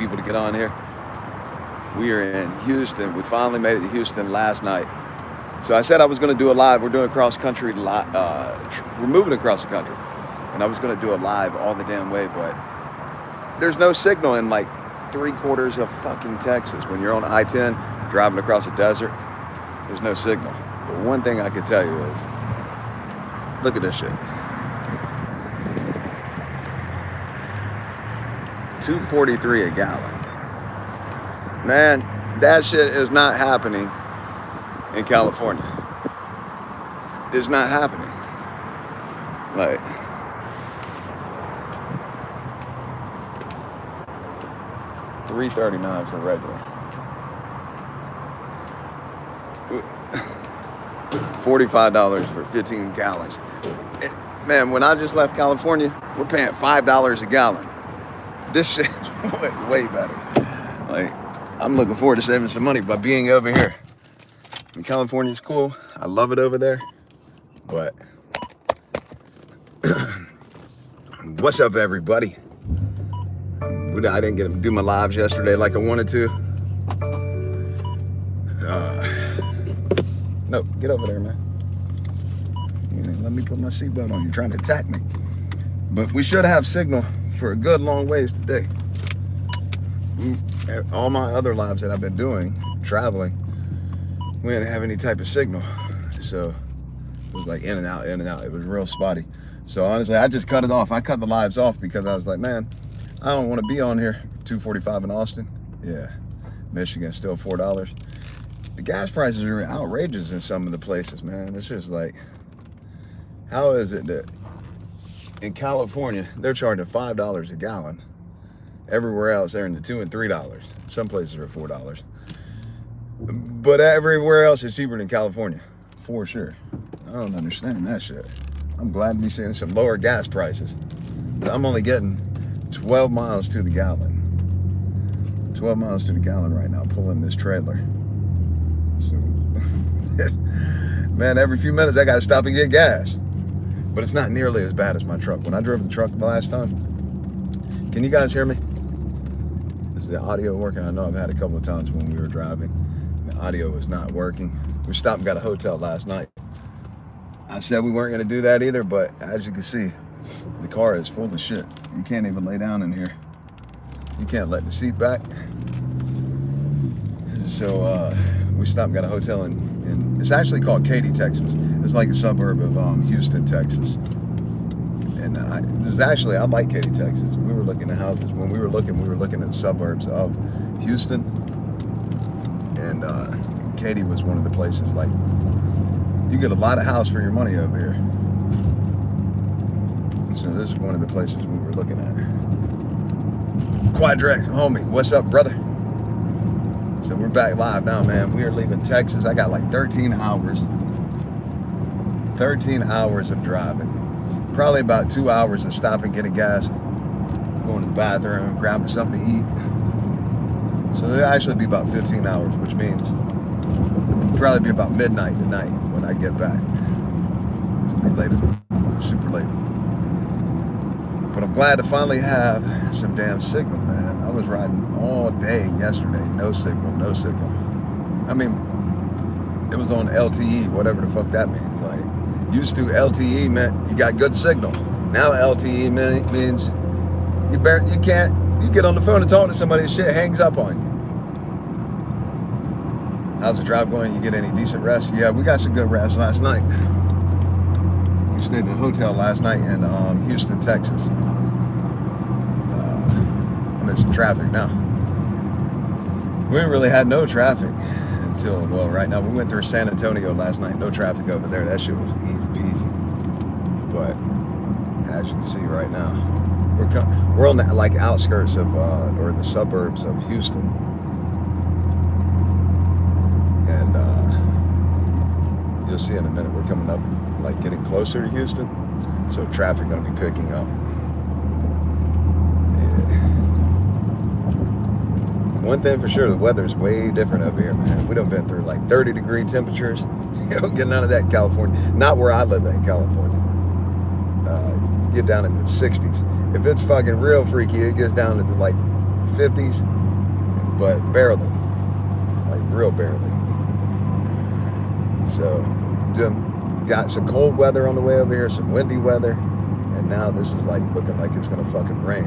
people to get on here. We are in Houston. We finally made it to Houston last night. So I said I was going to do a live. We're doing cross country. We're moving across the country, and I was going to do a live all the damn way, but there's no signal in like 3/4 of fucking Texas. When you're on I-10 driving across the desert, there's no signal. But one thing I can tell you is, look at this shit. $2.43 a gallon. Man, that shit is not happening in California. It's not happening. Like, $3.39 for regular. $45 for 15 gallons. Man, when I just left California, we're paying $5 a gallon. This shit is way better. Like, I'm looking forward to saving some money by being over here. And California's cool. I love it over there. But what's up, everybody? I didn't get to do my lives yesterday like I wanted to. No, get over there, man. Let me put my seatbelt on. You're trying to attack me. But we should have signal for a good long ways today. All my other lives that I've been doing, traveling, we didn't have any type of signal. So it was like in and out, in and out. It was real spotty. So honestly, I just cut it off. I cut the lives off because I was like, man, I don't want to be on here. $2.45 in Austin. Yeah. Michigan, still $4. The gas prices are outrageous in some of the places, man. It's just like, how is it that in California, they're charging $5 a gallon. Everywhere else, they're in the $2 and $3. Some places are $4. But everywhere else is cheaper than California, for sure. I don't understand that shit. I'm glad to be seeing some lower gas prices. I'm only getting 12 miles to the gallon. 12 miles to the gallon right now, pulling this trailer. So, man, every few minutes I gotta stop and get gas. But it's not nearly as bad as my truck. When I drove the truck the last time, can you guys hear me? Is the audio working? I know I've had a couple of times when we were driving, the audio was not working. We stopped and got a hotel last night. I said we weren't gonna do that either, but as you can see, the car is full of shit. You can't even lay down in here. You can't let the seat back. So we stopped and got a hotel in it's actually called Katy, Texas. It's like a suburb of Houston, Texas. And I like Katy, Texas. We were looking at houses. When we were looking at suburbs of Houston. And Katy was one of the places, like, you get a lot of house for your money over here. So this is one of the places we were looking at. Quadrex, homie, what's up, brother? So we're back live now, man. We are leaving Texas. I got like 13 hours. 13 hours of driving. Probably about 2 hours of stopping, getting gas, going to the bathroom, grabbing something to eat. So it'll actually be about 15 hours, which means it'll probably be about midnight tonight when I get back. It's gonna be late, super late. But I'm glad to finally have some damn signal, man. I was riding all day yesterday, no signal, no signal. I mean, it was on LTE, whatever the fuck that means. Like, used to LTE meant you got good signal. Now LTE means you get on the phone and talk to somebody, shit hangs up on you. How's the drive going? You get any decent rest? Yeah, we got some good rest last night. We stayed in a hotel last night in Houston, Texas. I'm in some traffic now. We really had no traffic until, well, right now. We went through San Antonio last night. No traffic over there. That shit was easy peasy. But as you can see right now, we're on the like outskirts of or the suburbs of Houston. And you'll see in a minute we're coming up, like getting closer to Houston. So traffic gonna be picking up. One thing for sure, the weather's way different over here, man. We done been through like 30-degree temperatures. You don't get none of that in California. Not where I live in California. You get down in the 60s. If it's fucking real freaky, it gets down into like 50s, but barely, like real barely. So got some cold weather on the way over here, some windy weather, and now this is like looking like it's gonna fucking rain.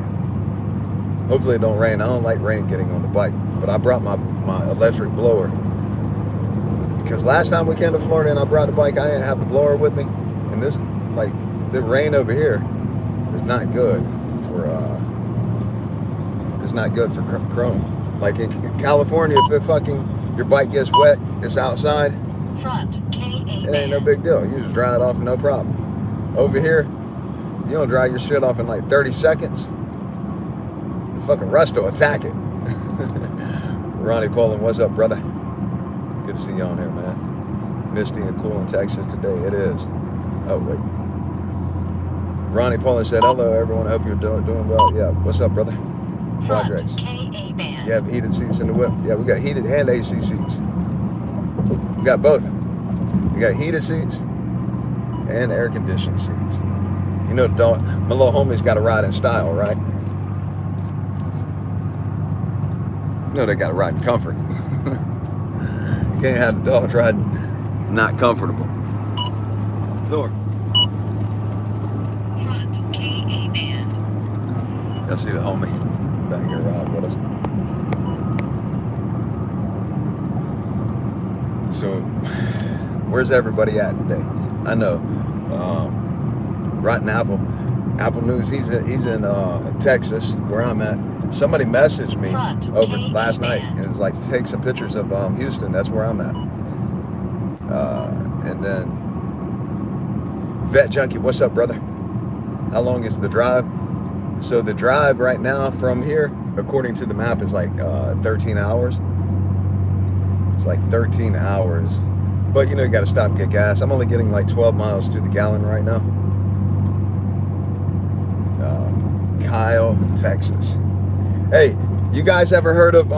Hopefully it don't rain. I don't like rain getting on the bike, but I brought my electric blower, because last time we came to Florida and I brought the bike, I didn't have the blower with me, and this, like, the rain over here is not good for chrome. Like in California, if your bike gets wet, it's outside, front it ain't no big deal. You just dry it off, no problem. Over here, if you don't dry your shit off in like 30 seconds, the fucking rust will attack it. Ronnie Poland, what's up, brother? Good to see you on here, man. Misty and cool in Texas today. It is. Oh, wait. Ronnie Poland said, hello, everyone. I hope you're doing well. Yeah, what's up, brother? Front KA band. You have heated seats in the whip. Yeah, we got heated and AC seats. We got both. We got heated seats and air conditioned seats. You know, my little homie's got to ride in style, right? You know they got to ride in comfort. You can't have the dogs riding not comfortable. Door. Front KA band. Y'all see the homie back here riding with us. So, where's everybody at today? I know, Rotten Apple News. He's in Texas, where I'm at. Somebody messaged me over last night, and it's like, take some pictures of Houston. That's where I'm at. And then Vet Junkie, what's up, brother? How long is the drive? So the drive right now from here, according to the map, is like 13 hours. It's like 13 hours. But you know, you got to stop and get gas. I'm only getting like 12 miles to the gallon right now. Kyle, Texas. Hey, you guys ever heard of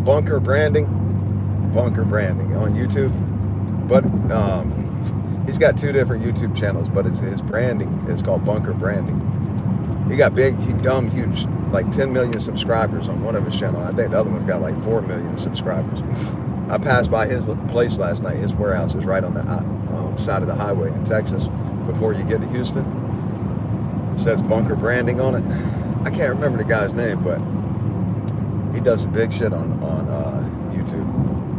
Bunker Branding? Bunker Branding on YouTube. But he's got 2 different YouTube channels, but his branding is called Bunker Branding. He got big, huge, like 10 million subscribers on one of his channels. I think the other one's got like 4 million subscribers. I passed by his place last night. His warehouse is right on the side of the highway in Texas before you get to Houston. It says Bunker Branding on it. I can't remember the guy's name, but he does some big shit on YouTube.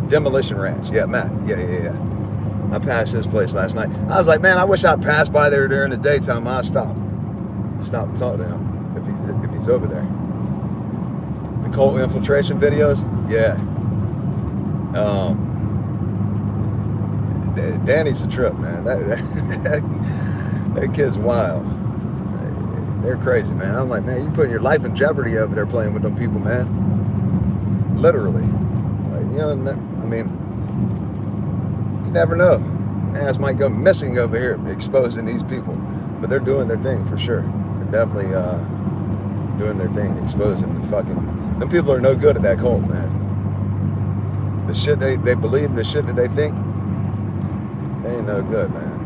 Demolition Ranch. Yeah, Matt. Yeah. I passed his place last night. I was like, man, I wish I passed by there during the daytime. I'd stop and talk to him if he's over there. The Colt infiltration videos, yeah. Danny's a trip, man. That kid's wild. They're crazy, man. I'm like, man, you're putting your life in jeopardy over there playing with them people, man. Literally. Like, you know, I mean, you never know. Ass might go missing over here exposing these people. But they're doing their thing for sure. They're definitely doing their thing, exposing the fucking... Them people are no good at that cult, man. The shit they believe, the shit that they think, they ain't no good, man.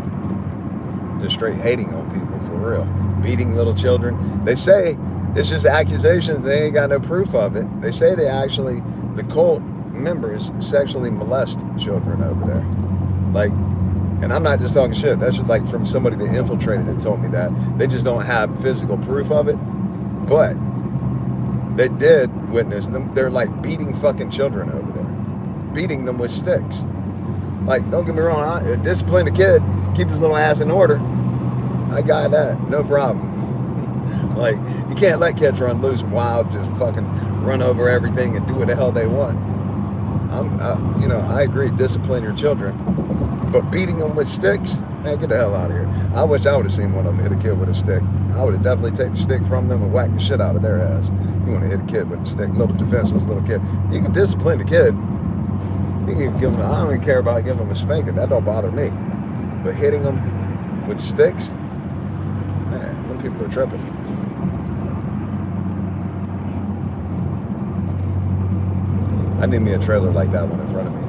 Just straight hating on people, for real. Beating little children. They say it's just accusations. They ain't got no proof of it. They say the cult members sexually molest children over there. Like, and I'm not just talking shit. That's just like from somebody that infiltrated that told me that. They just don't have physical proof of it. But they did witness them. They're like beating fucking children over there. Beating them with sticks. Like, don't get me wrong, discipline the kid, keep his little ass in order. I got that, no problem. Like, you can't let kids run loose and wild, just fucking run over everything and do what the hell they want. I agree, discipline your children, but beating them with sticks, man, get the hell out of here. I wish I would have seen one of them hit a kid with a stick. I would have definitely taken the stick from them and whacked the shit out of their ass. You want to hit a kid with a stick, little defenseless little kid. You can discipline the kid. You can give them, I don't even care about giving them a spanking. That don't bother me. But hitting them with sticks, man, them people are tripping. I need me a trailer like that one in front of me.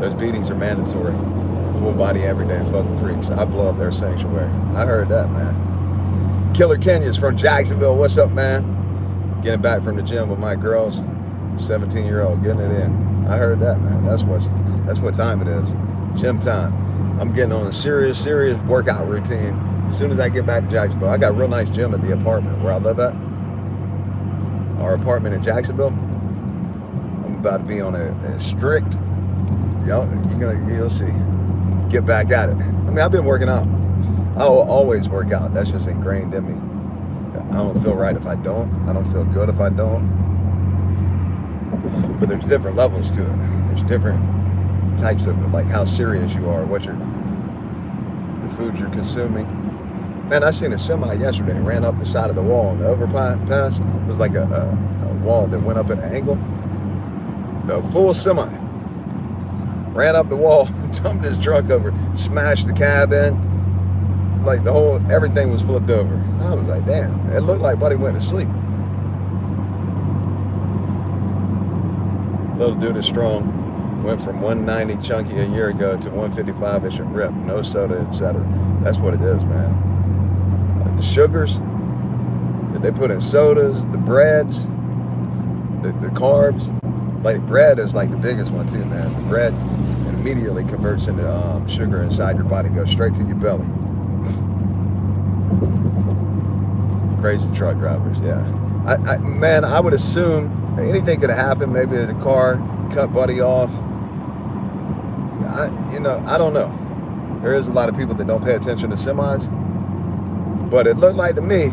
Those beatings are mandatory. Full body every day fucking freaks. I blow up their sanctuary. I heard that, man. Killer Kenya's from Jacksonville. What's up, man? Getting back from the gym with my girls. 17-year-old getting it in. I heard that, man. That's what time it is. Gym time. I'm getting on a serious workout routine as soon as I get back to Jacksonville. I got a real nice gym at the apartment where I live at. Our apartment in Jacksonville. I'm about to be on a strict. You'll see. Get back at it. I mean, I've been working out. I'll always work out. That's just ingrained in me. I don't feel right if I don't. I don't feel good if I don't. But there's different levels to it. There's different types of, like, how serious you are, the foods you're consuming. Man, I seen a semi yesterday, ran up the side of the wall, and the overpass was like a wall that went up at an angle. The full semi ran up the wall, dumped his truck over, smashed the cab in. Like everything was flipped over. I was like, damn, it looked like Buddy went to sleep. Little dude is strong. Went from 190 chunky a year ago to 155-ish and rip. No soda, etc. That's what it is, man. Like the sugars that they put in sodas, the breads, the carbs. Like bread is like the biggest one too, man. The bread immediately converts into sugar inside your body, goes straight to your belly. Crazy truck drivers, yeah. Man, I would assume anything could have happened. Maybe the car cut Buddy off. I don't know. There is a lot of people that don't pay attention to semis, but it looked like to me,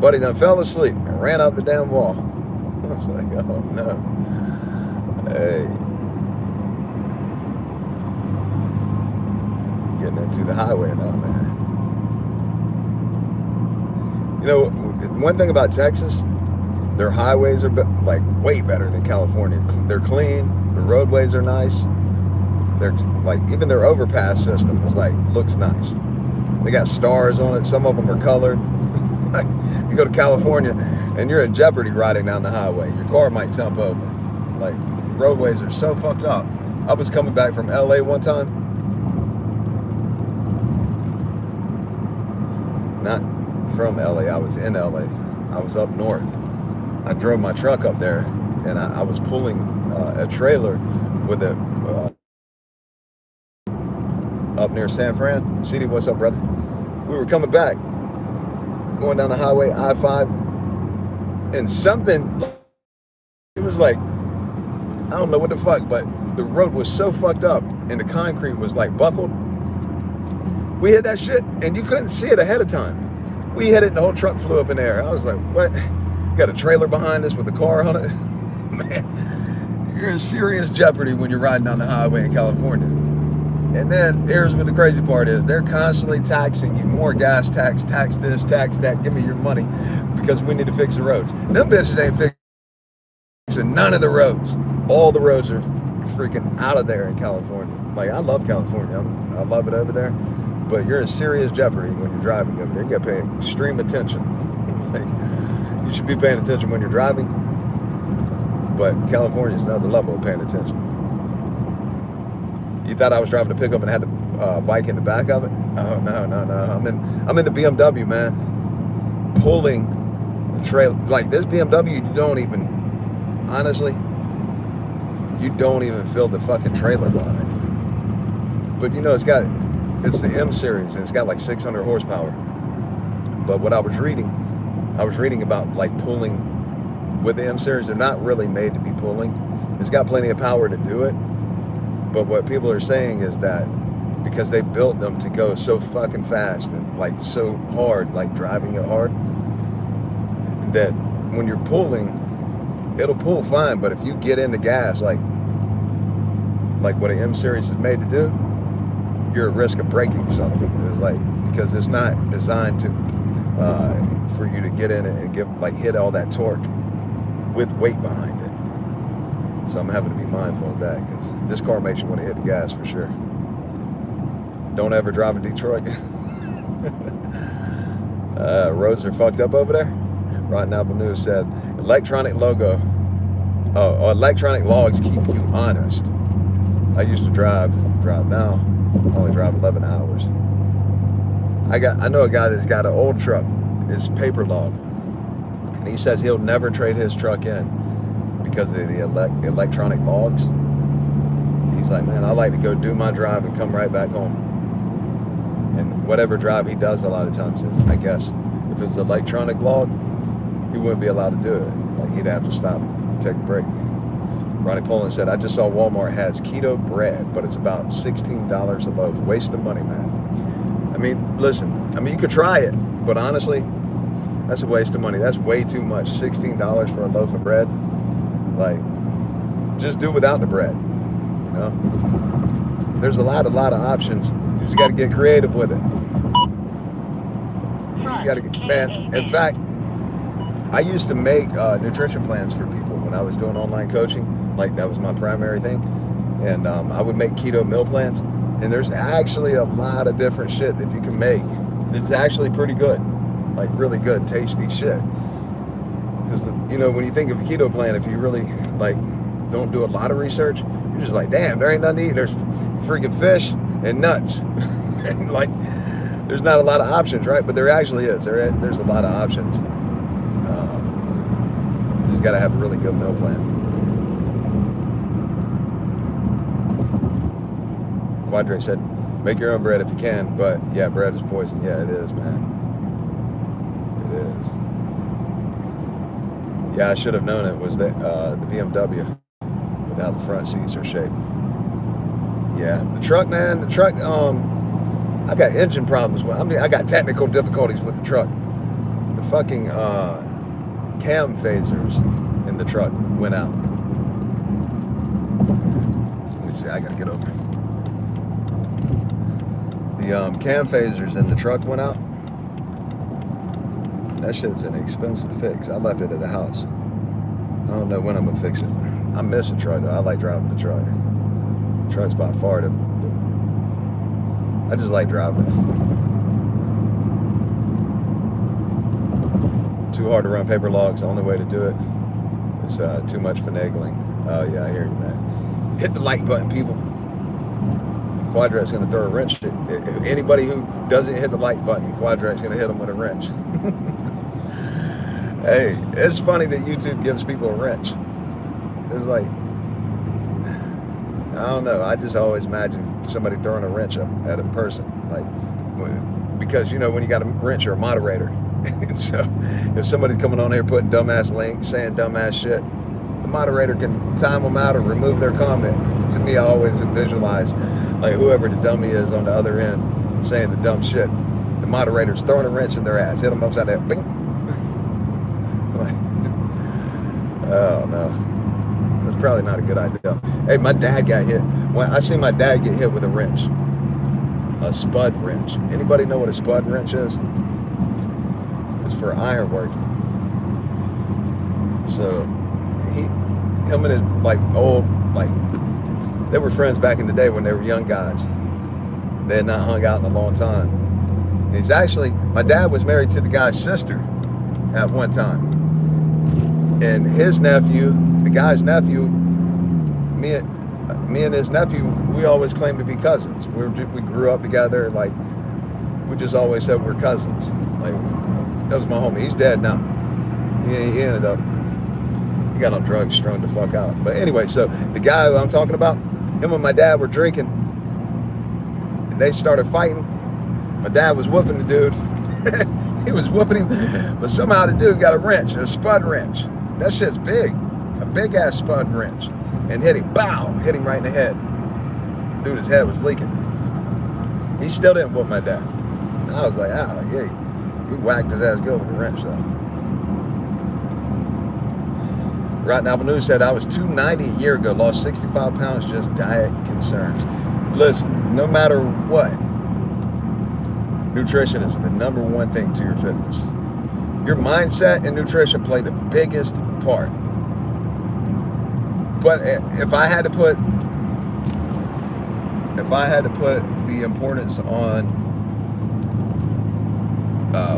Buddy done fell asleep and ran up the damn wall. I was like, oh no. Hey. Getting into the highway now, man. You know, one thing about Texas, their highways are like way better than California. They're clean. The roadways are nice. They're like, even their overpass system is like, looks nice. They got stars on it. Some of them are colored. You go to California and you're in jeopardy riding down the highway. Your car might tump over. Like, roadways are so fucked up. I was coming back from LA one time. Not from LA, I was in LA. I was up north. I drove my truck up there, and I was pulling a trailer with a up near San Fran. CD, what's up, brother? We were coming back, going down the highway, I-5, and something, it was like, I don't know what the fuck, but the road was so fucked up, and the concrete was like buckled. We hit that shit, and you couldn't see it ahead of time. We hit it, and the whole truck flew up in the air. I was like, what? Got a trailer behind us with a car on it. Man, you're in serious jeopardy when you're riding down the highway in California. And then here's what the crazy part is. They're constantly taxing you. More gas tax this, tax that. Give me your money because we need to fix the roads. Them bitches ain't fixing none of the roads. All the roads are freaking out of there in California. Like, I love California. I love it over there. But you're in serious jeopardy when you're driving over there. You got to pay extreme attention. Like, you should be paying attention when you're driving, but California is another level of paying attention. You thought I was driving a pickup and had the bike in the back of it? Oh, no. I'm in the BMW, man. Pulling the trailer. Like, this BMW, you don't even feel the fucking trailer behind you. But you know, it's the M series, and it's got like 600 horsepower. But what I was reading about like pulling with the M series. They're not really made to be pulling. It's got plenty of power to do it. But what people are saying is that because they built them to go so fucking fast and like so hard, like driving it hard, that when you're pulling, it'll pull fine. But if you get into gas, like what an M series is made to do, you're at risk of breaking something. It's like, because it's not designed to for you to get in it and hit all that torque with weight behind it. So I'm having to be mindful of that, because this car makes you want to hit the gas for sure. Don't ever drive in Detroit. Roads are fucked up over there. Rotten Apple News said electronic logs keep you honest. I used to drive now, only drive 11 hours. I know a guy that's got an old truck, it's paper log, and he says he'll never trade his truck in because of the electronic logs. He's like, man, I like to go do my drive and come right back home. And whatever drive he does, a lot of times is, I guess, if it's electronic log, he wouldn't be allowed to do it. Like, he'd have to stop and take a break. Ronnie Poland said, I just saw Walmart has keto bread, but it's about $16 a loaf. Waste of money, man. I mean, listen, I mean, you could try it, but honestly, that's a waste of money. That's way too much. $16 for a loaf of bread. Like, just do without the bread, you know? There's a lot of options. You just got to get creative with it. You got to get, man, in fact, I used to make nutrition plans for people when I was doing online coaching. Like, that was my primary thing. And I would make keto meal plans. And there's actually a lot of different shit that you can make. It's actually pretty good. Like, really good, tasty shit. Because, you know, when you think of a keto plan, if you really, like, don't do a lot of research, you're just like, damn, there ain't nothing to eat. There's freaking fish and nuts. And, like, there's not a lot of options, right? But there actually is. There's a lot of options. You just got to have a really good meal plan. Quadric said, make your own bread if you can, but yeah, bread is poison. Yeah, it is, man. It is. Yeah, I should have known it was the BMW with how the front seats are shaped. Yeah, the truck, man, I got engine problems with. I mean, I got technical difficulties with the truck. The fucking cam phasers in the truck went out. Let me see, I gotta get over it. The cam phasers in the truck went out. That shit's an expensive fix. I left it at the house. I don't know when I'm gonna fix it. I miss the truck though. I like driving the truck. The truck's by far I just like driving it. Too hard to run paper logs. The only way to do it is too much finagling. Oh yeah, I hear you, man. Hit the like button, people. Quadrant's gonna throw a wrench. Anybody who doesn't hit the like button, Quadrant's gonna hit them with a wrench. Hey, it's funny that YouTube gives people a wrench. It's like, I don't know. I just always imagine somebody throwing a wrench up at a person, like, because you know when you got a wrench, you're a moderator. And so if somebody's coming on here putting dumbass links, saying dumbass shit, the moderator can time them out or remove their comment. To me, I always visualize like whoever the dummy is on the other end saying the dumb shit. The moderator's throwing a wrench in their ass, hit them upside down, bing. Like, oh no, that's probably not a good idea. Hey, my dad got hit. Well, I seen my dad get hit with a wrench, a spud wrench. Anybody know what a spud wrench is? It's for iron working. So him and his like old, like, they were friends back in the day when they were young guys. They had not hung out in a long time. And he's actually, my dad was married to the guy's sister at one time. And his nephew, the guy's nephew, me and his nephew, we always claimed to be cousins. We grew up together, like, we just always said we're cousins. Like, that was my homie. He's dead now. He ended up, he got on drugs, strung the fuck out. But anyway, so the guy I'm talking about, him and my dad were drinking, and they started fighting. My dad was whooping the dude. He was whooping him, but somehow the dude got a wrench, a spud wrench. That shit's big, a big ass spud wrench, and hit him, bow, hit him right in the head. Dude, his head was leaking. He still didn't whoop my dad. I was like, oh yeah, he whacked his ass good with the wrench though. Rotten Apple News said, I was 290 a year ago, lost 65 pounds, just diet concerns. Listen, no matter what, nutrition is the number one thing to your fitness. Your mindset and nutrition play the biggest part. But if I had to put the importance on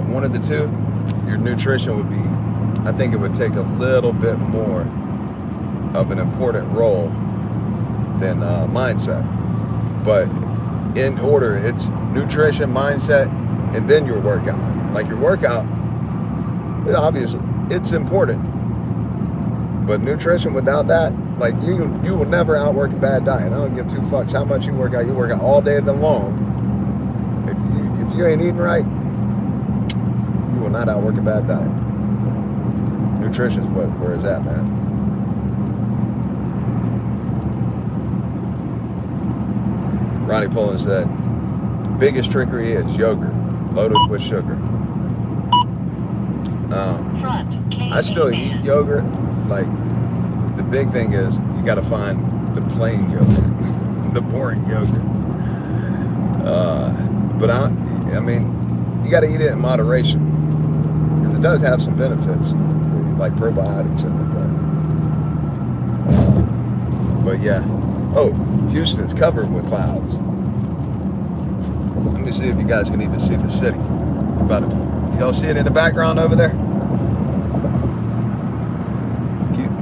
one of the two, your nutrition would be, I think it would take a little bit more of an important role than mindset. But in order, it's nutrition, mindset, and then your workout. Like your workout, obviously, it's important. But nutrition without that, like you will never outwork a bad diet. I don't give two fucks how much you work out. You work out all day long. If you ain't eating right, you will not outwork a bad diet. Nutrition is where it's at, man. Ronnie Poland said, biggest trickery is yogurt, loaded with sugar. I still eat yogurt. Like, the big thing is you got to find the plain yogurt, the boring yogurt. But I mean, you got to eat it in moderation because it does have some benefits, like probiotics in it. But yeah. Oh, Houston's covered with clouds. Let me see if you guys can even see the city. Y'all see it in the background over there?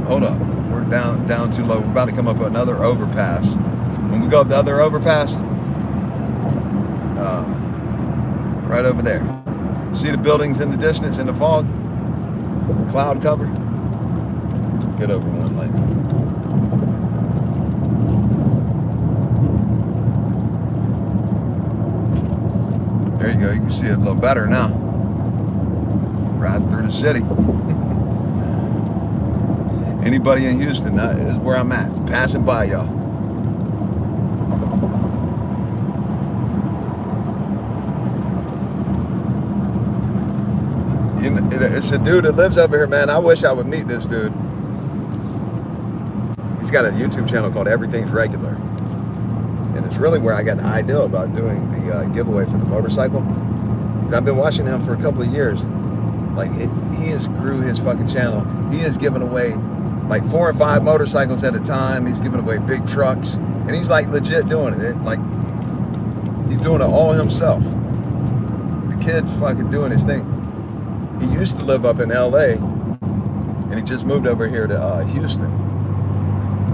Hold up. We're down too low. We're about to come up another overpass. When we go up the other overpass, right over there. See the buildings in the distance in the fog? Cloud cover? Get over one lane. There you go. You can see it a little better now. Riding through the city. Anybody in Houston, that is where I'm at. Passing by y'all. You know, it's a dude that lives over here, man. I wish I would meet this dude. He's got a YouTube channel called Everything's Regular. And it's really where I got the idea about doing the giveaway for the motorcycle. I've been watching him for a couple of years. Like, he has grew his fucking channel. He has given away like 4 or 5 motorcycles at a time. He's giving away big trucks. And he's like legit doing it. Like, he's doing it all himself. The kid's fucking doing his thing. He used to live up in LA. And he just moved over here to Houston.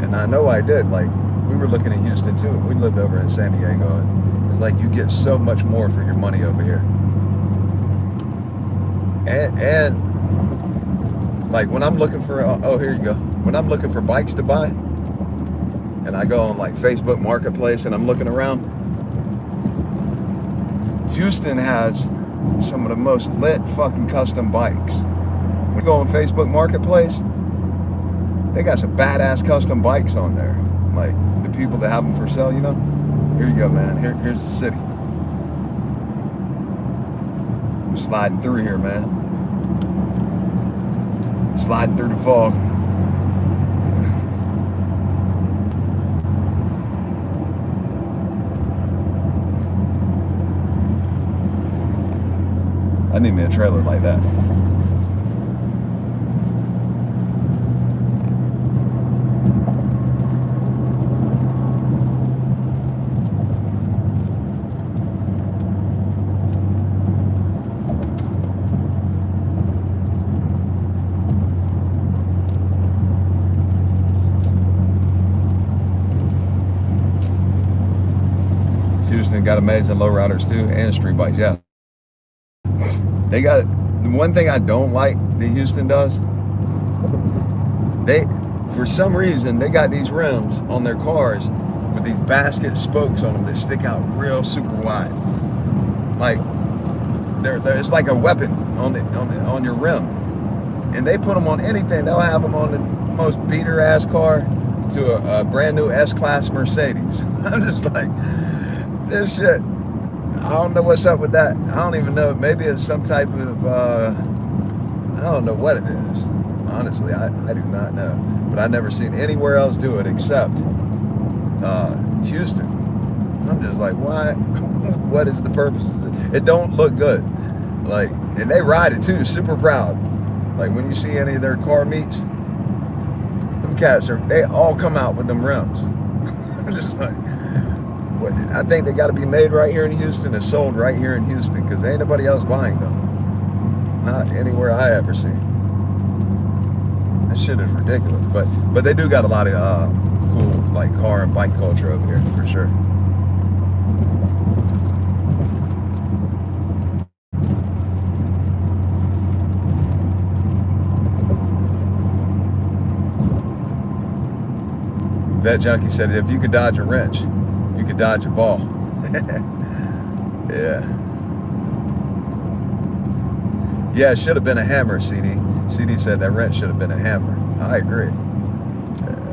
And I know I did. Like, we were looking at Houston too. We lived over in San Diego. And it's like you get so much more for your money over here. And like when I'm looking for, oh, here you go. When I'm looking for bikes to buy, and I go on like Facebook Marketplace and I'm looking around, Houston has some of the most lit fucking custom bikes. We go on Facebook Marketplace, they got some badass custom bikes on there. Like the people that have them for sale, you know? Here you go, man. Here's the city. I'm sliding through here, man. Sliding through the fog. I need me a trailer like that. Houston got amazing lowriders too, and street bikes. Yeah, they got the one thing I don't like that Houston does. They, for some reason, they got these rims on their cars with these basket spokes on them that stick out real super wide. Like it's like a weapon on your rim, and they put them on anything. They'll have them on the most beater ass car to a brand new S-Class Mercedes. I'm just like, this shit, I don't know what's up with that. I don't even know. Maybe it's some type of, I don't know what it is. Honestly, I do not know. But I've never seen anywhere else do it except Houston. I'm just like, why? What is the purpose of it? It don't look good. Like, and they ride it too, super proud. Like when you see any of their car meets, them cats they all come out with them rims. I'm just like, I think they got to be made right here in Houston and sold right here in Houston because ain't nobody else buying them. Not anywhere I ever seen. That shit is ridiculous. But they do got a lot of cool like car and bike culture over here for sure. Vet Junkie said, if you could dodge a wrench, you could dodge a ball. Yeah. Yeah, it should have been a hammer, CD. CD said that wrench should have been a hammer. I agree.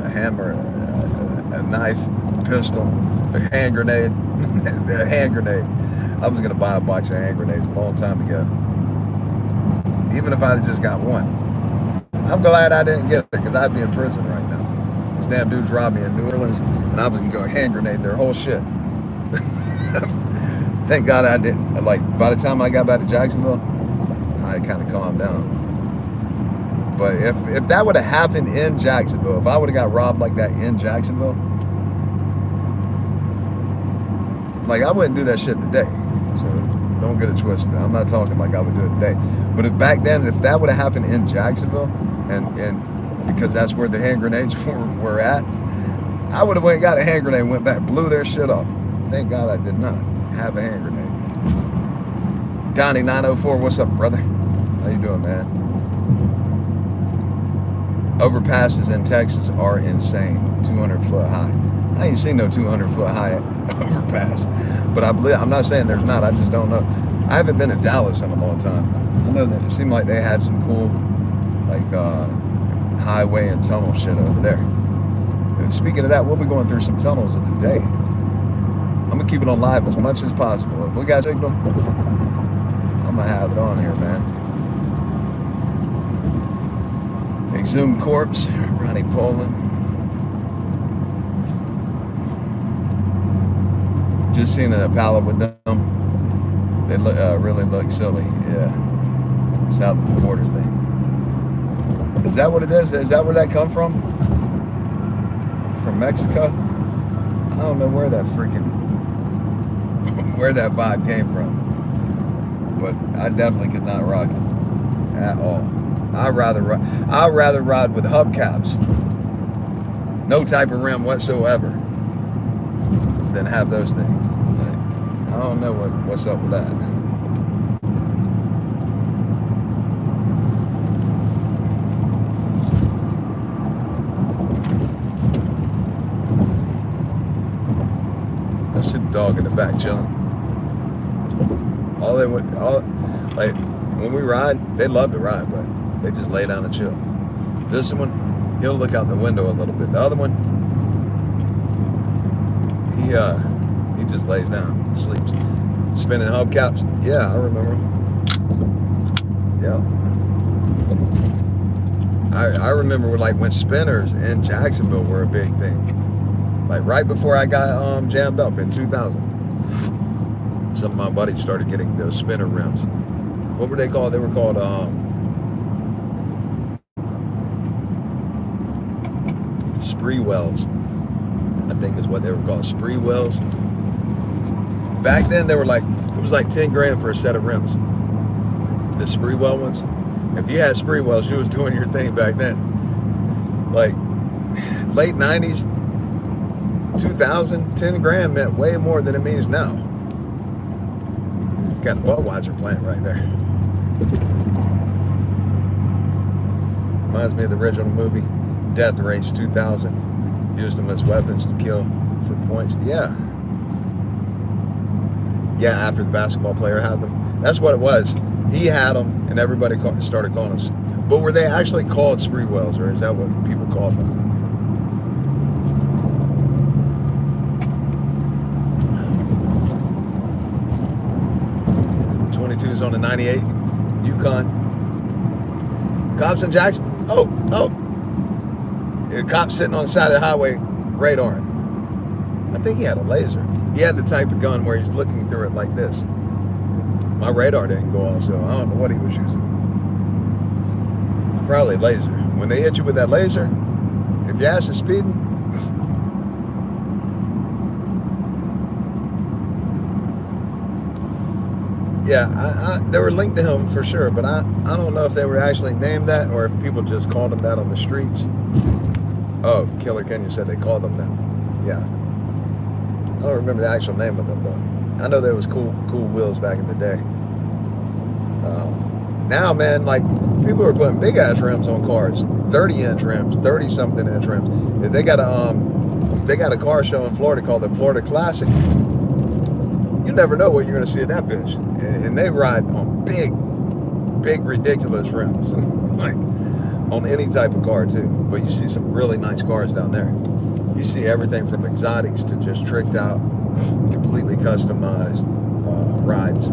A hammer, a knife, a pistol, a hand grenade. A hand grenade. I was going to buy a box of hand grenades a long time ago. Even if I had just got one. I'm glad I didn't get it because I'd be in prison right now. These damn dudes robbed me in New Orleans and I was going to go hand grenade their whole shit. Thank God I didn't. Like, by the time I got back to Jacksonville, I kind of calmed down. But if that would have happened in Jacksonville, if I would have got robbed like that in Jacksonville, like, I wouldn't do that shit today. So don't get it twisted. I'm not talking like I would do it today. But if back then, if that would have happened in Jacksonville, and because that's where the hand grenades were at, I would have went and got a hand grenade and went back, blew their shit up. Thank God I did not have a hand grenade. Donnie 904, what's up, brother? How you doing, man? Overpasses in Texas are insane. 200 foot high. I ain't seen no 200 foot high overpass, but I'm not saying there's not. I just don't know. I haven't been to Dallas in a long time. I know that it seemed like they had some cool, like, highway and tunnel shit over there. And speaking of that, we'll be going through some tunnels of the day. I'm gonna keep it on live as much as possible. If we got signal, I'm gonna have it on here, man. Exhumed corpse, Ronnie Poland. Just seen a pallet with them. They look, really look silly. Yeah, south of the border thing. Is that what it is? Is that where that come from? From Mexico? I don't know where that vibe came from, but I definitely could not rock it at all. I'd rather ride with hubcaps, no type of rim whatsoever, than have those things. Like, I don't know what's up with that. I see the dog in the back chilling. Like, when we ride, they love to ride, but they just lay down and chill. This one, he'll look out the window a little bit. The other one, he just lays down, sleeps. Spinning hubcaps. Yeah, I remember them. Yeah. I remember like when spinners in Jacksonville were a big thing. Like right before I got jammed up in 2000. Some of my buddies started getting those spinner rims. What were they called? They were called spree wells, I think is what they were called. Spree wells. Back then they were like, it was like 10 grand for a set of rims. The spree well ones. If you had spree wells, you was doing your thing back then. Like late 90s, 2000, 10 grand meant way more than it means now. It's got a Budweiser plant right there. Reminds me of the original movie, Death Race 2000. Used them as weapons to kill for points. Yeah. Yeah, after the basketball player had them. That's what it was. He had them, and everybody started calling us. But were they actually called spree wells, or is that what people called them? 22's on the 98 Yukon. Cops in Jackson. Oh. A cop sitting on the side of the highway, radaring. I think he had a laser. He had the type of gun where he's looking through it like this. My radar didn't go off, so I don't know what he was using. Probably laser. When they hit you with that laser, if your ass is speeding, yeah, they were linked to him for sure, but I don't know if they were actually named that or if people just called him that on the streets. Oh, Killer Kenya said they called them that. Yeah. I don't remember the actual name of them though. I know there was cool wheels back in the day. Now, man, like people are putting big ass rims on cars, 30-inch rims, 30-something inch rims. If they got a They got a car show in Florida called the Florida Classic. You never know what you're going to see at that bitch. And they ride on big, ridiculous rims. Like, on any type of car, too. But you see some really nice cars down there. You see everything from exotics to just tricked out, completely customized rides.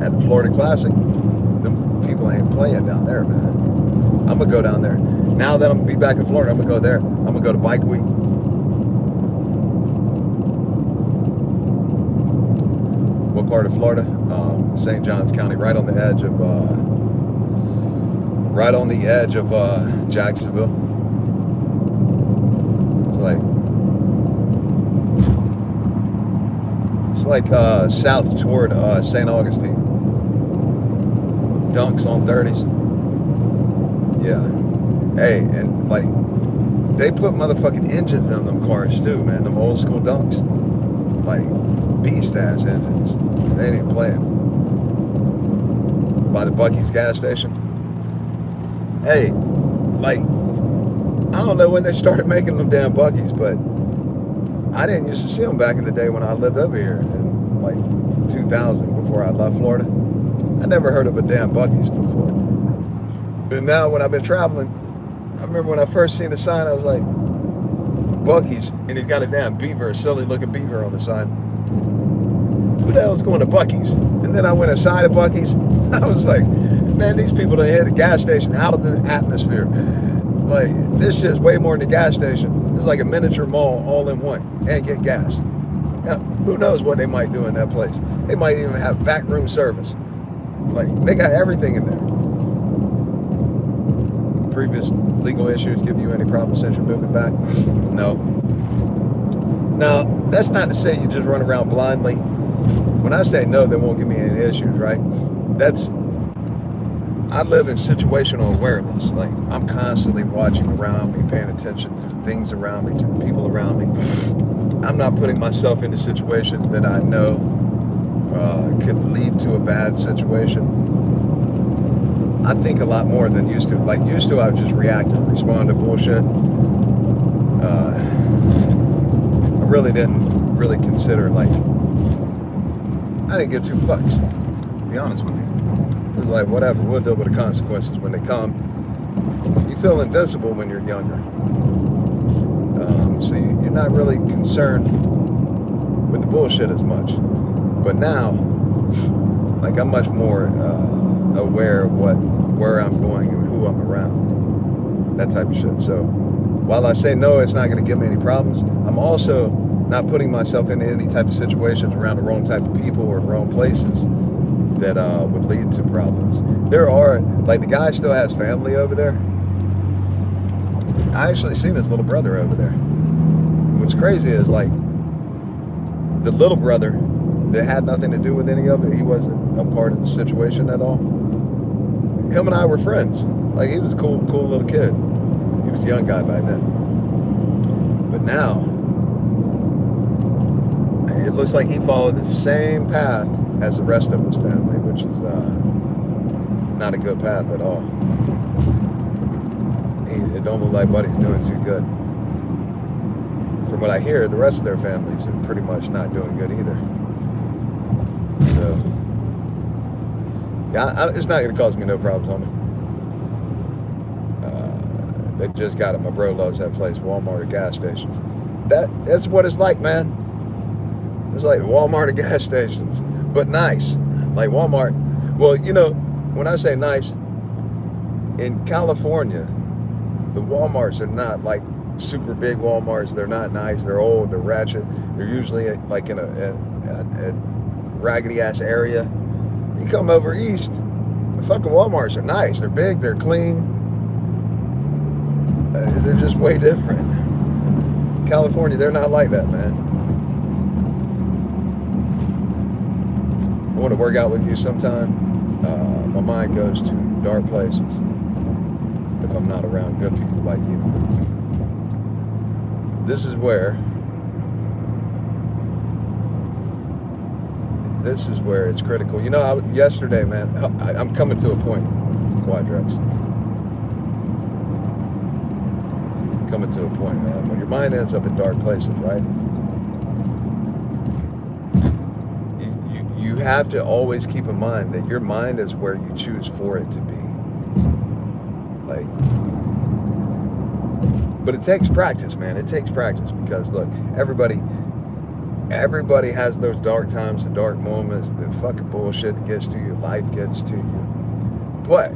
At the Florida Classic, them people ain't playing down there, man. I'm going to go down there. Now that I'm going to be back in Florida, I'm going to go there. I'm going to go to Bike Week. What part of Florida? St. Johns County, right on the edge of Jacksonville. It's like south toward St. Augustine. Dunks on 30s. Yeah. Hey, and like they put motherfucking engines on them cars too, man. Them old school Dunks. Like beast ass engines. They ain't even playing. By the Buc-ee's gas station. Hey, like, I don't know when they started making them damn Buc-ee's, but I didn't used to see them back in the day when I lived over here in like 2000 before I left Florida. I never heard of a damn Buc-ee's before. And now when I've been traveling, I remember when I first seen the sign, I was like, Buc-ee's, and he's got a damn beaver, a silly looking beaver on the sign. Who the hell's going to Buc-ee's? And then I went inside of Buc-ee's. I was like, man, these people done hit a gas station out of the atmosphere. Like, this shit's way more than a gas station. It's like a miniature mall all in one. And get gas. Now, who knows what they might do in that place? They might even have backroom service. Like, they got everything in there. Previous legal issues give you any problems since you're moving back? No. Now, that's not to say you just run around blindly. When I say no, they won't give me any issues, right? I live in situational awareness. Like, I'm constantly watching around me, paying attention to the things around me, to the people around me. I'm not putting myself into situations that I know could lead to a bad situation. I think a lot more than used to. Like, used to, I would just react and respond to bullshit. I really didn't consider, like, I didn't get two fucks, to be honest with you. It was like, whatever, we'll deal with the consequences when they come. You feel invincible when you're younger. So you're not really concerned with the bullshit as much. But now, like, I'm much more aware of where I'm going and who I'm around. That type of shit. So while I say no, it's not going to give me any problems, I'm also not putting myself into any type of situations around the wrong type of people or the wrong places that would lead to problems. There are, like, the guy still has family over there. I actually seen his little brother over there. What's crazy is, like, the little brother that had nothing to do with any of it, he wasn't a part of the situation at all. Him and I were friends. Like, he was a cool little kid. He was a young guy back then. But now, it looks like he followed the same path as the rest of his family, which is not a good path at all. It don't look like Buddy's doing too good. From what I hear, the rest of their families are pretty much not doing good either. So, yeah, it's not going to cause me no problems, homie. They just got it. My bro loves that place, Walmart or gas stations. That's what it's like, man. It's like Walmart or gas stations, but nice. Like Walmart. Well, you know, when I say nice, in California, the Walmarts are not like super big Walmarts. They're not nice. They're old. They're ratchet. They're usually like in a raggedy ass area. You come over east, the fucking Walmarts are nice. They're big. They're clean. They're just way different. California, they're not like that, man. I want to work out with you sometime. My mind goes to dark places if I'm not around good people like you. This is where it's critical. You know, yesterday, man, I'm coming to a point, Quadrex. coming to a point, man. When your mind ends up in dark places, right? You have to always keep in mind that your mind is where you choose for it to be. Like, but it takes practice, man. It takes practice because look, everybody has those dark times, the dark moments, the fucking bullshit gets to you, life gets to you. But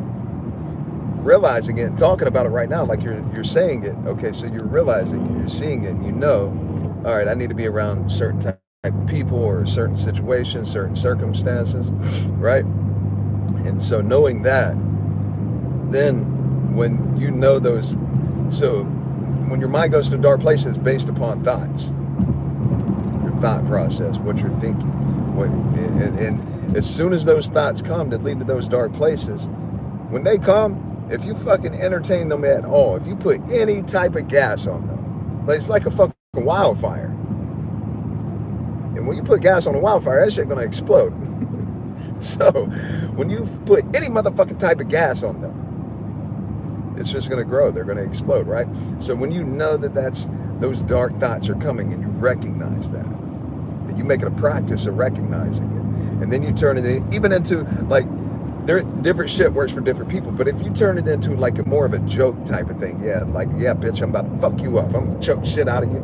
realizing it, talking about it right now, like you're saying it, okay, so you're realizing, you're seeing it, and you know, all right, I need to be around certain type of people or certain situations, certain circumstances, right? And so knowing that, then when you know those, so when your mind goes to dark places, based upon thoughts, your thought process, what you're thinking, and as soon as those thoughts come that lead to those dark places, when they come, if you fucking entertain them at all, if you put any type of gas on them, like it's like a fucking wildfire. And when you put gas on a wildfire, that shit gonna explode. So when you put any motherfucking type of gas on them, it's just gonna grow. They're gonna explode, right? So when you know that those dark thoughts are coming and you recognize that, and you make it a practice of recognizing it, and then you turn it even into like, different shit works for different people, but if you turn it into like a more of a joke type of thing, yeah, like, yeah, bitch, I'm about to fuck you up. I'm gonna choke shit out of you.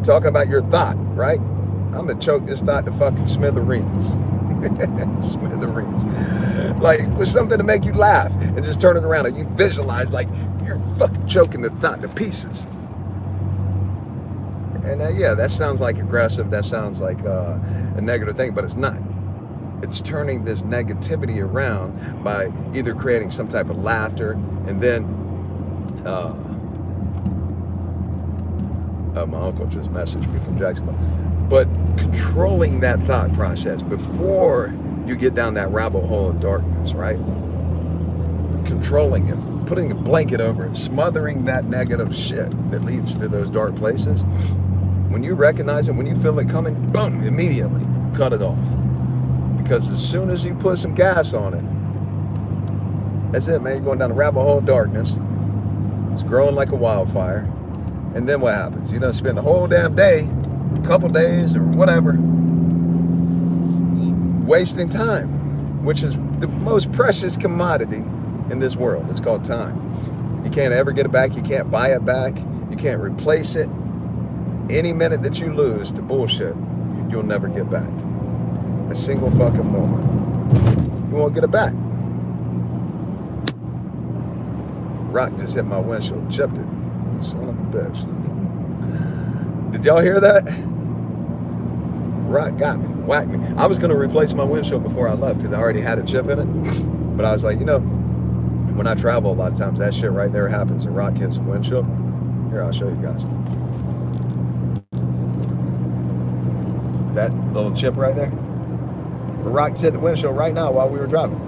Talking about your thought, right? I'm gonna choke this thought to fucking smithereens. Smithereens. Like, with something to make you laugh and just turn it around and you visualize like you're fucking choking the thought to pieces. And yeah, that sounds like aggressive. That sounds like a negative thing, but it's not. It's turning this negativity around by either creating some type of laughter and then my uncle just messaged me from Jacksonville, but controlling that thought process before you get down that rabbit hole of darkness, right? Controlling it, putting a blanket over it, smothering that negative shit that leads to those dark places. When you recognize it, when you feel it coming, boom, immediately cut it off. Because as soon as you put some gas on it, that's it, man. You're going down the rabbit hole of darkness. It's growing like a wildfire. And then what happens? You done spend the whole damn day, a couple days or whatever, wasting time, which is the most precious commodity in this world. It's called time. You can't ever get it back. You can't buy it back. You can't replace it. Any minute that you lose to bullshit, you'll never get back. A single fucking moment. You won't get it back. Rock just hit my windshield and chipped it. Son of a bitch. Did y'all hear that? Rock got me, whacked me. I was going to replace my windshield before I left because I already had a chip in it. But I was like, you know, when I travel, a lot of times that shit right there happens. A rock hits the windshield. Here, I'll show you guys. That little chip right there. The rock hit the windshield right now while we were driving.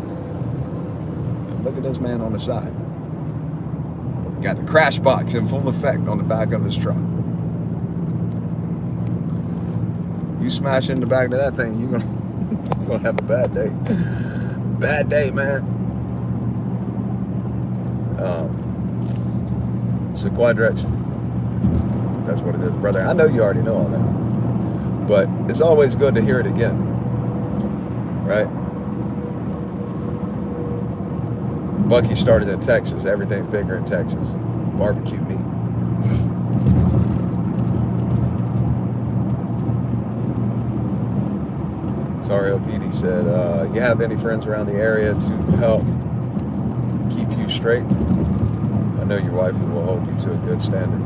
And look at this man on the side. Got the crash box in full effect on the back of his truck. You smash in the back of that thing, you're gonna have a bad day. Bad day, man. So Quadrex, that's what it is, brother. I know you already know all that, but it's always good to hear it again, right? Bucky started in Texas. Everything's bigger in Texas. Barbecue meat. Tario PD said, you have any friends around the area to help keep you straight? I know your wife will hold you to a good standard.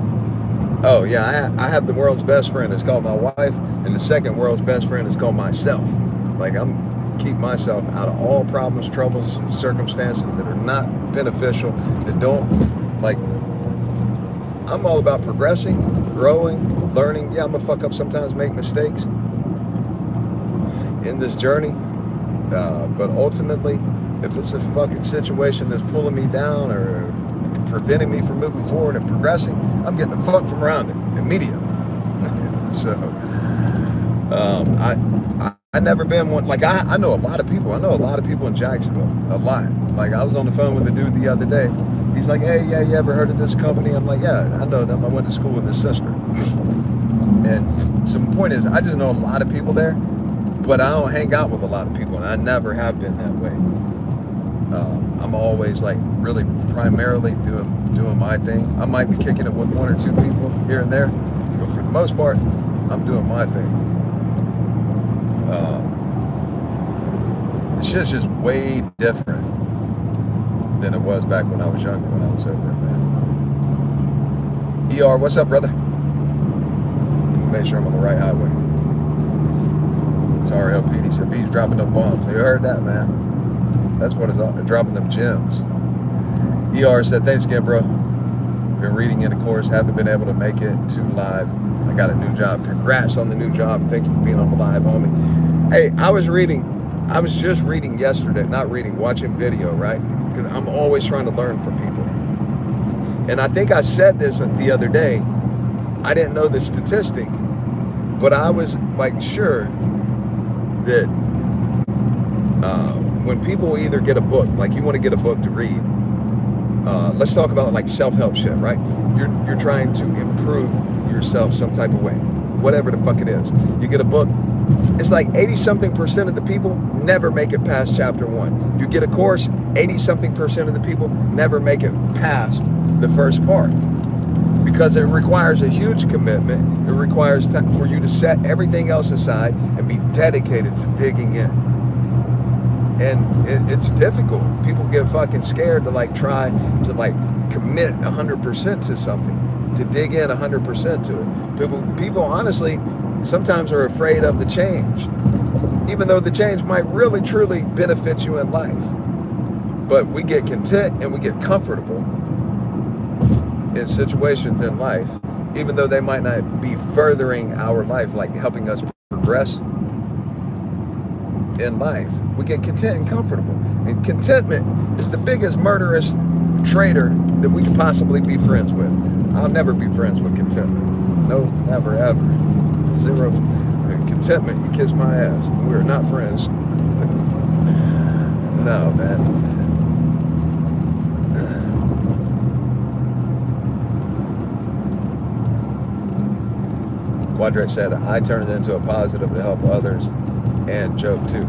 Oh yeah, I have the world's best friend. It's called my wife. And the second world's best friend is called myself. Like, keep myself out of all problems, troubles, circumstances that are not beneficial, that don't, like, I'm all about progressing, growing, learning. Yeah, I'm gonna fuck up sometimes, make mistakes in this journey, but ultimately, if it's a fucking situation that's pulling me down or preventing me from moving forward and progressing, I'm getting the fuck from around it immediately. So I never been one, like, I know a lot of people. I know a lot of people in Jacksonville, a lot. Like, I was on the phone with a dude the other day. He's like, hey, yeah, you ever heard of this company? I'm like, yeah, I know them. I went to school with his sister. And so the point is, I just know a lot of people there, but I don't hang out with a lot of people, and I never have been that way. I'm always like really primarily doing my thing. I might be kicking it with one or two people here and there, but for the most part, I'm doing my thing. The shit's just way different than it was back when I was younger, when I was over there, man. ER, what's up, brother? Make sure I'm on the right highway. It's RLPD. He said, B's dropping no bombs. You heard that, man? That's what it's all, dropping them gems. ER said, thanks again, bro. Been reading in the course, haven't been able to make it to live. I got a new job. Congrats on the new job. Thank you for being on the live, homie. Hey, I was just reading yesterday, watching video, right? Because I'm always trying to learn from people. And I think I said this the other day. I didn't know the statistic, but I was like sure that when people either get a book, like you want to get a book to read, let's talk about like self-help shit, right? You're trying to improve yourself some type of way, whatever the fuck it is. You get a book, it's like 80-something% of the people never make it past chapter 1. You get a course, 80-something% of the people never make it past the first part. Because it requires a huge commitment. It requires time for you to set everything else aside and be dedicated to digging in. And it's difficult. People get fucking scared to like try to like commit 100% to something, to dig in 100% to it. People honestly sometimes are afraid of the change, even though the change might really truly benefit you in life. But we get content and we get comfortable in situations in life, even though they might not be furthering our life, like helping us progress in life. We get content and comfortable. And contentment is the biggest murderous traitor that we could possibly be friends with. I'll never be friends with contentment. No, never, ever. Zero. Contentment, you kiss my ass. We're not friends. No, man. Quadrex said, I turned it into a positive to help others and joke too.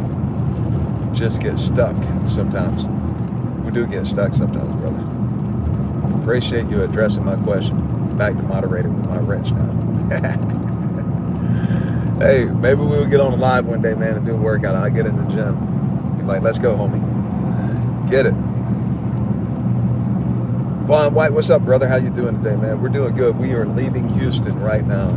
Just get stuck sometimes. We do get stuck sometimes, brother. Appreciate you addressing my question. Back to moderating with my wrench now. Hey, maybe we'll get on a live one day, man, and do a workout. I'll get in the gym. Be like, let's go, homie. Get it. Vaughn White, what's up, brother? How you doing today, man? We're doing good. We are leaving Houston right now.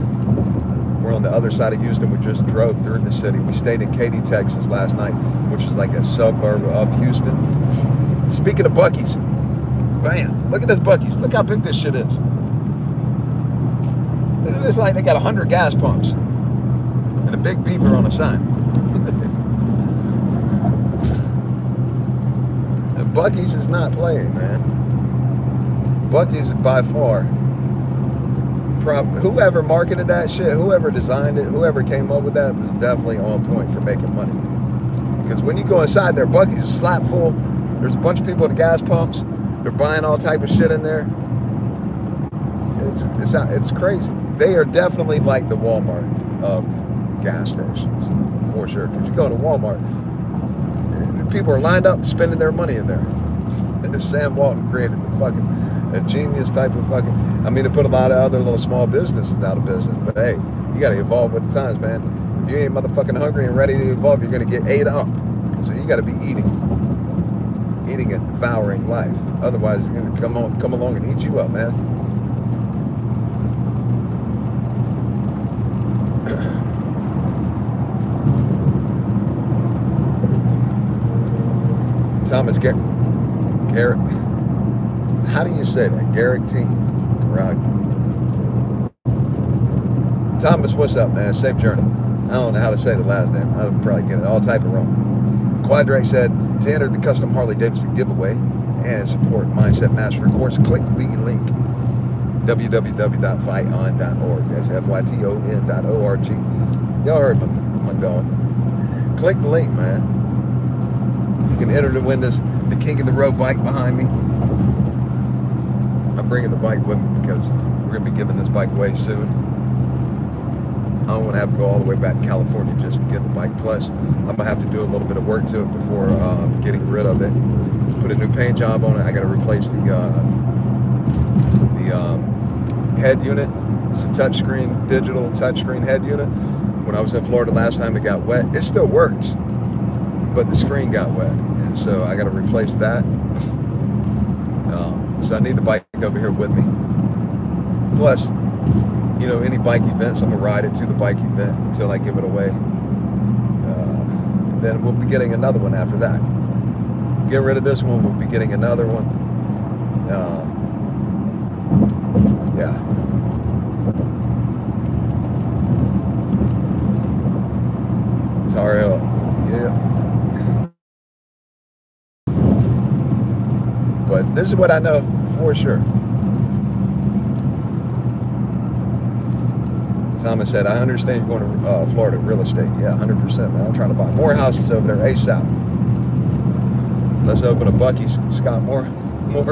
We're on the other side of Houston. We just drove through the city. We stayed in Katy, Texas last night, which is like a suburb of Houston. Speaking of Buc-ee's, bam, look at this Buc-ee's. Look how big this shit is. It's like they got 100 gas pumps and a big beaver on the sign. Buc-ee's is not playing, man. Buc-ee's by far, whoever marketed that shit, whoever designed it, whoever came up with that was definitely on point for making money. Because when you go inside there, Buc-ee's is slap full. There's a bunch of people at the gas pumps. They're buying all type of shit in there. It's crazy. They are definitely like the Walmart of gas stations, for sure. Because you go to Walmart, people are lined up spending their money in there. Sam Walton created a genius type of I mean, it put a lot of other little small businesses out of business. But hey, you got to evolve with the times, man. If you ain't motherfucking hungry and ready to evolve, you're going to get ate up. So you got to be eating and devouring life. Otherwise, it's going to come along and eat you up, man. Thomas Garrett. How do you say that? Garrett T. Thomas, what's up, man? Safe journey. I don't know how to say the last name. I'll probably get it all type of wrong. Quadrex said, to enter the custom Harley Davidson giveaway and support Mindset Mastery course, click the link, www.FYTON.org. That's FYTON.org. Y'all heard my dog. Click the link, man. You can enter to win the King of the Road bike behind me. I'm bringing the bike with me because we're gonna be giving this bike away soon. I don't want to have to go all the way back to California just to get the bike. Plus, I'm gonna have to do a little bit of work to it before getting rid of it. Put a new paint job on it. I gotta replace the head unit. It's a touchscreen, digital touchscreen head unit. When I was in Florida last time, it got wet. It still works, but the screen got wet, and so I got to replace that. So I need the bike over here with me. Plus, you know, any bike events, I'm gonna ride it to the bike event until I give it away. And then we'll be getting another one after that. Get rid of this one, we'll be getting another one. Yeah. Tar Heel, yeah. But this is what I know for sure. Thomas said, I understand you're going to Florida real estate. Yeah, 100%, man. I'm trying to buy more houses over there ASAP. Let's open a Buc-ee's, Scott Moore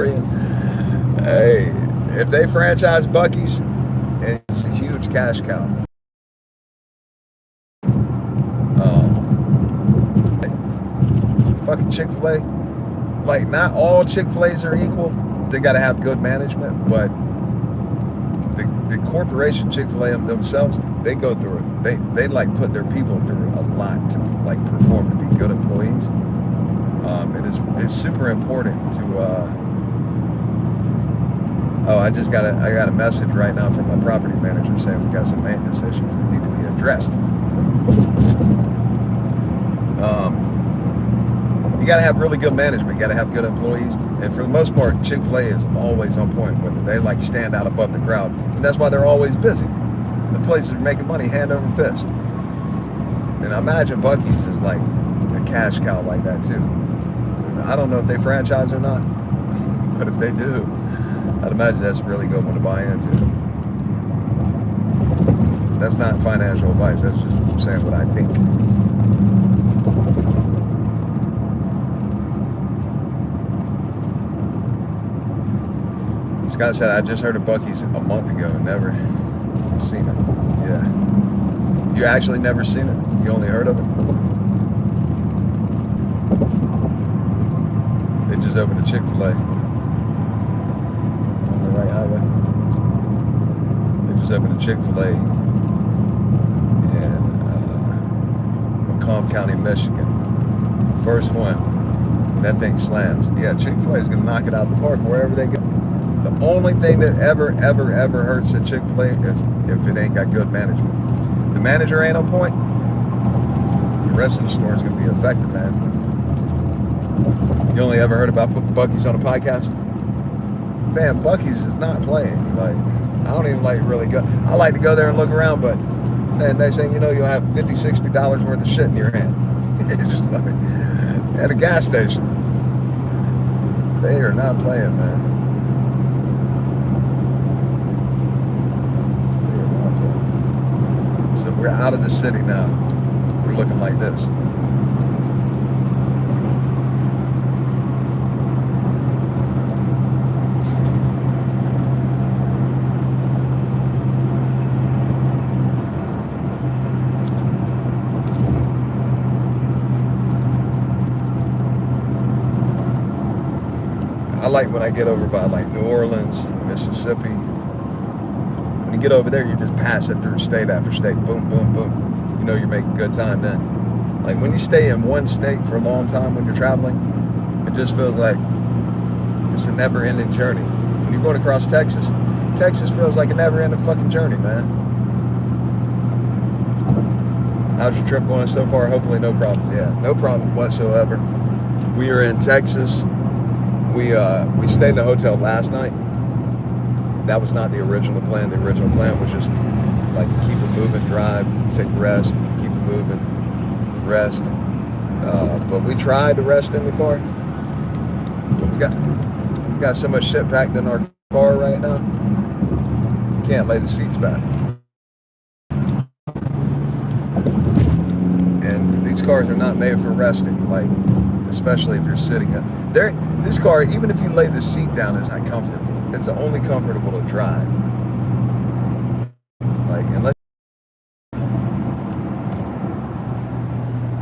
in. Hey, if they franchise Buc-ee's, it's a huge cash cow. Fucking Chick-fil-A, like, not all Chick-fil-A's are equal. They got to have good management, but the corporation Chick-fil-A themselves, they go through it. They like put their people through a lot to like perform, to be good employees. It's super important to oh, I got a message right now from my property manager saying we got some maintenance issues that need to be addressed. You got to have really good management. You got to have good employees. And for the most part, Chick-fil-A is always on point with it. They like stand out above the crowd. And that's why they're always busy. The places are making money hand over fist. And I imagine Buc-ee's is like a cash cow like that too. I don't know if they franchise or not. But if they do, I'd imagine that's a really good one to buy into. That's not financial advice. That's just saying what I think. Scott said, I just heard of Buc-ee's a month ago and never seen it. Yeah. You actually never seen it? You only heard of it? They just opened a Chick-fil-A on the right highway. They just opened a Chick-fil-A in Macomb County, Michigan. First one. And that thing slams. Yeah, Chick-fil-A is going to knock it out of the park wherever they go. The only thing that ever hurts at Chick-fil-A is if it ain't got good management. The manager ain't on point, the rest of the store is going to be affected, man. You only ever heard about Buc-ee's on a podcast? Man, Buc-ee's is not playing. Like, I don't even like really go. I like to go there and look around, but man, they say, you know, you'll have $50, $60 worth of shit in your hand. It's just like at a gas station. They are not playing, man. So we're out of the city now. We're looking like this. I like when I get over by like New Orleans, Mississippi. When you get over there, you just pass it through state after state. Boom, boom, boom. You know you're making good time then. Like when you stay in one state for a long time when you're traveling, it just feels like it's a never-ending journey. When you're going across Texas, Texas feels like a never-ending fucking journey, man. How's your trip going so far? Hopefully no problems. Yeah, no problem whatsoever. We are in Texas. We stayed in a hotel last night. That was not the original plan. The original plan was just like keep it moving, drive, take a rest, keep it moving, rest. But we tried to rest in the car. But we got so much shit packed in our car right now. You can't lay the seats back. And these cars are not made for resting, like especially if you're sitting up. This car, even if you lay the seat down, is not comfortable. it's only comfortable to drive. Like,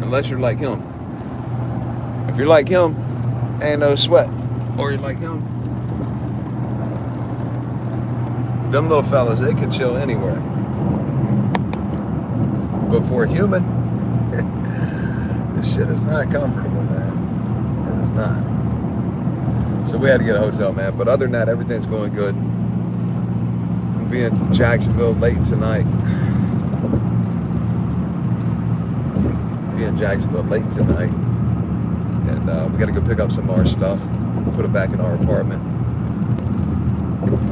unless you're like him. If you're like him, ain't no sweat. Or you're like him, them little fellas, they can chill anywhere. But for a human, this shit is not comfortable, man. It is not. So we had to get a hotel, man. But other than that, everything's going good. We'll be in Jacksonville late tonight. And we got to go pick up some of our stuff, put it back in our apartment.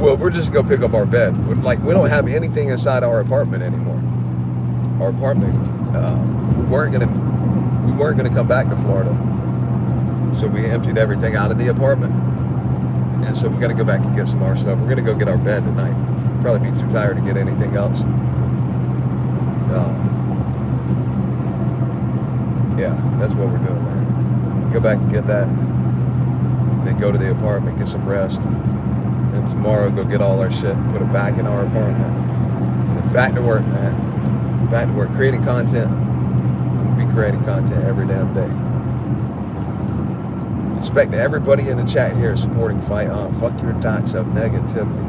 Well, we're just gonna pick up our bed. We don't have anything inside our apartment anymore. Our apartment, we weren't gonna come back to Florida, so we emptied everything out of the apartment, and so we got to go back and get some more stuff. We're gonna go get our bed tonight. Probably be too tired to get anything else. Yeah, that's what we're doing, man. Go back and get that, and then go to the apartment, get some rest, and tomorrow go get all our shit and put it back in our apartment, and then back to work, man. Back to work, creating content. I'm gonna be creating content every damn day. Respect to everybody in the chat here supporting FYTON. Fuck your thoughts of negativity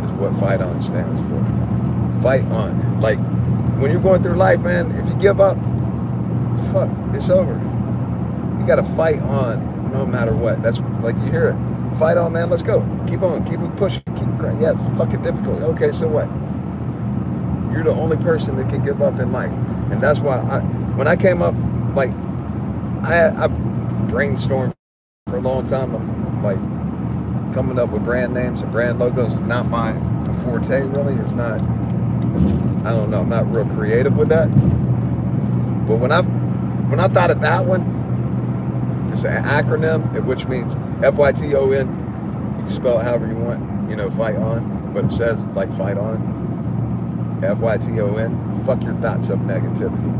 is what FYTON stands for. Fight on. Like, when you're going through life, man, if you give up, fuck, it's over. You gotta fight on no matter what. That's like, you hear it. Fight on, man, let's go. Keep on, keep it pushing, keep crying. Yeah, fucking difficult. Okay, so what? You're the only person that can give up in life. And that's why when I came up, like, I brainstormed for a long time. I'm like, coming up with brand names and brand logos is not my forte, really. It's not, I don't know, I'm not real creative with that. But when I thought of that one, it's an acronym, which means FYTON. You can spell it however you want, fight on, but it says like fight on. FYTON. Fuck your thoughts of negativity.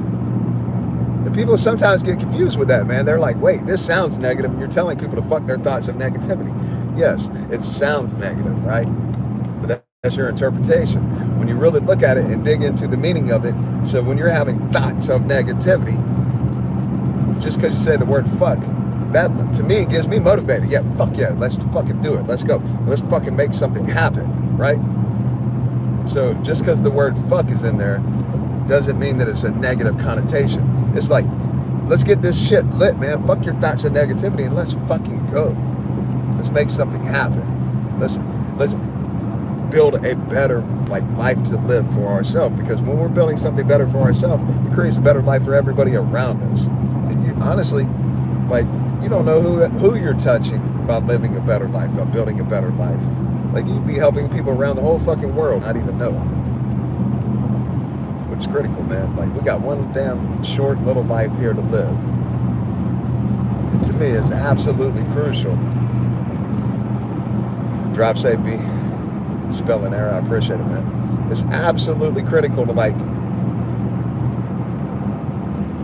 And people sometimes get confused with that, man. They're like, wait, this sounds negative. You're telling people to fuck their thoughts of negativity. Yes, it sounds negative, right? But that's your interpretation. When you really look at it and dig into the meaning of it, so when you're having thoughts of negativity, just because you say the word fuck, that to me gives me motivated. Yeah, fuck yeah, let's fucking do it. Let's go. Let's fucking make something happen, right? So just because the word fuck is in there doesn't mean that it's a negative connotation. It's like, let's get this shit lit, man. Fuck your thoughts of negativity and let's fucking go. Let's make something happen. Let's build a better life to live for ourselves, because when we're building something better for ourselves, it creates a better life for everybody around us. And you honestly, you don't know who you're touching by living a better life, by building a better life. Like, you'd be helping people around the whole fucking world, not even know it. Which is critical, man. Like, we got one damn short little life here to live. And to me, it's absolutely crucial. Drive safe, B. Spelling error, I appreciate it, man. It's absolutely critical to,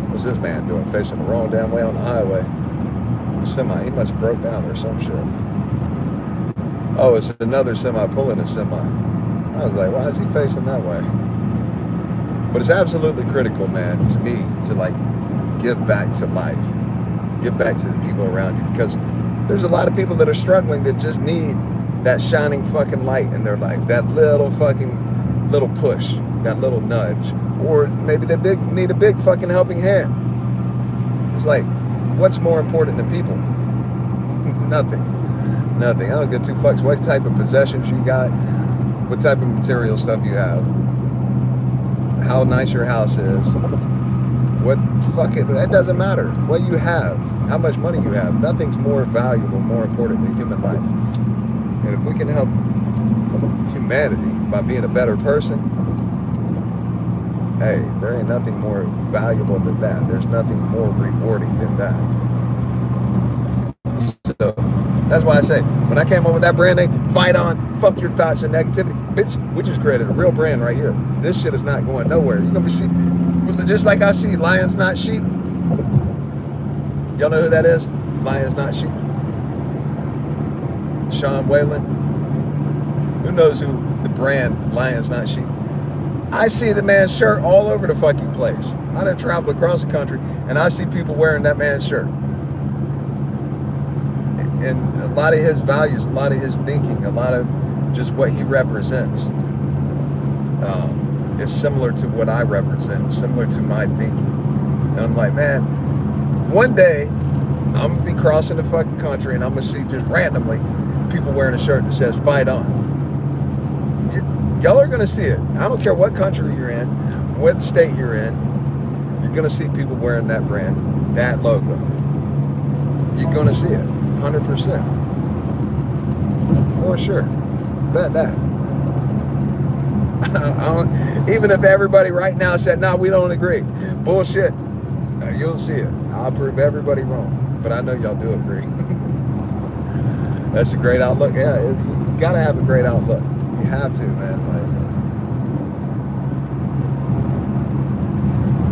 what's this man doing? Facing the wrong damn way on the highway. Semi, he must have broke down or some shit. Oh, it's another semi pulling a semi. I was like, why is he facing that way? But it's absolutely critical, man, to me, to give back to life. Give back to the people around you, because there's a lot of people that are struggling that just need that shining fucking light in their life, that little push, that little nudge, or maybe they need a big fucking helping hand. It's like, what's more important than people? Nothing. I don't give two fucks what type of possessions you got, what type of material stuff you have, how nice your house is, that doesn't matter. What you have, how much money you have, nothing's more valuable, more important than human life. And if we can help humanity by being a better person, hey, there ain't nothing more valuable than that. There's nothing more rewarding than that. So that's why I say, when I came up with that brand name, FYTON, fuck your thoughts and negativity. Bitch, we just created a real brand right here. This shit is not going nowhere. You're going to be just like I see lions, not sheep. Y'all know who that is? Lions, not sheep. Sean Whalen. Who knows who the brand Lions Not Sheep? I see the man's shirt all over the fucking place. I done traveled across the country and I see people wearing that man's shirt. And a lot of his values, a lot of his thinking, a lot of just what he represents is similar to what I represent, similar to my thinking. And I'm like, man, one day I'm gonna be crossing the fucking country and I'm gonna see just randomly people wearing a shirt that says "Fight On." Y'all are gonna see it. I don't care what country you're in, what state you're in. You're gonna see people wearing that brand, that logo. You're gonna see it, 100%, for sure. Bet that. Even if everybody right now said, "No, we don't agree," bullshit. You'll see it. I'll prove everybody wrong, but I know y'all do agree. That's a great outlook. Yeah, you gotta have a great outlook. You have to, man.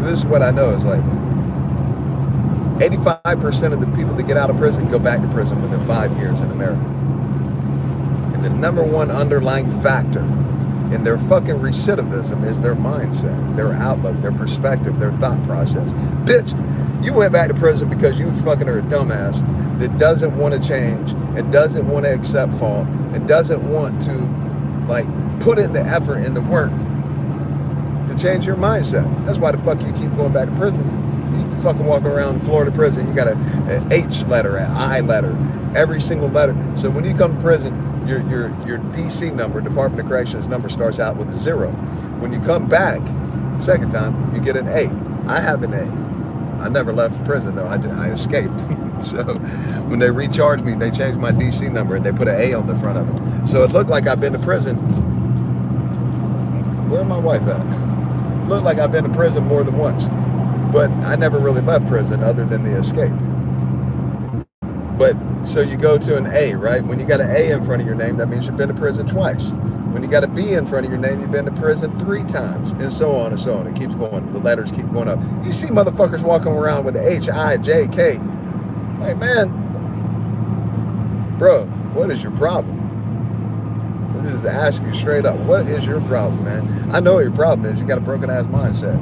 Like, this is what I know is like 85% of the people that get out of prison go back to prison within 5 years in America. And the number one underlying factor in their fucking recidivism is their mindset, their outlook, their perspective, their thought process. Bitch, you went back to prison because you fucking are a dumbass that doesn't want to change and doesn't want to accept fault and doesn't want to like put in the effort and the work to change your mindset. That's why the fuck you keep going back to prison. You fucking walk around Florida prison, you got an H letter, an I letter, every single letter. So when you come to prison, your DC number, Department of Corrections number, starts out with a 0. When you come back the second time, you get an A. I have an A. I never left prison though. I escaped. So when they recharged me, they changed my DC number and they put an A on the front of it. So it looked like I've been to prison. Where's my wife at? It looked like I've been to prison more than once. But I never really left prison other than the escape. But so you go to an A, right? When you got an A in front of your name, that means you've been to prison twice. When you got a B in front of your name, you've been to prison 3 times, and so on and so on. It keeps going. The letters keep going up. You see motherfuckers walking around with the H, I, J, K. Like, man, bro, what is your problem? Let me just ask you straight up, what is your problem, man? I know what your problem is. You got a broken ass mindset.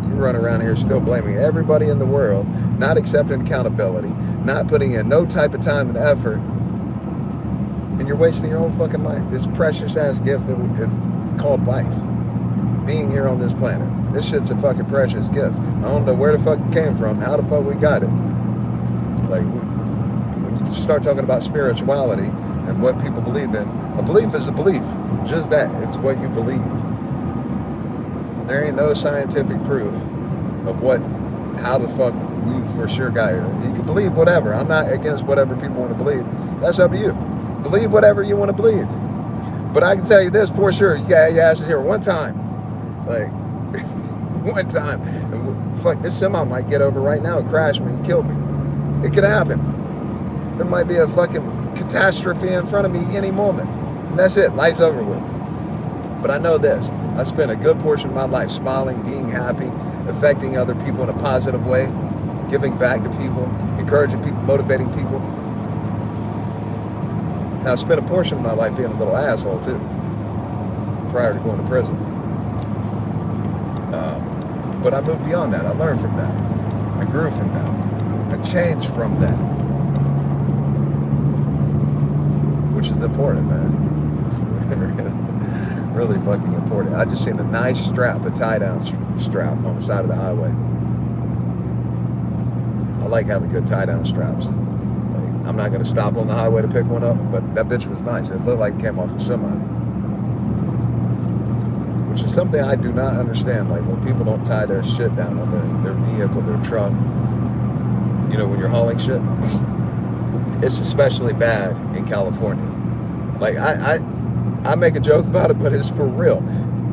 You run around here still blaming everybody in the world, not accepting accountability, not putting in no type of time and effort, and you're wasting your whole fucking life. This precious ass gift that is called life, being here on this planet. This shit's a fucking precious gift. I don't know where the fuck it came from, how the fuck we got it. Like, when you start talking about spirituality and what people believe in, a belief is a belief. Just that. It's what you believe. There ain't no scientific proof of how the fuck we for sure got here. You can believe whatever. I'm not against whatever people want to believe. That's up to you. Believe whatever you want to believe. But I can tell you this for sure. You got your asses here one time. Like, one time. And fuck, this semi might get over right now and crash me and kill me. It could happen. There might be a fucking catastrophe in front of me any moment. And that's it. Life's over with. But I know this. I spent a good portion of my life smiling, being happy, affecting other people in a positive way, giving back to people, encouraging people, motivating people. Now, I spent a portion of my life being a little asshole too, prior to going to prison. But I moved beyond that. I learned from that. I grew from that. I changed from that. Which is important, man. Really fucking important. I just seen a nice strap, a tie-down strap on the side of the highway. I like having good tie-down straps. Like, I'm not going to stop on the highway to pick one up, but that bitch was nice. It looked like it came off a semi. Which is something I do not understand. Like, when people don't tie their shit down on their vehicle, their truck, you know, when you're hauling shit, it's especially bad in California. Like, I make a joke about it, but it's for real.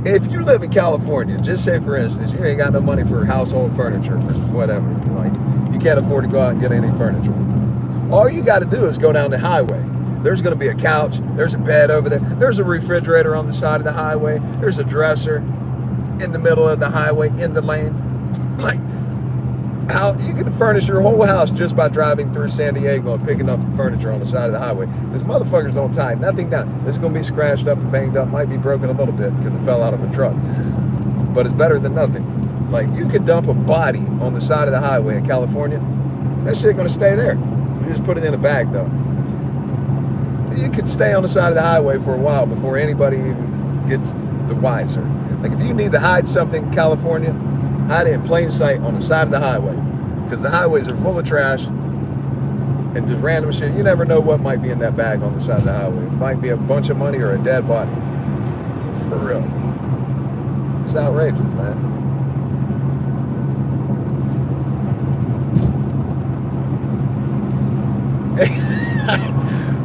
If you live in California, just say for instance, you ain't got no money for household furniture, for whatever, like you can't afford to go out and get any furniture. All you got to do is go down the highway. There's going to be a couch, there's a bed over there, there's a refrigerator on the side of the highway, there's a dresser in the middle of the highway, in the lane. Like, How you can furnish your whole house just by driving through San Diego and picking up furniture on the side of the highway. These motherfuckers don't tie nothing down. It's gonna be scratched up and banged up, might be broken a little bit because it fell out of a truck. But it's better than nothing. Like, you could dump a body on the side of the highway in California, that shit gonna stay there. You just put it in a bag though. You could stay on the side of the highway for a while before anybody even gets the wiser. Like, if you need to hide something in California, hide it in plain sight on the side of the highway, because the highways are full of trash and just random shit. You never know what might be in that bag on the side of the highway. It might be a bunch of money or a dead body. For real. It's outrageous, man.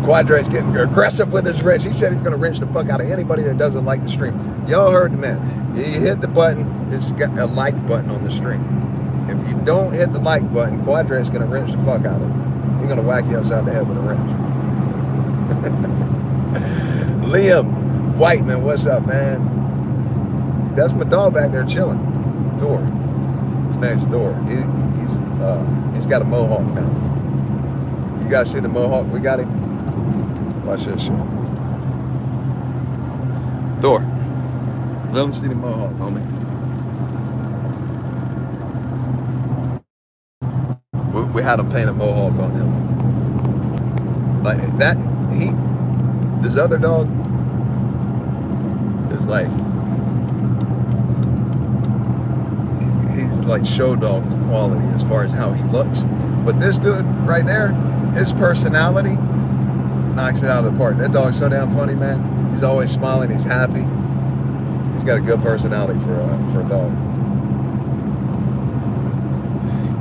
Quadrate's getting aggressive with his wrench. He said he's going to wrench the fuck out of anybody that doesn't like the stream. Y'all heard the man. You hit the button, it's got a like button on the stream. If you don't hit the like button, Quadrate's going to wrench the fuck out of you. He's going to whack you upside the head with a wrench. Liam Whiteman, what's up, man? That's my dog back there chilling. Thor. His name's Thor. He's got a mohawk now. You guys see the mohawk we got him? Watch this shit. Thor. Let him see the mohawk, homie. We had him paint a mohawk on him. Like that, this other dog is like, he's like show dog quality as far as how he looks. But this dude right there, his personality knocks it out of the park. That dog's so damn funny, man. He's always smiling. He's happy. He's got a good personality for a dog.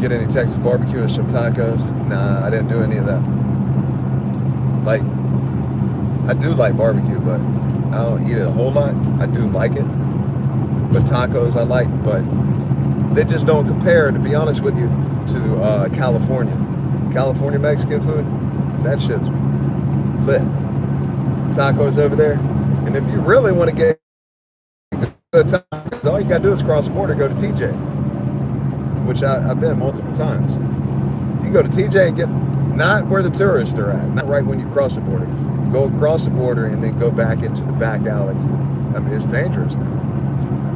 Get any Texas barbecue or some tacos? Nah, I didn't do any of that. Like, I do like barbecue, but I don't eat it a whole lot. I do like it. But tacos I like, but they just don't compare, to be honest with you, to California. California Mexican food, that shit's lit. Tacos over there. And if you really want to get good tacos, all you gotta do is cross the border, go to TJ, which I've been multiple times. You go to TJ and get, not where the tourists are at, not right when you cross the border. Go across the border and then go back into the back alleys. I mean, it's dangerous now.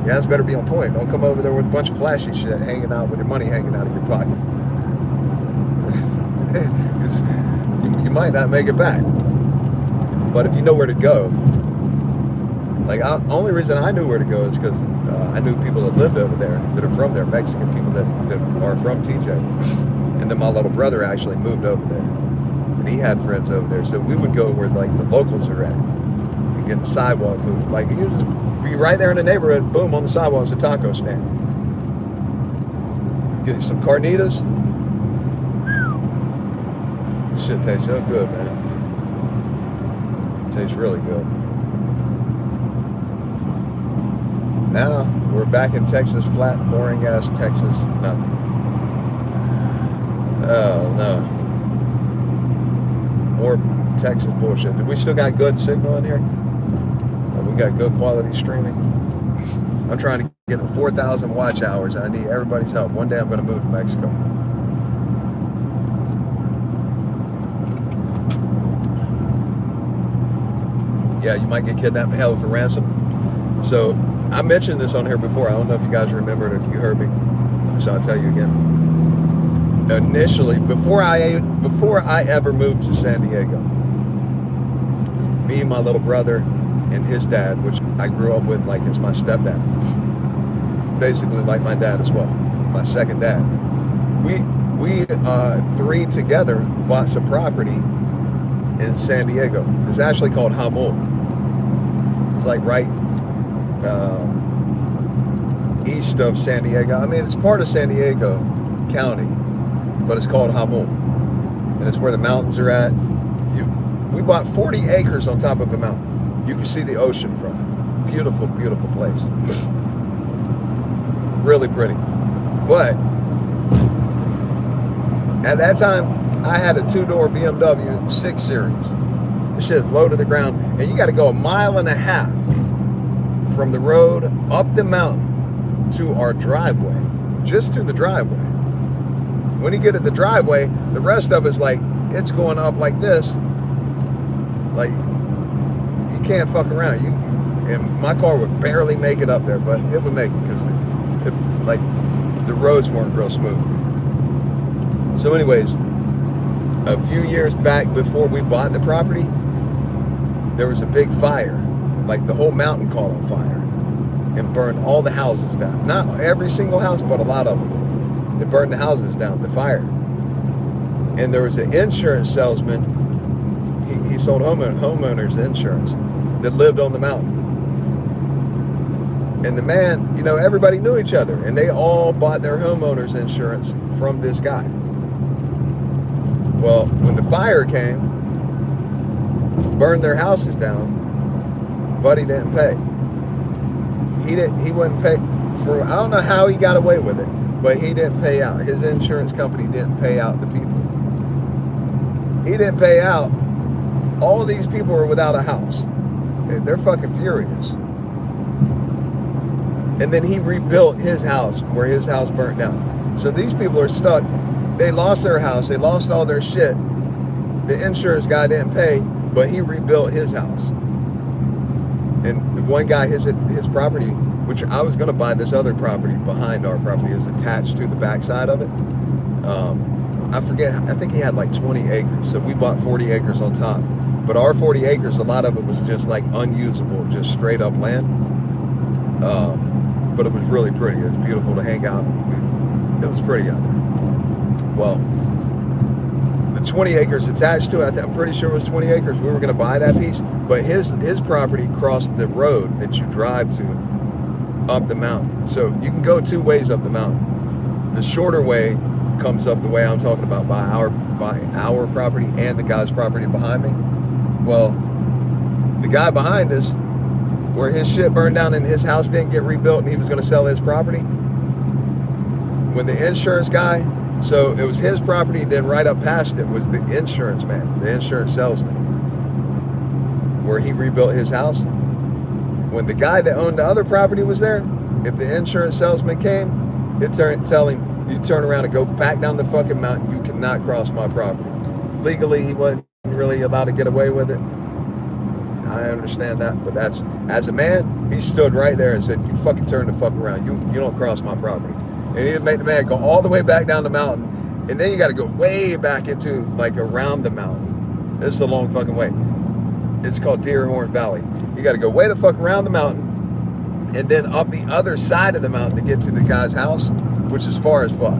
You guys better be on point. Don't come over there with a bunch of flashy shit hanging out, with your money hanging out of your pocket. You might not make it back. But if you know where to go, like, only reason I knew where to go is because I knew people that lived over there, that are from there, Mexican people that are from TJ. And then my little brother actually moved over there, and he had friends over there. So we would go where like the locals are at and get the sidewalk food. Like, you just be right there in the neighborhood, boom, on the sidewalk is a taco stand. Get some carnitas. Shit tastes so good, man. Tastes really good. Now we're back in Texas, flat, boring ass Texas, nothing. Oh no. More Texas bullshit. We still got good signal in here? We got good quality streaming. I'm trying to get 4,000 watch hours. I need everybody's help. One day I'm going to move to Mexico. Yeah, you might get kidnapped and held for ransom. So I mentioned this on here before. I don't know if you guys remember it, if you heard me. So I'll tell you again. Initially, before I ever moved to San Diego, me and my little brother and his dad, which I grew up with like as my stepdad, basically like my dad as well, my second dad. We three together bought some property in San Diego. It's actually called Hamul. It's like right east of San Diego. I mean, it's part of San Diego County, but it's called Hamul, and it's where the mountains are at. We bought 40 acres on top of a mountain. You can see the ocean from it. Beautiful, beautiful place. Really pretty. But at that time, I had a two-door BMW 6 Series. This shit is low to the ground, and you got to go 1.5 miles from the road up the mountain to our driveway, just to the driveway. When you get at the driveway, the rest of it's like, it's going up like this. Like, you can't fuck around. And my car would barely make it up there, but it would make it because like the roads weren't real smooth. So anyways, a few years back before we bought the property, there was a big fire. Like the whole mountain caught on fire and burned all the houses down. Not every single house, but a lot of them. It burned the houses down, the fire. And there was an insurance salesman. He sold homeowners insurance that lived on the mountain. And the man, you know, everybody knew each other, and they all bought their homeowners insurance from this guy. Well, when the fire came, burned their houses down, Buddy didn't pay. He wouldn't pay for, I don't know how he got away with it, but he didn't pay out. His insurance company didn't pay out the people. He didn't pay out. All these people are without a house. They're fucking furious. And then he rebuilt his house where his house burnt down. So these people are stuck. They lost their house. They lost all their shit. The insurance guy didn't pay, but he rebuilt his house. And the one guy, his property, which I was going to buy this other property behind our property, is attached to the backside of it. I forget, I think he had like 20 acres. So we bought 40 acres on top. But our 40 acres, a lot of it was just like unusable, just straight up land. But it was really pretty. It was beautiful to hang out. It was pretty out there. Well, the 20 acres attached to it, I'm pretty sure it was 20 acres. We were going to buy that piece, but his property crossed the road that you drive to up the mountain. So you can go two ways up the mountain. The shorter way comes up the way I'm talking about by our property and the guy's property behind me. Well, the guy behind us, where his shit burned down and his house didn't get rebuilt and he was going to sell his property, when the insurance guy, so it was his property, then right up past it was the insurance man, the insurance salesman, where he rebuilt his house. When the guy that owned the other property was there, if the insurance salesman came, he'd tell him, you turn around and go back down the fucking mountain. You cannot cross my property. Legally, he wasn't really allowed to get away with it. I understand that, but that's, as a man, he stood right there and said, you fucking turn the fuck around. You don't cross my property. And he'd make the man go all the way back down the mountain, and then you got to go way back into, like, around the mountain. This is a long fucking way. It's called Deerhorn Valley. You got to go way the fuck around the mountain, and then up the other side of the mountain to get to the guy's house, which is far as fuck.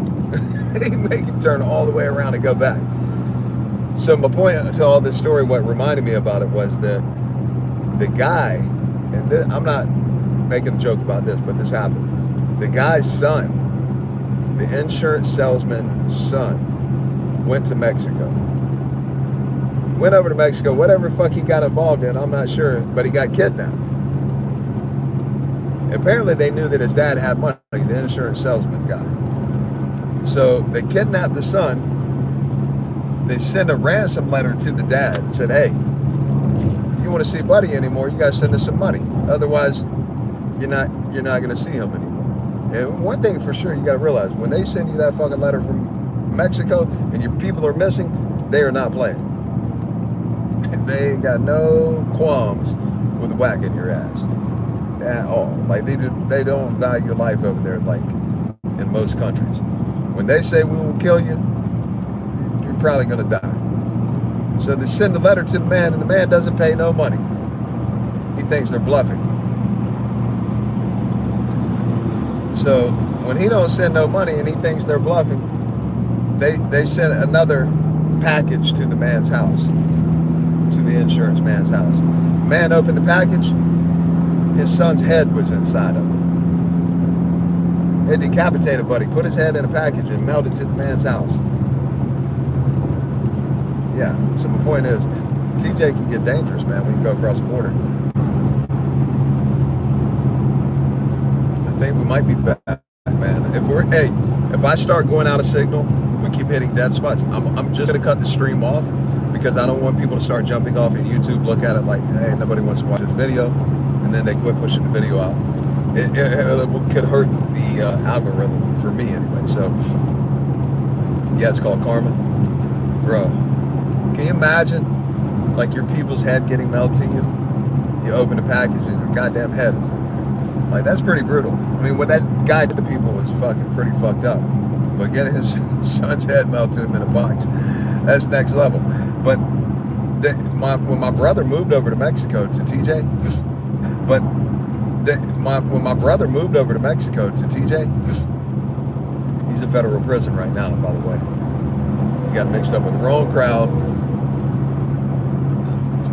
He'd make you turn all the way around and go back. So my point to all this story, what reminded me about it was that the guy, and I'm not making a joke about this, but this happened. The guy's son, the insurance salesman's son, went to Mexico. Went over to Mexico, whatever fuck he got involved in, I'm not sure, but he got kidnapped. Apparently they knew that his dad had money, the insurance salesman guy. So they kidnapped the son. They sent a ransom letter to the dad and said, hey, if you want to see Buddy anymore, you guys send us some money. Otherwise, you're not going to see him anymore. And one thing for sure, you got to realize, when they send you that fucking letter from Mexico and your people are missing, they are not playing. They ain't got no qualms with whacking your ass at all. Like, they don't value life over there like in most countries. When they say we will kill you, you're probably going to die. So they send a letter to the man, and the man doesn't pay no money. He thinks they're bluffing. So when he don't send no money and he thinks they're bluffing, they send another package to the man's house, to the insurance man's house. Man opened the package, his son's head was inside of it. They decapitated Buddy, put his head in a package and mailed it to the man's house. Yeah, so my point is, TJ can get dangerous, man, when you go across the border. I think we might be back, man. If I start going out of signal, we keep hitting dead spots, I'm just gonna cut the stream off, because I don't want people to start jumping off in YouTube, look at it like, hey, nobody wants to watch this video, and then they quit pushing the video out. It could hurt the algorithm for me anyway. So Yeah, it's called karma. Bro, can you imagine, like, your people's head getting mailed to you? You open the package and your goddamn head is in there. Like, that's pretty brutal. I mean, what that guy did to people was fucking pretty fucked up. But getting his son's head mailed to him in a box, that's next level. But when my brother moved over to Mexico to TJ, when my brother moved over to Mexico to TJ, he's in federal prison right now, by the way. He got mixed up with the wrong crowd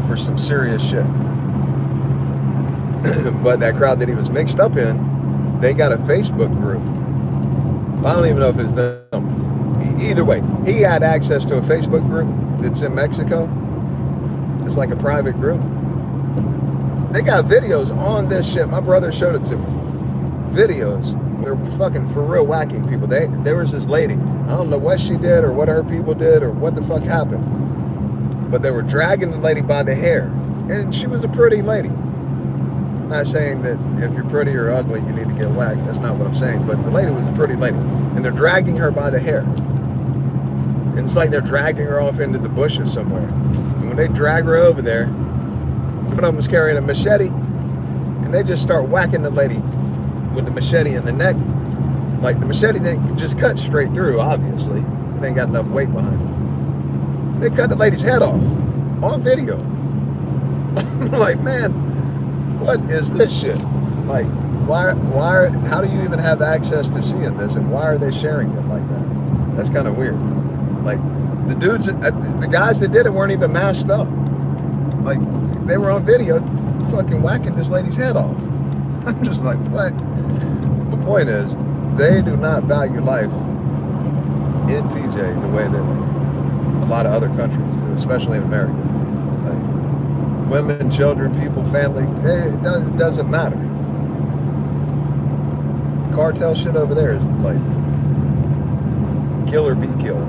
for some serious shit. But that crowd that he was mixed up in, they got a Facebook group. I don't even know if it's them. Either way, he had access to a Facebook group that's in Mexico. It's like a private group. They got videos on this shit. My brother showed it to me. Videos. They're fucking for real whacking people. There was this lady. I don't know what she did or what her people did or what the fuck happened. But they were dragging the lady by the hair. And she was a pretty lady. Not saying that if you're pretty or ugly, you need to get whacked. That's not what I'm saying. But the lady was a pretty lady. And they're dragging her by the hair. And it's like they're dragging her off into the bushes somewhere. And when they drag her over there, one of them was carrying a machete. And they just start whacking the lady with the machete in the neck. Like, the machete didn't just cut straight through, obviously. It ain't got enough weight behind it. They cut the lady's head off on video. I'm like, man, what is this shit? Like, why, how do you even have access to seeing this, and why are they sharing it like that? That's kind of weird. Like, the dudes, the guys that did it weren't even masked up. Like, they were on video fucking whacking this lady's head off. I'm just like, what? The point is, they do not value life in TJ the way that a lot of other countries do, especially in America. Like, women, children, people, family, it doesn't matter. Cartel shit over there is like, kill or be killed.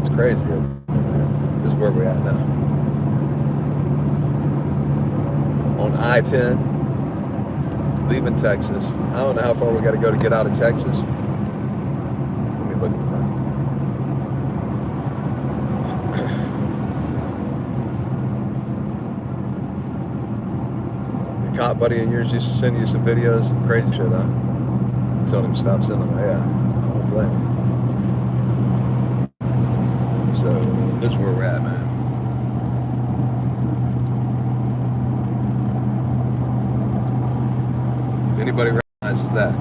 It's crazy, man. This is where we're at now. On I-10, leaving Texas. I don't know how far we got to go to get out of Texas. Let me look at the map. The cop buddy of yours used to send you some videos, crazy shit, huh? I told him to stop sending them. Yeah, I don't blame you. So, this is where we're at, man. Anybody realizes that?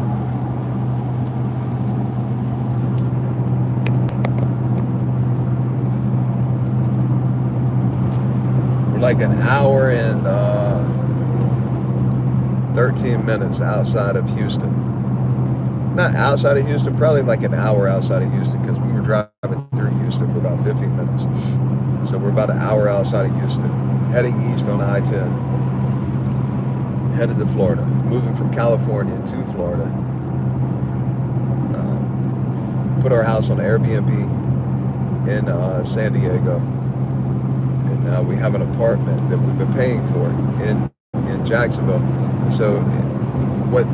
We're like an hour and 13 minutes outside of Houston. Not outside of Houston, probably like an hour outside of Houston, because we were driving through Houston for about 15 minutes. So we're about an hour outside of Houston, heading east on I-10. Headed to Florida, moving from California to Florida. Put our house on Airbnb in San Diego, and we have an apartment that we've been paying for in Jacksonville. So what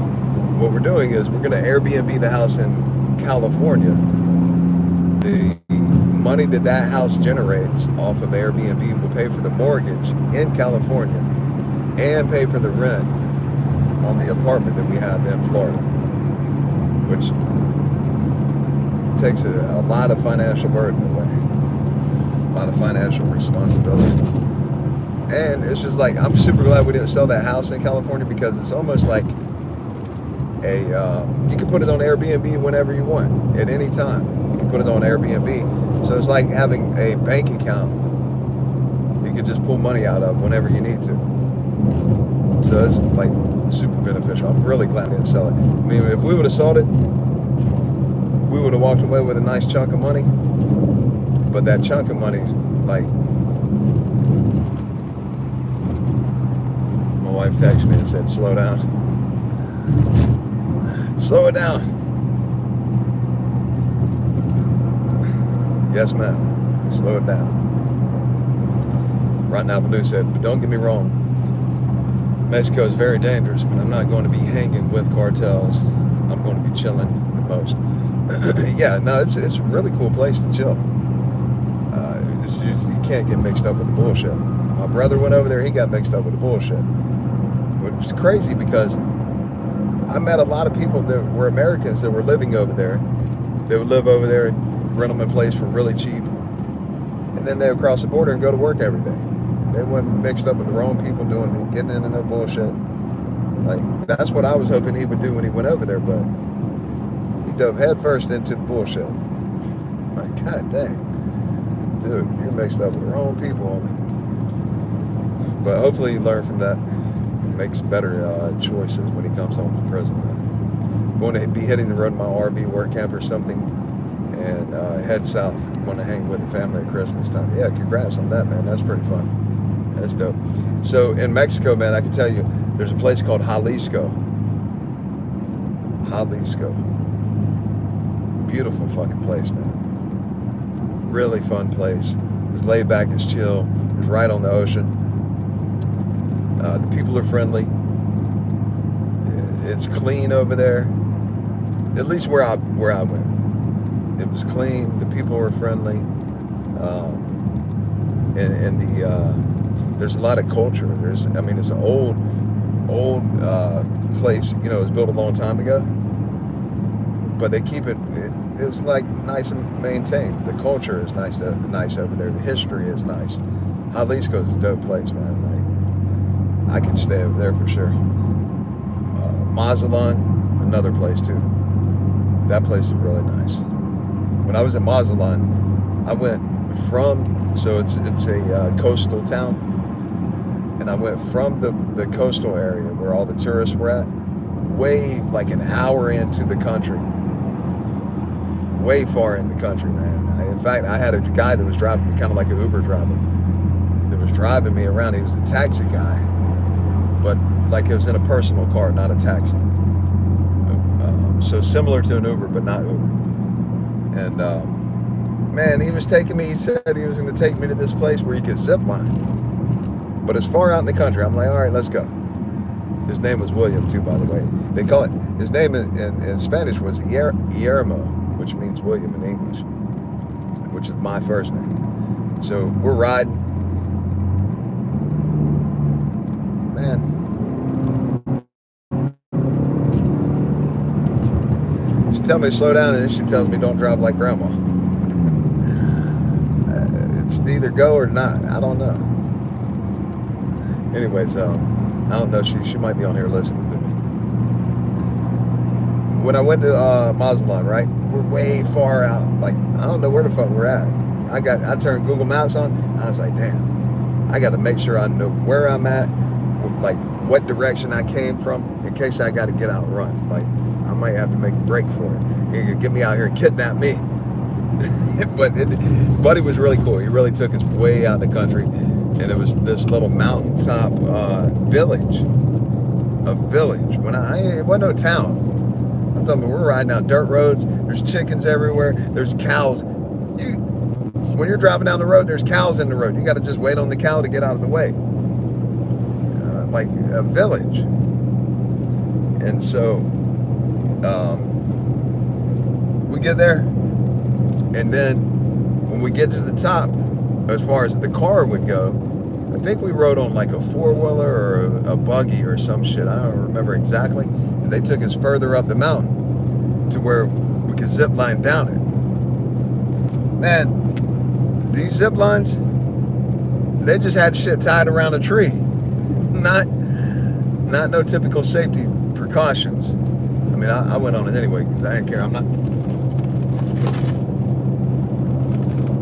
we're doing is we're going to Airbnb the house in California. The money that house generates off of Airbnb will pay for the mortgage in California and pay for the rent on the apartment that we have in Florida, which takes a lot of financial burden away, a lot of financial responsibility. And it's just like, I'm super glad we didn't sell that house in California, because it's almost like you can put it on Airbnb whenever you want, at any time. You can put it on Airbnb. So it's like having a bank account you can just pull money out of whenever you need to. So it's like super beneficial. I'm really glad I didn't sell it. I mean, if we would have sold it, we would have walked away with a nice chunk of money. But that chunk of money, like, my wife texted me and said, slow down. Slow it down. Yes, ma'am. Slow it down. Right now, Baloo said, but don't get me wrong. Mexico is very dangerous, but I'm not going to be hanging with cartels. I'm going to be chilling the most. Yeah, no, it's a really cool place to chill. You can't get mixed up with the bullshit. My brother went over there, he got mixed up with the bullshit. Which was crazy because I met a lot of people that were Americans that were living over there. They would live over there and rent them a place for really cheap. And then they would cross the border and go to work every day. They weren't mixed up with the wrong people getting into their bullshit. Like, that's what I was hoping he would do when he went over there, but he dove headfirst into the bullshit. Like, god dang. Dude, you're mixed up with the wrong people, homie. But hopefully he learned from that and makes better choices when he comes home from prison. I'm going to be hitting the road in my RV work camp or something and head south. Want to hang with the family at Christmas time. Yeah, congrats on that, man. That's pretty fun. That's dope. So in Mexico, man, I can tell you, there's a place called Jalisco. Jalisco. Beautiful fucking place, man. Really fun place. It's laid back, it's chill. It's right on the ocean. The people are friendly. It's clean over there. At least where I went. It was clean. The people were friendly. And there's a lot of culture. It's an old place. You know, it was built a long time ago, but they keep it. It was like nice and maintained. The culture is nice over there. The history is nice. Jalisco is a dope place, man. Like, I could stay over there for sure. Mazatlan, another place too. That place is really nice. When I was in Mazatlan, I went so it's a coastal town, and I went from the coastal area where all the tourists were at, way like an hour into the country, way far in the country, man. In fact, I had a guy that was driving me, kind of like an Uber driver, that was driving me around. He was a taxi guy, but like it was in a personal car, not a taxi. So similar to an Uber, but not Uber. And man, he was taking me. He said he was going to take me to this place where you could zip line, but it's far out in the country. I'm like, all right, let's go. His name was William too, by the way. They call it. His name in Spanish was Guillermo, which means William in English, which is my first name. So we're riding, man. She tells me to slow down, and then she tells me don't drive like grandma. It's either go or not. I don't know. Anyways, I don't know. She might be on here listening to me. When I went to Mazatlan, right? We're way far out. Like, I don't know where the fuck we're at. I turned Google Maps on. I was like, damn. I got to make sure I know where I'm at, like what direction I came from, in case I got to get out and run. Like, I might have to make a break for it. He could get me out here and kidnap me. But Buddy was really cool. He really took us way out in the country, and it was this little mountaintop village. A village. It wasn't no town. I'm talking about we're riding down dirt roads. There's chickens everywhere. There's cows. When you're driving down the road, there's cows in the road. You got to just wait on the cow to get out of the way. Like a village. And so we get there, and then when we get to the top, as far as the car would go, I think we rode on like a four-wheeler or a buggy or some shit. I don't remember exactly. And they took us further up the mountain to where we could zip line down it. Man, these zip lines, they just had shit tied around a tree. Not no typical safety precautions. I mean, I went on it anyway because I didn't care. I'm not.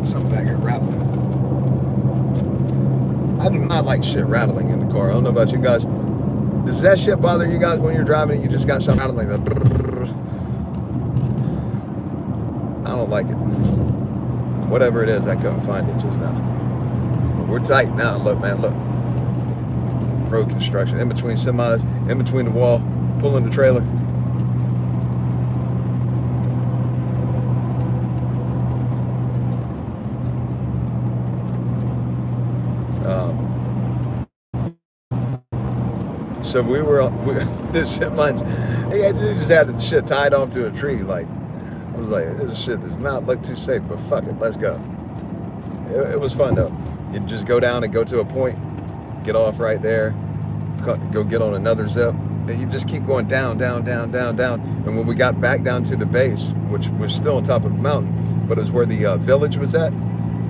Something back here rattling. I do not like shit rattling in the car. I don't know about you guys. Does that shit bother you guys when you're driving and you just got something rattling? I don't like it. Whatever it is, I couldn't find it just now. But we're tight now. Look, man, look. Road construction. In between semis, in between the wall, pulling the trailer. So the zip lines, they just had the shit tied off to a tree. Like, I'm was like, this shit does not look too safe, but fuck it, let's go. It was fun though. You just go down and go to a point, get off right there, go get on another zip, and you just keep going down, down, down, down, down. And when we got back down to the base, which was still on top of the mountain, but it was where the village was at,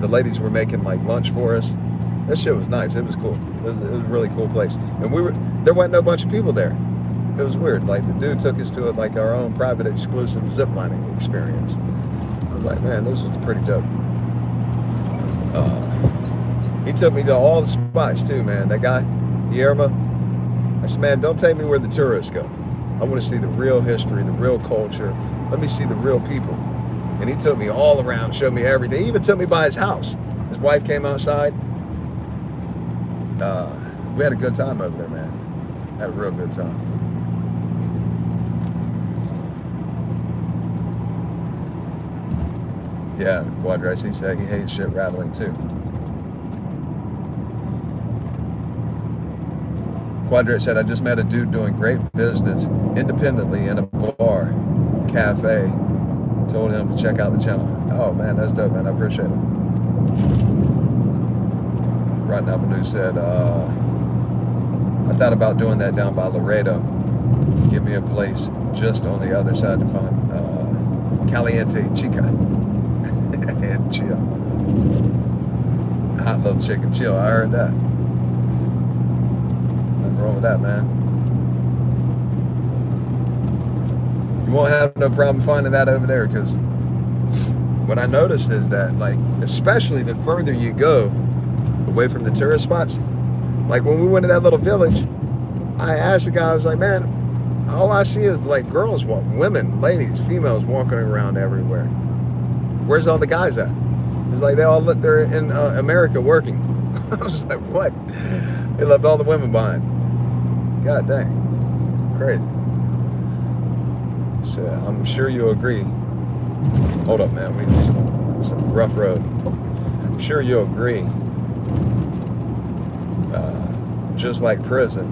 the ladies were making like lunch for us. That shit was nice. It was cool. It was a really cool place. And there wasn't no bunch of people there. It was weird. Like the dude took us to it like our own private exclusive ziplining experience. I was like, man, this was pretty dope. He took me to all the spots too, man. That guy, Guillermo, I said, man, don't take me where the tourists go. I want to see the real history, the real culture. Let me see the real people. And he took me all around, showed me everything. He even took me by his house. His wife came outside. We had a good time over there, man. Had a real good time. Yeah, Quadrex, he said he hates shit rattling too. Quadrex said, I just met a dude doing great business independently in a bar, cafe. Told him to check out the channel. Oh man, that's dope, man. I appreciate it. Bruton Avenue said, I thought about doing that down by Laredo. Give me a place just on the other side to find Caliente Chica. And chill. Hot little chicken chill. I heard that. Nothing wrong with that, man. You won't have no problem finding that over there, because what I noticed is that, like, especially the further you go away from the tourist spots, like when we went to that little village, I asked the guy, I was like, man, all I see is like girls, women, ladies, females walking around everywhere. Where's all the guys at? It's like they're in America working. I was like, what? They left all the women behind. God dang, crazy. So I'm sure you'll agree. Hold up, man. We need some rough road. I'm sure you'll agree. Just like prison.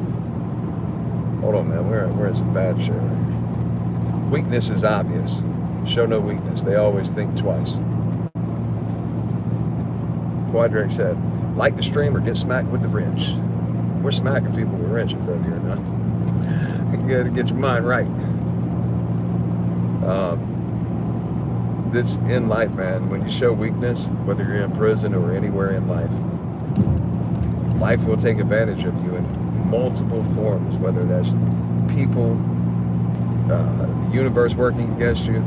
Hold on, man. We're in some bad shit right here. Weakness is obvious. Show no weakness. They always think twice. Quadrex said, like the stream or get smacked with the wrench. We're smacking people with wrenches over here now. You gotta get your mind right. This in life, man, when you show weakness, whether you're in prison or anywhere in life, life will take advantage of you in multiple forms, whether that's people, the universe working against you.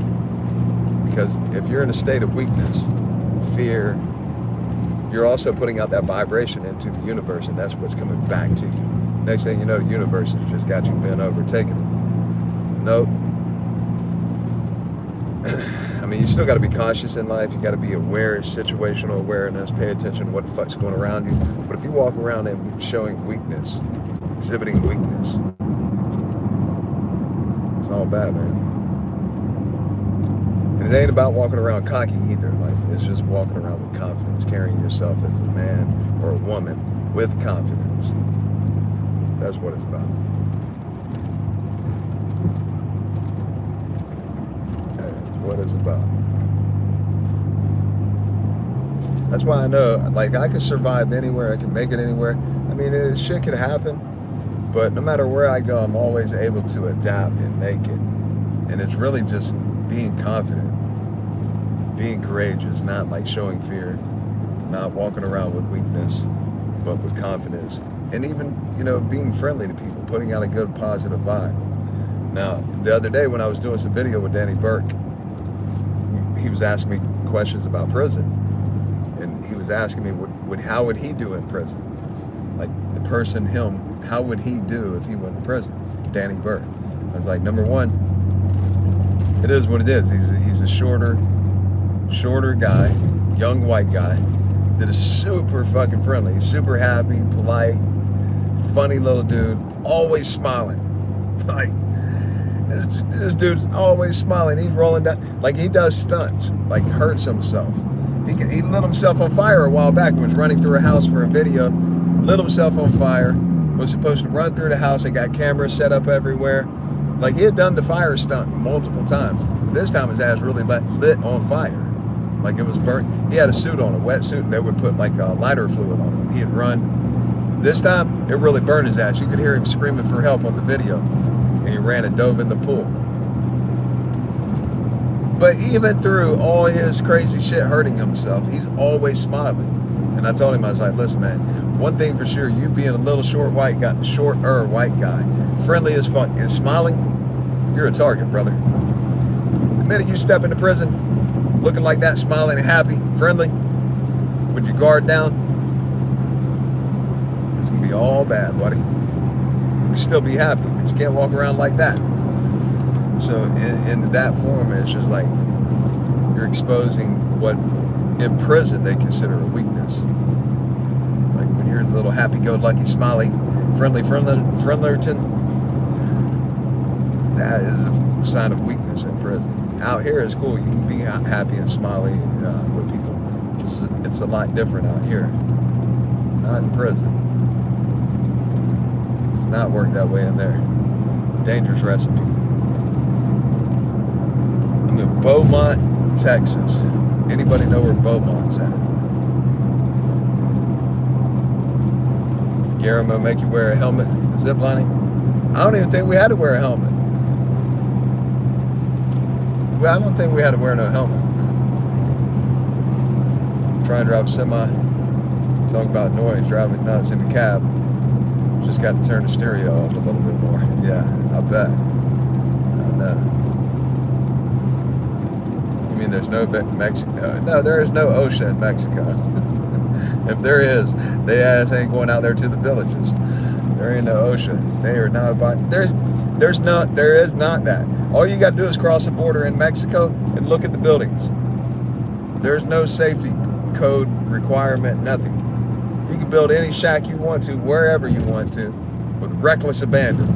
Because if you're in a state of weakness, fear, you're also putting out that vibration into the universe, and that's what's coming back to you. Next thing you know, the universe has just got you bent over, taking it. Nope. I mean, you still got to be cautious in life. You got to be aware, situational awareness, pay attention to what the fuck's going around you. But if you walk around and showing weakness, exhibiting weakness, it's all bad, man. And it ain't about walking around cocky either. Like, it's just walking around with confidence, carrying yourself as a man or a woman with confidence. That's what it's about. What it's about. That's why I know, like, I can survive anywhere, I can make it anywhere. I mean, shit can happen, but no matter where I go, I'm always able to adapt and make it. And it's really just being confident, being courageous, not like showing fear, not walking around with weakness, but with confidence. And even, you know, being friendly to people, putting out a good, positive vibe. Now, the other day when I was doing some video with Danny Burke, he was asking me questions about prison, and he was asking me how would he do in prison, like the person him, how would he do if he went to prison? Danny Burke. I was like, number one, it is what it is. He's a shorter guy, young white guy that is super fucking friendly. He's super happy, polite, funny little dude, always smiling. Like, this dude's always smiling. He's rolling down, like he does stunts, like hurts himself. He lit himself on fire a while back. Was running through a house for a video, lit himself on fire, was supposed to run through the house. They got cameras set up everywhere. Like, he had done the fire stunt multiple times. This time his ass really lit on fire. Like it was burnt. He had a suit on, a wetsuit, and they would put like a lighter fluid on him. He'd run. This time, it really burned his ass. You could hear him screaming for help on the video. And he ran and dove in the pool. But even through all his crazy shit hurting himself, he's always smiling. And I told him, I was like, listen, man, one thing for sure, you being a little shorter white guy, friendly as fuck, and smiling, you're a target, brother. The minute you step into prison, looking like that, smiling and happy, friendly, with your guard down, it's gonna be all bad, buddy. You can still be happy, but you can't walk around like that. So in that form, it's just like you're exposing what in prison they consider a weakness. Like when you're a little happy-go-lucky, smiley, friendlerton, that is a sign of weakness in prison. Out here is cool. You can be happy and smiley with people. It's a lot different out here. Not in prison. Not work that way in there. It's a dangerous recipe. I'm in Beaumont, Texas. Anybody know where Beaumont's at? Garen will make you wear a helmet ziplining. I don't even think we had to wear a helmet. Well, I don't think we had to wear no helmet. Try and drive a semi. Talk about noise, driving nuts in the cab. Just got to turn the stereo up a little bit more. Yeah, I bet. I know. You mean there's no Mexico? No, there is no ocean in Mexico. If there is, they ass ain't going out there to the villages. There ain't no ocean. They are not about. There is not that. All you got to do is cross the border in Mexico and look at the buildings. There's no safety code requirement, nothing. You can build any shack you want to, wherever you want to, with reckless abandon.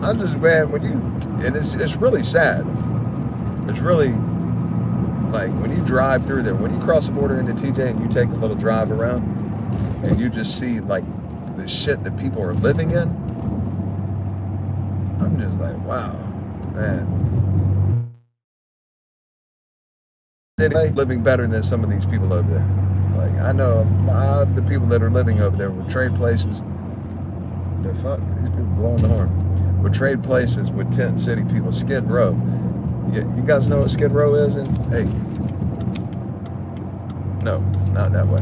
I'm just, man, and it's really sad. It's really, like, when you drive through there, when you cross the border into TJ and you take a little drive around, and you just see, like, the shit that people are living in, I'm just like, wow, man. They're living better than some of these people over there. Like, I know a lot of the people that are living over there with trade places. The fuck, these people blowing the horn. With trade places with tent city people, Skid Row. You guys know what Skid Row is? And hey, no, not that way.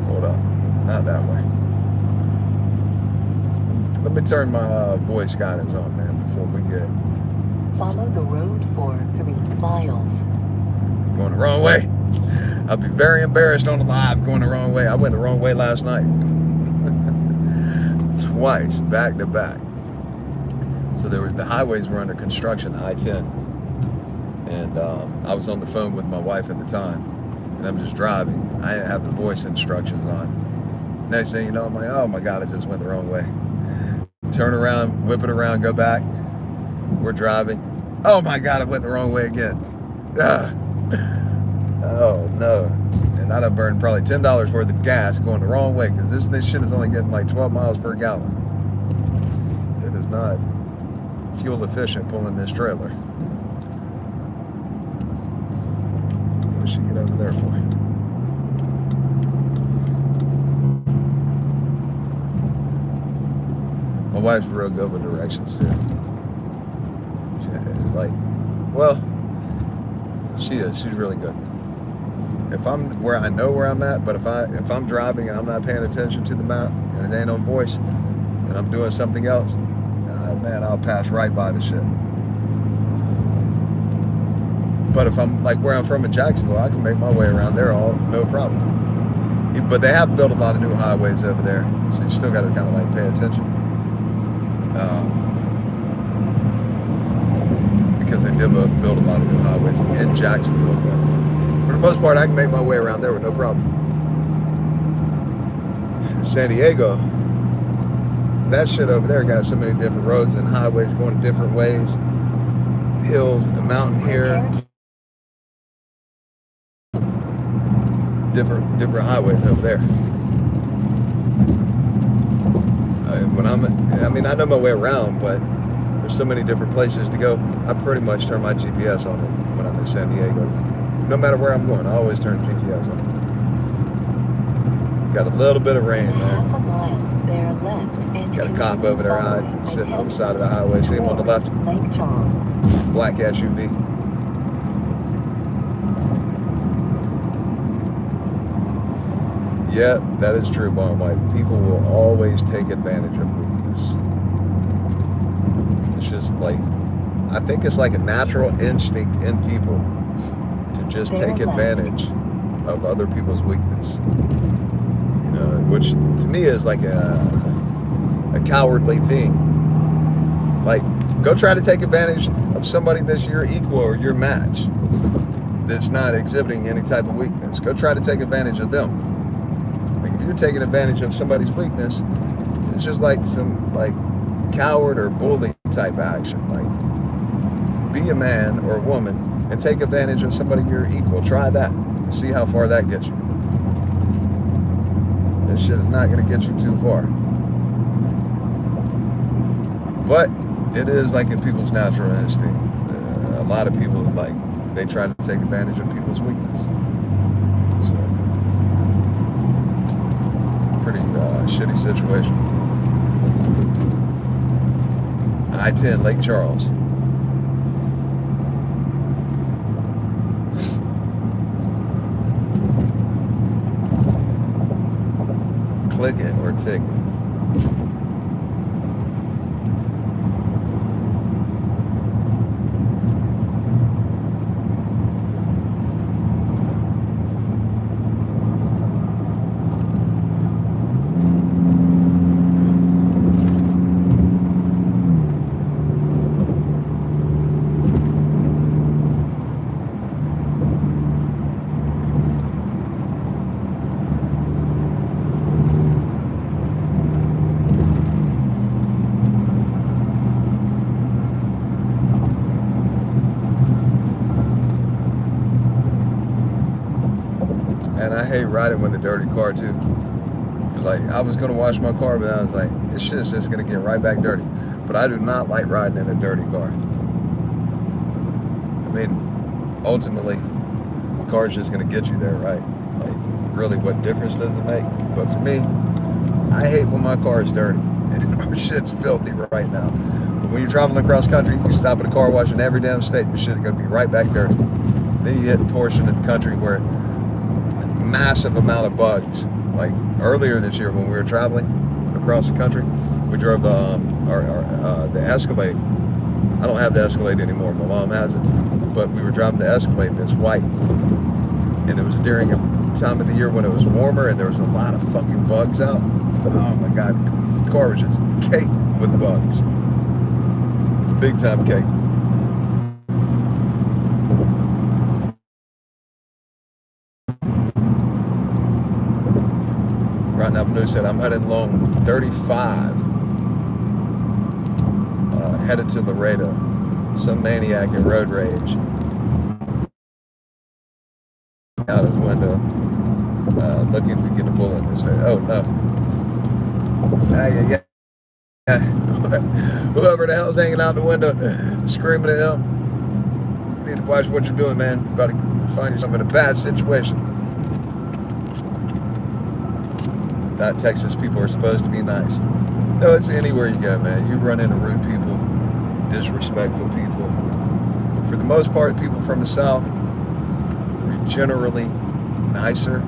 Hold up, not that way. Let me turn my voice guidance on, man, before we get. Follow the road for 3 miles. Going the wrong way. I'll be very embarrassed on the live going the wrong way. I went the wrong way last night. Twice, back to back. So the highways were under construction, I-10. And I was on the phone with my wife at the time. And I'm just driving. I didn't have the voice instructions on. Next thing you know, I'm like, oh my God, I just went the wrong way. Turn around, whip it around, go back. We're driving. Oh my God, I went the wrong way again. Ah. Oh no. And I'd have burned probably $10 worth of gas going the wrong way, because this shit is only getting like 12 miles per gallon. It is not fuel efficient pulling this trailer. What should she get over there for? My wife's real good with directions too. It's like, well, she is. She's really good. If I'm where I know where I'm at, but if I'm driving and I'm not paying attention to the map and it ain't on voice and I'm doing something else, man, I'll pass right by the shit. But if I'm like where I'm from in Jacksonville, I can make my way around there all no problem. But they have built a lot of new highways over there, so you still got to kind of like pay attention. Because they did build a lot of new highways in Jacksonville, but for the most part, I can make my way around there with no problem. In San Diego, that shit over there got so many different roads and highways going different ways. Hills, a mountain here. Different highways over there. I know my way around, but there's so many different places to go. I pretty much turn my GPS on when I'm in San Diego. No matter where I'm going, I always turn GPS on. Got a little bit of rain, In man. half a mile, bear left and Got a cop over there sitting on the side of the highway. See him on the left? Lake Charles. Black SUV. Yeah, that is true, Bon White. People will always take advantage of weakness. It's just like, I think it's like a natural instinct in people to just take advantage of other people's weakness. You know, which to me is like a cowardly thing. Like, go try to take advantage of somebody that's your equal or your match, that's not exhibiting any type of weakness. Go try to take advantage of them. Like, if you're taking advantage of somebody's weakness, it's just like some like coward or bully type action. Like, be a man or a woman and take advantage of somebody you're equal. Try that and see how far that gets you. This shit is not going to get you too far. But it is like in people's natural instinct. A lot of people, like, they try to take advantage of people's weakness. So, pretty shitty situation. I-10, Lake Charles. Click it or tick it. And I hate riding with a dirty car too. Like, I was gonna wash my car, but I was like, this shit's just gonna get right back dirty. But I do not like riding in a dirty car. I mean, ultimately, the car's just gonna get you there, right? Like, really, what difference does it make? But for me, I hate when my car is dirty. And our shit's filthy right now. But when you're traveling across country, you stop at a car wash in every damn state, your shit's gonna be right back dirty. Then you hit a portion of the country where massive amount of bugs. Like earlier this year when we were traveling across the country, we drove the Escalade. I don't have the Escalade anymore. My mom has it, but we were driving the Escalade and it's white. And it was during a time of the year when it was warmer and there was a lot of fucking bugs out. Oh my God, the car was just caked with bugs. Big time cake. Right now, Avenue said I'm headed along 35, headed to Laredo. Some maniac in road rage. Out his window, looking to get a bullet in his face. Oh no! Yeah. Whoever the hell's hanging out the window, screaming at him. You need to watch what you're doing, man. You're about to find yourself in a bad situation. Not Texas people are supposed to be nice. No, it's anywhere you go, man. You run into rude people, disrespectful people. For the most part, people from the South are generally nicer.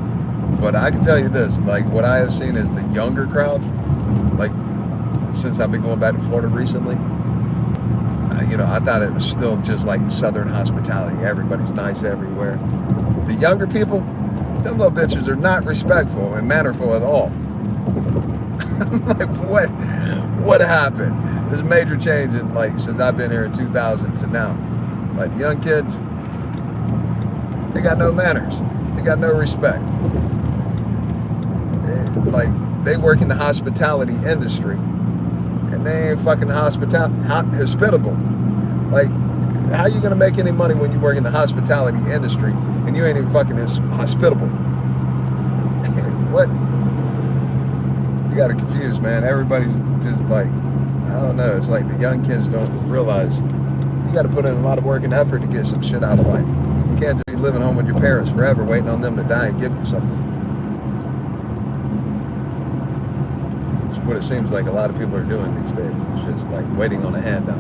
But I can tell you this, like what I have seen is the younger crowd, like since I've been going back to Florida recently, I thought it was still just like Southern hospitality. Everybody's nice everywhere. The younger people, them little bitches are not respectful and mannerful at all. I'm like, what happened? There's a major change in since I've been here in 2000 to now. Like, the young kids, they got no manners. They got no respect. They work in the hospitality industry and they ain't fucking hospitable. Like, how you gonna make any money when you work in the hospitality industry and you ain't even fucking hospitable? What? You got it confused, man. Everybody's just like, I don't know. It's like the young kids don't realize you got to put in a lot of work and effort to get some shit out of life. You can't just be living home with your parents forever waiting on them to die and give you something. It's what it seems like a lot of people are doing these days. It's just like waiting on a handout.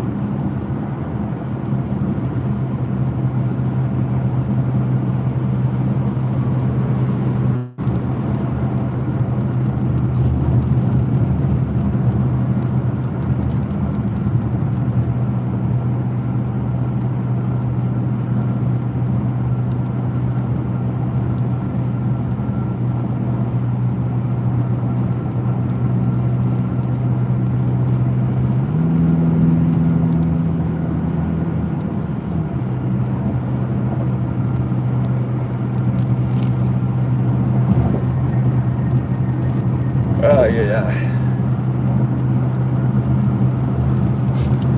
Oh, yeah.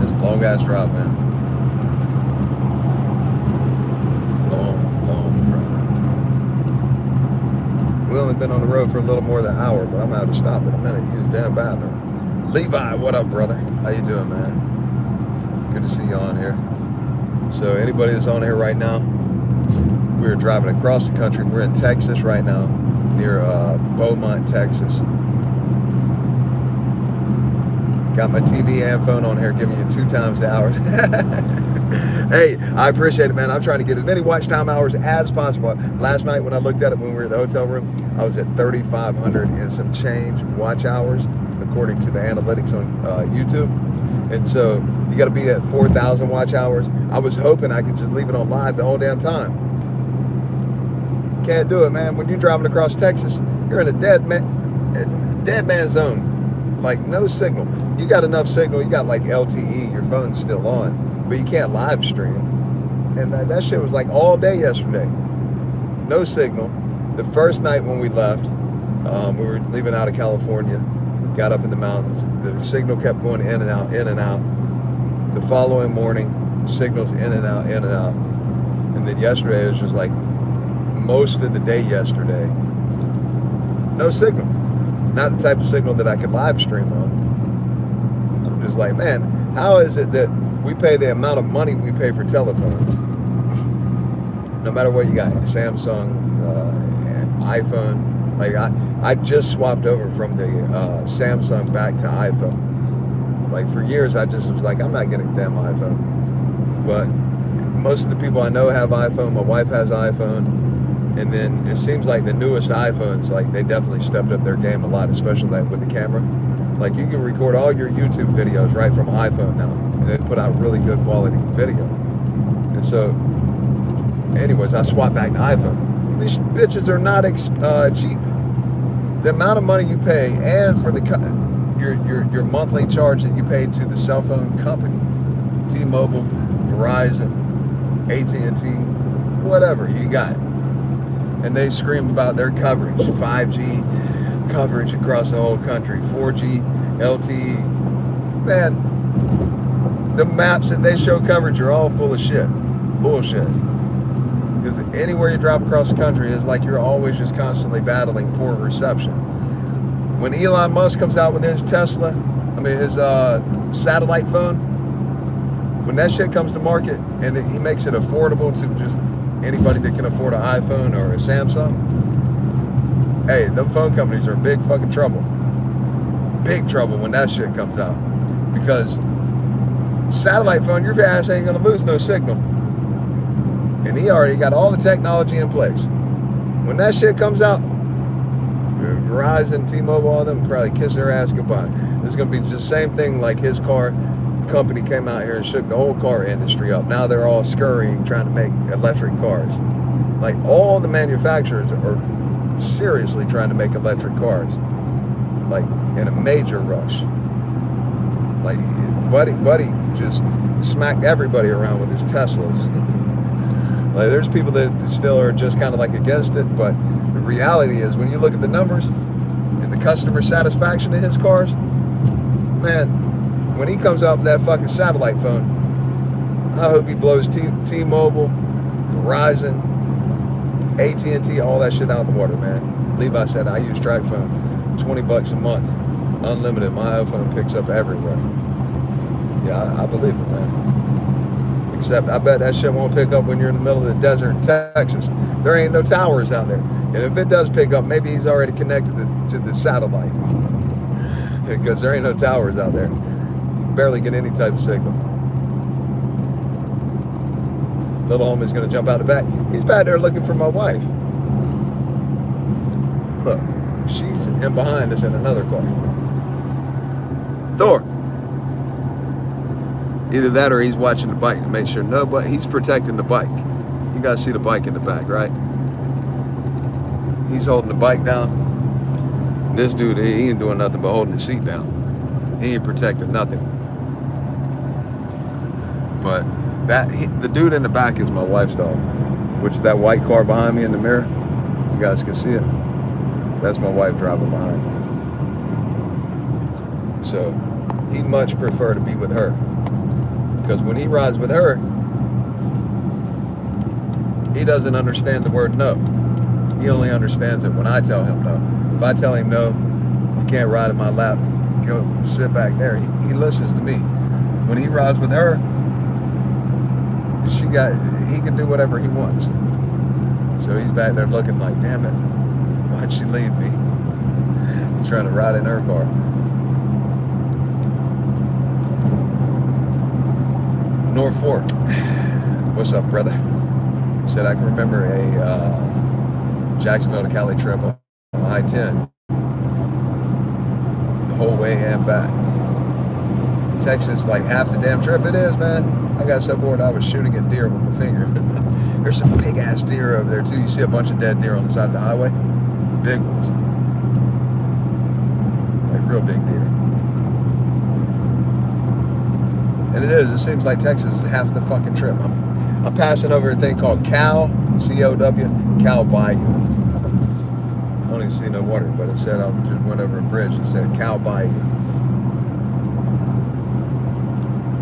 This long ass drive, man. Long drive. We only been on the road for a little more than an hour, but I'm gonna have to stop in a minute. Use the damn bathroom. Levi, what up, brother? How you doing, man? Good to see you on here. So anybody that's on here right now, we're driving across the country. We're in Texas right now, near Beaumont, Texas. Got my TV and phone on here, giving you 2 times the hours. Hey, I appreciate it, man. I'm trying to get as many watch time hours as possible. Last night when I looked at it when we were in the hotel room, I was at 3,500 and some change watch hours, according to the analytics on YouTube. And so you got to be at 4,000 watch hours. I was hoping I could just leave it on live the whole damn time. Can't do it, man. When you're driving across Texas, you're in a dead man zone. Like no signal. You got enough signal. You got like LTE. Your phone's still on, but you can't live stream. And that shit was like all day yesterday. No signal. The first night when we left, we were leaving out of California. Got up in the mountains. The signal kept going in and out, in and out. The following morning, signals in and out, in and out. And then yesterday it was just like most of the day yesterday. No signal. Not the type of signal that I could live stream on. I'm just like, man, how is it that we pay the amount of money we pay for telephones? No matter what you got, Samsung, and iPhone. Like I just swapped over from the Samsung back to iPhone. Like for years, I just was like, I'm not getting a damn iPhone. But most of the people I know have iPhone. My wife has iPhone. And then it seems like the newest iPhones, like they definitely stepped up their game a lot, especially like with the camera. Like you can record all your YouTube videos right from iPhone now, and they put out really good quality video. And so, anyways, I swapped back to iPhone. These bitches are not cheap. The amount of money you pay, and for the your monthly charge that you pay to the cell phone company, T-Mobile, Verizon, AT&T, whatever you got. And they scream about their coverage, 5G coverage across the whole country, 4G, LTE. Man, the maps that they show coverage are all full of shit, bullshit. Because anywhere you drive across the country, it's like you're always just constantly battling poor reception. When Elon Musk comes out with his Tesla, his satellite phone, when that shit comes to market and he makes it affordable to just anybody that can afford an iPhone or a Samsung, hey, them phone companies are in big fucking trouble. Big trouble when that shit comes out. Because satellite phone, your ass ain't gonna lose no signal. And he already got all the technology in place. When that shit comes out, Verizon, T-Mobile, all of them probably kiss their ass goodbye. It's gonna be just the same thing like his car company came out here and shook the whole car industry up. Now they're all scurrying trying to make electric cars. Like all the manufacturers are seriously trying to make electric cars, like in a major rush. Like buddy just smacked everybody around with his Teslas. Like there's people that still are just kind of like against it, but the reality is when you look at the numbers and the customer satisfaction of his cars, man, when he comes out with that fucking satellite phone, I hope he blows T-Mobile, Verizon, AT&T, all that shit out of the water, man. Levi said, I use TracFone, $20 a month, unlimited. My iPhone picks up everywhere. Yeah, I believe it, man. Except I bet that shit won't pick up when you're in the middle of the desert in Texas. There ain't no towers out there. And if it does pick up, maybe he's already connected to the satellite. Because there ain't no towers out there. You barely get any type of signal. Little homie's gonna jump out the back. He's back there looking for my wife. Look, she's in behind us in another car. Thor. Either that or he's watching the bike to make sure nobody, he's protecting the bike. You guys see the bike in the back, right? He's holding the bike down. This dude, he ain't doing nothing but holding the seat down. He ain't protecting nothing. But the dude in the back is my wife's dog, which is that white car behind me in the mirror. You guys can see it. That's my wife driving behind me. So he'd much prefer to be with her. Because when he rides with her, he doesn't understand the word no. He only understands it when I tell him no. If I tell him no, you can't ride in my lap, go sit back there, he listens to me. When he rides with her, he can do whatever he wants. So he's back there looking like, damn it, why'd she leave me? He's trying to ride in her car. Norfolk, what's up, brother? He said, I can remember a Jacksonville to Cali trip on I-10 the whole way and back. Texas, like half the damn trip. It is, man. I got so bored I was shooting at deer with my finger. There's some big ass deer over there too. You see a bunch of dead deer on the side of the highway. Big ones. Like real big deer. And it is. It seems like Texas is half the fucking trip. I'm passing over a thing called Cal, C-O-W, Cal Bayou. I don't even see no water, but it said I just went over a bridge. It said Cal Bayou.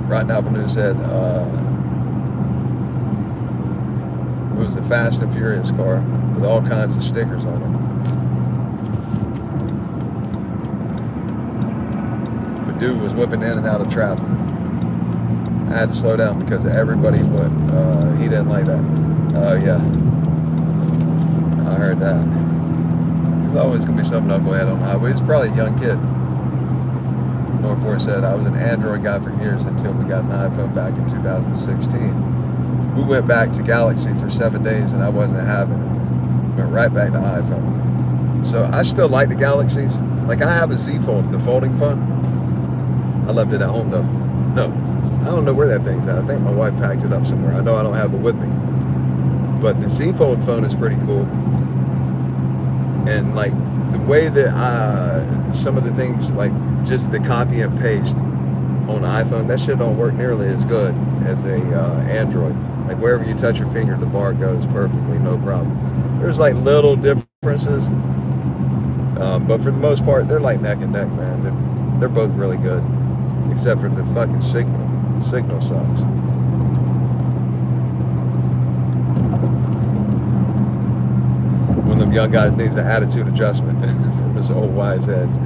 Rotten Apple News said, it was the Fast and Furious car with all kinds of stickers on it. The dude was whipping in and out of traffic. I had to slow down because everybody would. He didn't like that. Oh, yeah. I heard that. There's always going to be some knucklehead on the highway. He's probably a young kid. Norfolk said, I was an Android guy for years until we got an iPhone back in 2016. We went back to Galaxy for 7 days and I wasn't having it. Went right back to iPhone. So I still like the Galaxies. Like I have a Z Fold, the folding phone. I left it at home though. No. I don't know where that thing's at. I think my wife packed it up somewhere. I know I don't have it with me. But the Z Fold phone is pretty cool. And like the way that some of the things, like just the copy and paste on the iPhone, that shit don't work nearly as good as a Android. Like wherever you touch your finger, the bar goes perfectly, no problem. There's like little differences. But for the most part, they're like neck and neck, man. They're both really good. Except for the fucking signal. Signal sucks. One of them young guys needs an attitude adjustment from his old wise heads.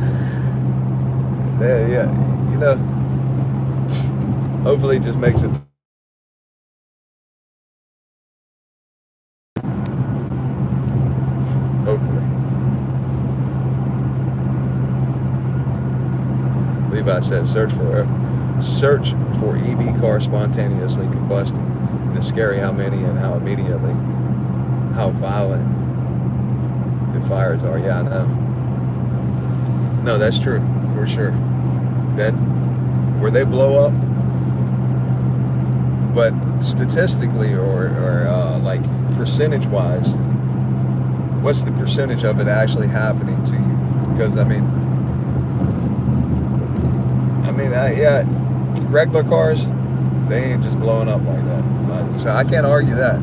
Yeah, you know, hopefully it just makes it. Hopefully. Levi said, search for EV cars spontaneously combusting. And it's scary how many and how immediately, how violent the fires are. Yeah, I know. No, that's true, for sure. That, where they blow up, but statistically or like percentage-wise, what's the percentage of it actually happening to you? Because, yeah, regular cars, they ain't just blowing up like that. So I can't argue that.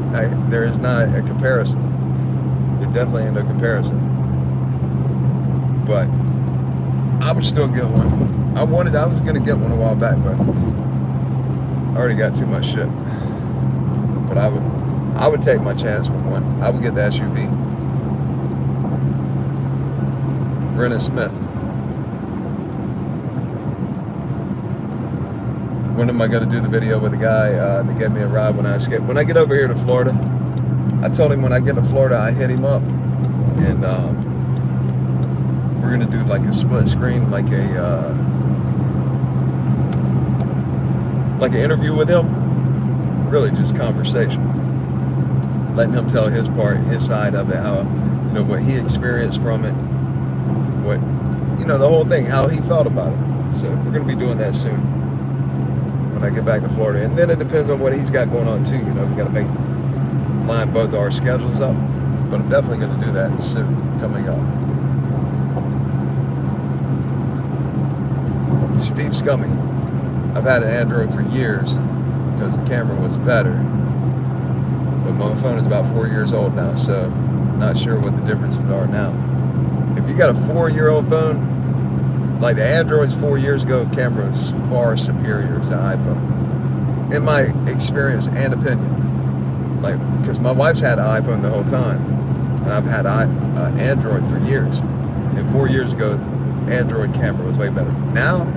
There is not a comparison. There definitely ain't no comparison. But I would still get one. I was gonna get one a while back, but I already got too much shit. But I would take my chance with one. I would get the SUV. Brennan Smith. when am I going to do the video with the guy that gave me a ride when I escaped? When I get over here to Florida, I told him when I get to Florida, I hit him up, and we're going to do like a split screen, like an interview with him. Really just conversation. Letting him tell his part, his side of it, how, you know, what he experienced from it, what, you know, the whole thing, how he felt about it. So we're going to be doing that soon when I get back to Florida. And then it depends on what he's got going on too. You know, we got to line both our schedules up. But I'm definitely going to do that soon, coming up. Steve Scummy. I've had an Android for years because the camera was better. But my phone is about 4 years old now, so not sure what the differences are now. If you got a 4-year-old phone, like the Androids 4 years ago, camera was far superior to the iPhone, in my experience and opinion. Like, because my wife's had an iPhone the whole time, and I've had Android for years. And 4 years ago, Android camera was way better. Now,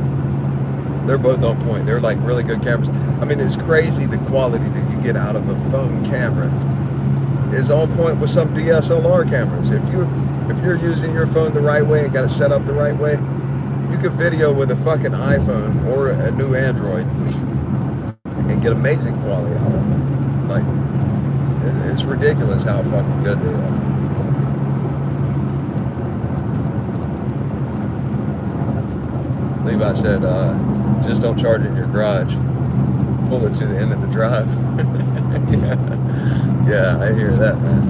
they're both on point. They're like really good cameras. I mean, it's crazy the quality that you get out of a phone camera is on point with some DSLR cameras. If you're using your phone the right way and got it set up the right way, you can video with a fucking iPhone or a new Android and get amazing quality out of it. Like, it's ridiculous how fucking good they are. Levi said, just don't charge it in your garage. Pull it to the end of the drive. Yeah, I hear that, man.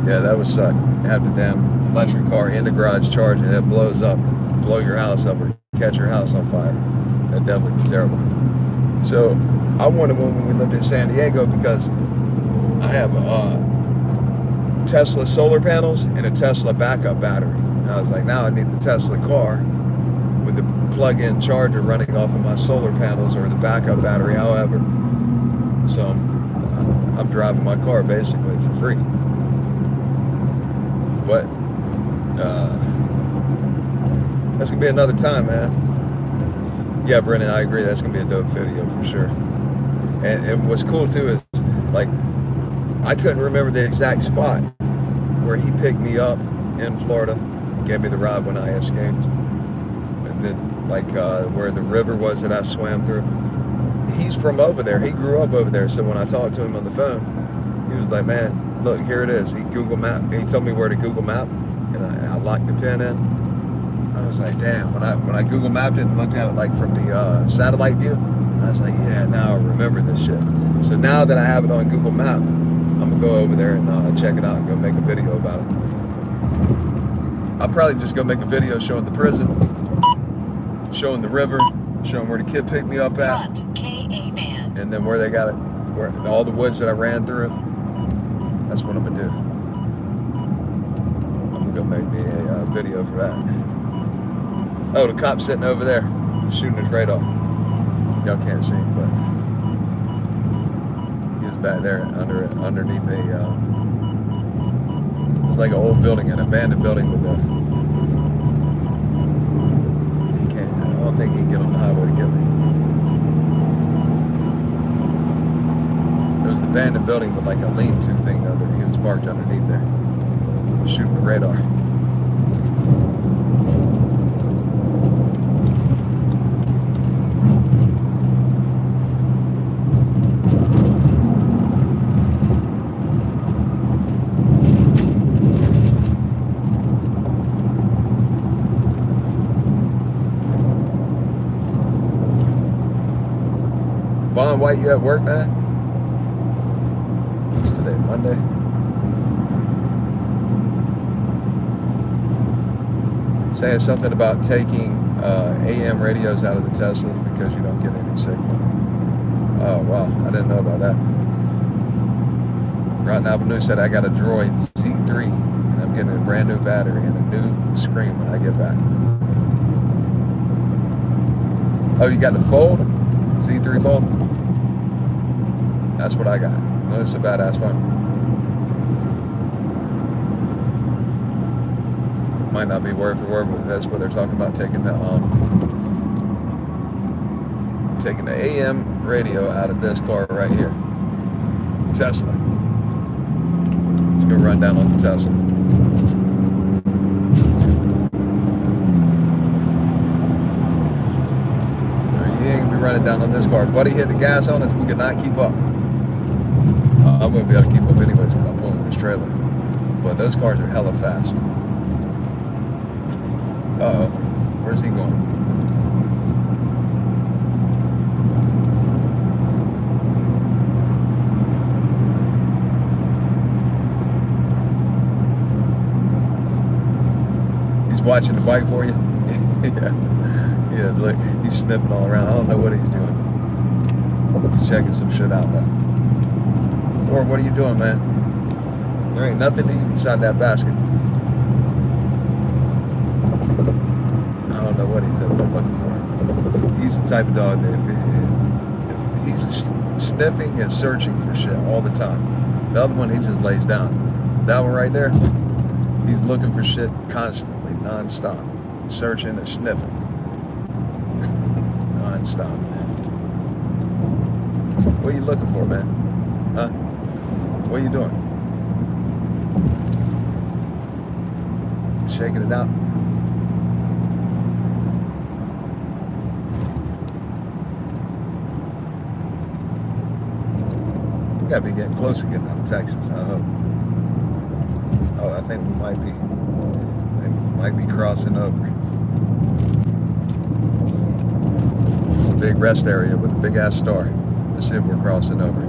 Yeah, that would suck. Have the damn electric car in the garage charging, it blows up, blow your house up, or catch your house on fire. That'd definitely be terrible. So I wanted one when we lived in San Diego because I have Tesla solar panels and a Tesla backup battery. And I was like, now I need the Tesla car with the plug-in charger running off of my solar panels or the backup battery, however. So I'm driving my car basically for free. But that's gonna be another time, man. Yeah, Brennan, I agree. That's gonna be a dope video for sure. And what's cool too is, like, I couldn't remember the exact spot where he picked me up in Florida and gave me the ride when I escaped. And then, like, where the river was that I swam through. He's from over there. He grew up over there. So when I talked to him on the phone, he was like, man, look, here it is. He told me where to Google Map, and I locked the pin in. I was like, damn. When I Google Mapped it and looked at it like from the satellite view, I was like, yeah, now I remember this shit. So now that I have it on Google Maps, I'm gonna go over there and check it out and go make a video about it. I'll probably just go make a video showing the prison, showing the river, showing where the kid picked me up at, and then where they got it, where all the woods that I ran through. That's what I'm gonna do. I'm gonna go make me a video for that. Oh, the cop's sitting over there shooting his radar. Y'all can't see him, but he was back there underneath it's like an old building, an abandoned building with I don't think he can get on the highway to get me. It was an abandoned building with like a lean-to thing under. He was parked underneath there, shooting the radar. Vaughn White, you at work, man? It's today, Monday. Saying something about taking AM radios out of the Teslas because you don't get any signal. Oh, wow. I didn't know about that. Rotten Avenue said I got a Droid Z3 and I'm getting a brand new battery and a new screen when I get back. Oh, you got the Fold? Z3 Fold? That's what I got. No, it's a badass phone. Might not be word for word, but that's what they're talking about, taking the Taking the AM radio out of this car right here. Tesla. Let's go run down on the Tesla. He ain't gonna be running down on this car. Buddy hit the gas on us. We could not keep up. I wouldn't be able to keep up anyways because I'm pulling this trailer. But those cars are hella fast. Uh-oh. Where's he going? He's watching the bike for you? Yeah. He is. Look, he's sniffing all around. I don't know what he's doing. He's checking some shit out though. Thor, what are you doing, man? There ain't nothing to eat inside that basket. I don't know what he's ever looking for. He's the type of dog that if he's sniffing and searching for shit all the time. The other one, he just lays down. That one right there, he's looking for shit constantly, non-stop. Searching and sniffing. Non-stop, man. What are you looking for, man? Huh? What are you doing? Shaking it out. We gotta be getting close to getting out of Texas, I hope. Oh, I think we might be crossing over. It's a big rest area with a big ass star. Let's see if we're crossing over.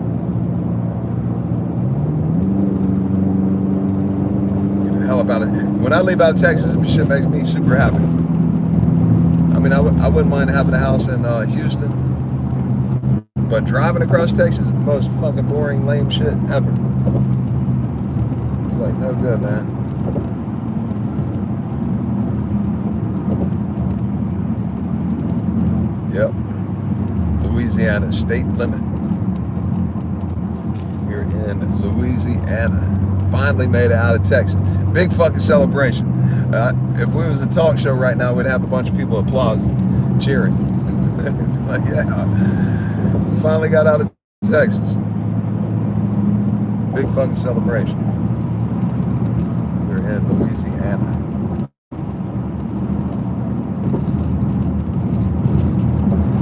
Hell about it. When I leave out of Texas, this shit makes me super happy. I mean, I wouldn't mind having a house in Houston, but driving across Texas is the most fucking boring, lame shit ever. It's like no good, man. Yep. Louisiana state limit. We're in Louisiana. Finally made it out of Texas. Big fucking celebration. If we was a talk show right now, we'd have a bunch of people applauding, cheering. Like, yeah, we finally got out of Texas. Big fucking celebration. We're in Louisiana.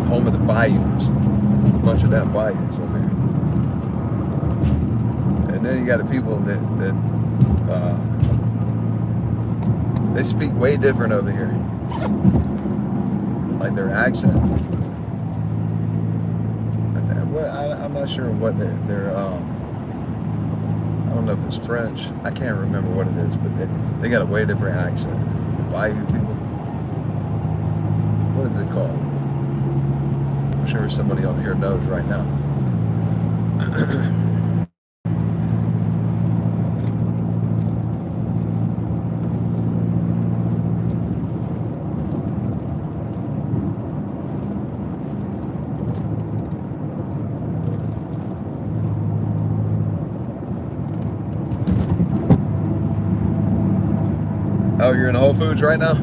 Home of the bayous. There's a bunch of that bayous over there. And then you got the people that they speak way different over here. Like their accent. I'm not sure what they're I don't know if it's French. I can't remember what it is, but they got a way different accent. The Bayou people. What is it called? I'm sure somebody on here knows right now. Oh, you're in Whole Foods right now?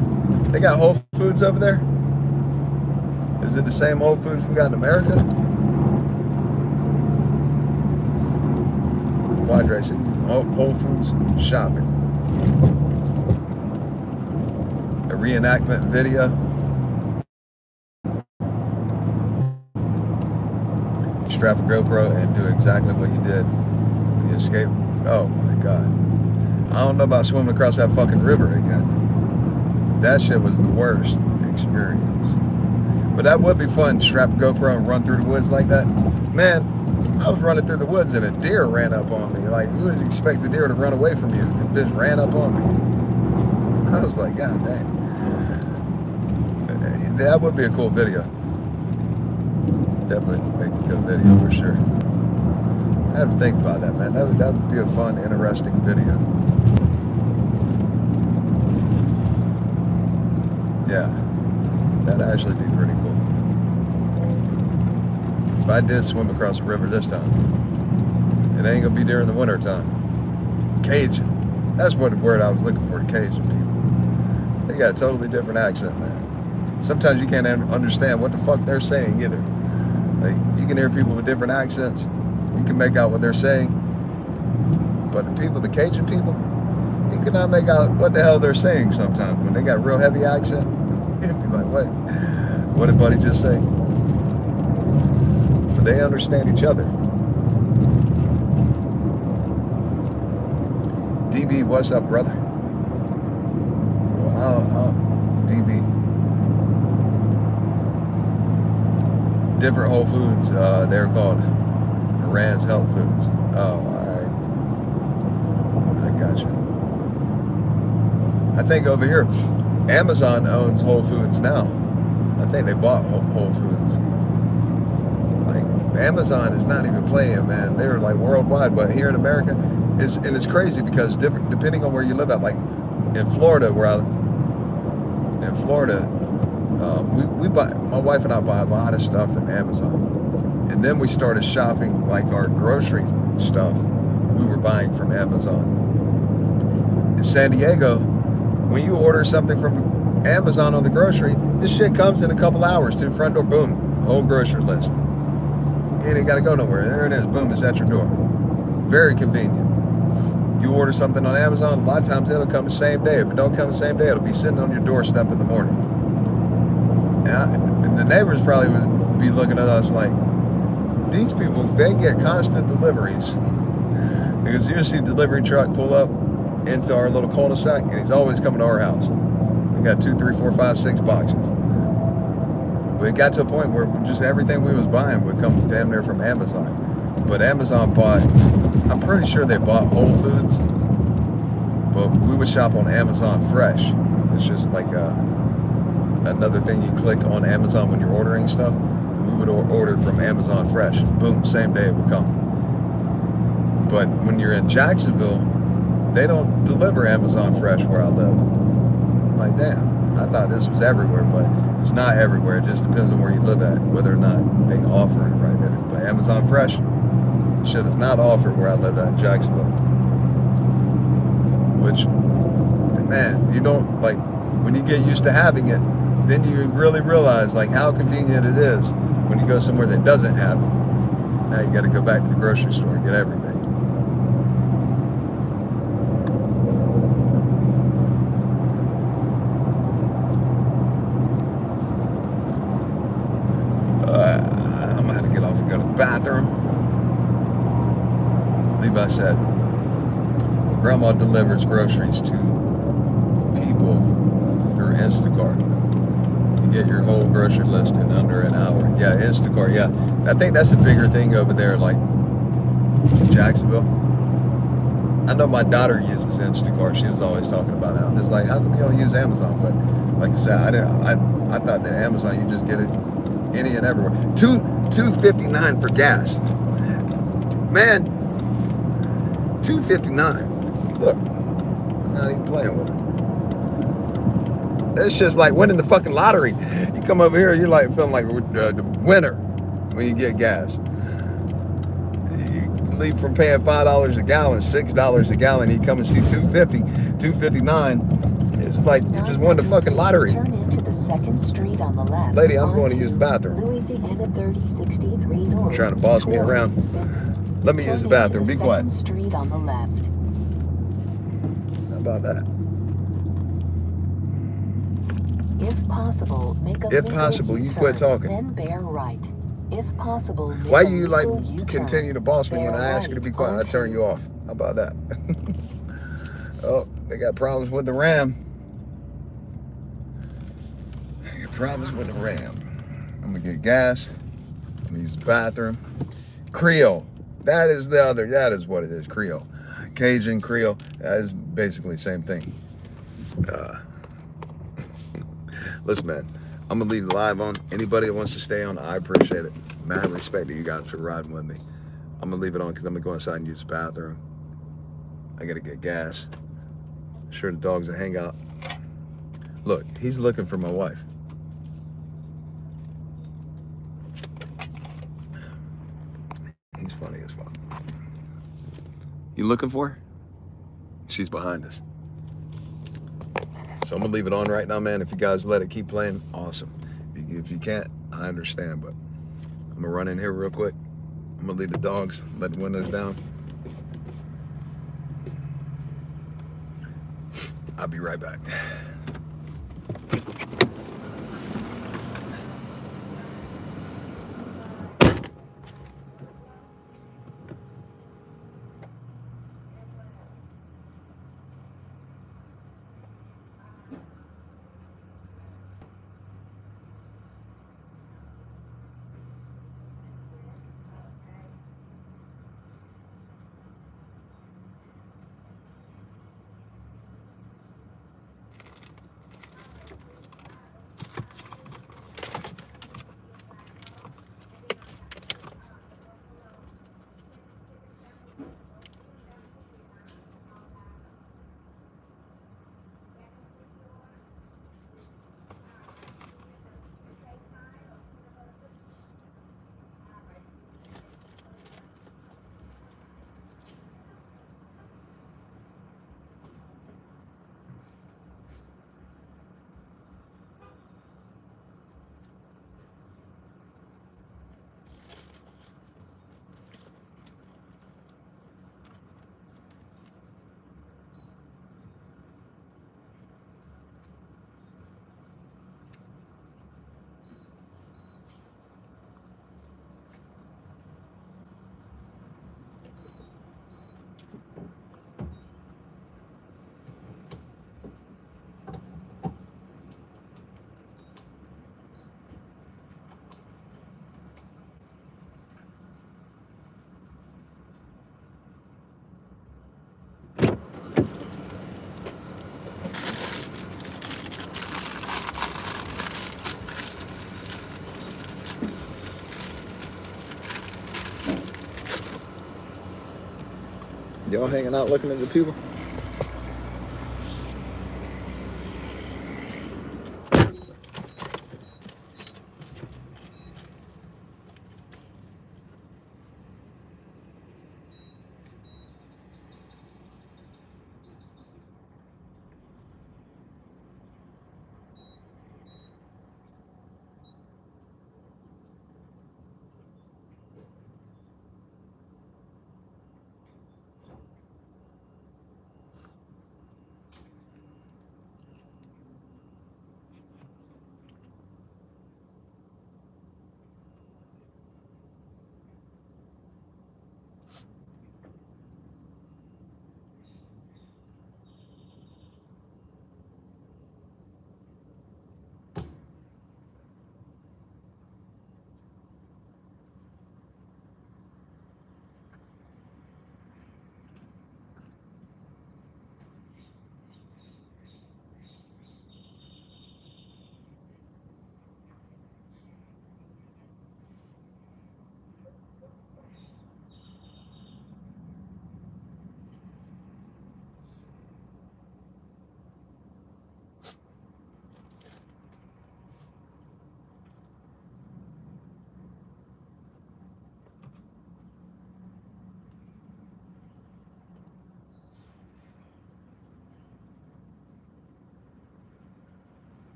They got Whole Foods over there? Is it the same Whole Foods we got in America? Quadrates, Whole Foods shopping. A reenactment video. Strap a GoPro and do exactly what you did when you escaped. Oh my God. I don't know about swimming across that fucking river again. That shit was the worst experience. But that would be fun, strap a GoPro and run through the woods like that. Man, I was running through the woods and a deer ran up on me. Like, you would expect the deer to run away from you, and bitch ran up on me. I was like, God dang. That would be a cool video. Definitely make a good video for sure. I have to think about that, man. That would be a fun, interesting video. Yeah, that'd actually be pretty cool. If I did swim across the river this time, it ain't gonna be during the winter time. Cajun. That's what the word I was looking for, the Cajun people. They got a totally different accent, man. Sometimes you can't understand what the fuck they're saying either. Like, you can hear people with different accents. You can make out what they're saying. But the people, the Cajun people, you cannot make out what the hell they're saying sometimes. When they got real heavy accent, you'd be like, what? What did Buddy just say? But they understand each other. DB, what's up, brother? Wow, DB. Different Whole Foods. They're called Rand's Health Foods. Oh, alright. I got you. I think over here, Amazon owns Whole Foods now. I think they bought Whole Foods. Like, Amazon is not even playing, man. They're like worldwide, but here in America, it's crazy because depending on where you live at. Like in Florida, we buy, my wife and I buy a lot of stuff from Amazon, and then we started shopping like our grocery stuff. We were buying from Amazon. In San Diego, when you order something from Amazon on the grocery, this shit comes in a couple hours to the front door. Boom, whole grocery list. You ain't got to go nowhere. There it is. Boom, it's at your door. Very convenient. You order something on Amazon, a lot of times it'll come the same day. If it don't come the same day, it'll be sitting on your doorstep in the morning. And the neighbors probably would be looking at us like, these people, they get constant deliveries. Because you see a delivery truck pull up into our little cul-de-sac, and he's always coming to our house. We got 2, 3, 4, 5, 6 boxes. We got to a point where just everything we was buying would come damn near from Amazon. But Amazon bought, I'm pretty sure they bought Whole Foods, but we would shop on Amazon Fresh. It's just like another thing you click on Amazon when you're ordering stuff. We would order from Amazon Fresh. Boom, same day it would come. But when you're in Jacksonville, they don't deliver Amazon Fresh where I live. I'm like, damn, I thought this was everywhere, but it's not everywhere. It just depends on where you live at, whether or not they offer it right there. But Amazon Fresh, shit is not offered where I live at in Jacksonville. Which, man, you don't, like, when you get used to having it, then you really realize, like, how convenient it is when you go somewhere that doesn't have it. Now you got to go back to the grocery store and get everything. I'm going to have to get off and go to the bathroom. Levi said, Grandma delivers groceries to people through Instacart. You get your whole grocery list in under an hour. Yeah, Instacart, yeah. I think that's a bigger thing over there, like Jacksonville. I know my daughter uses Instacart. She was always talking about it. I'm just like, how come you don't use Amazon? But like I said, I thought that Amazon, you just get it any and everywhere. $2.59 for gas. Man, $2.59. Look, I'm not even playing with it. It's just like winning the fucking lottery. You come over here, you're like feeling like the winner when you get gas. You leave from paying $5 a gallon, $6 a gallon. You come and see $2.50, $2.59. It's like you just won the fucking lottery. Turn into the 2nd Street on the left. Lady, I'm going to use the bathroom. Louisiana 3063 North. You're trying to boss me around. Let me use the bathroom. Be quiet. 2nd Street on the left. How about that? If possible, make a If legal possible, you U-turn, quit talking. Then bear right. If possible, make Why a you like legal U-turn, continue to boss me when bear I ask you to be quiet? I onto- turn you off. How about that? Oh, they got problems with the RAM. They got problems with the RAM. I'm gonna get gas. I'm gonna use the bathroom. Creole. That is what it is. Creole. Cajun, Creole. That is basically the same thing. Listen, man, I'm gonna leave the live on. Anybody that wants to stay on, I appreciate it. Mad respect to you guys for riding with me. I'm gonna leave it on because I'm gonna go inside and use the bathroom. I gotta get gas. Sure, the dogs will hang out. Look, he's looking for my wife. He's funny as fuck. You looking for her? She's behind us. So I'm gonna leave it on right now, man. If you guys let it keep playing, awesome. If you can't, I understand, but I'm I'm gonna run in here real quick. I'm gonna leave the dogs, let the windows down. I'll be right back. Y'all hanging out looking at the people?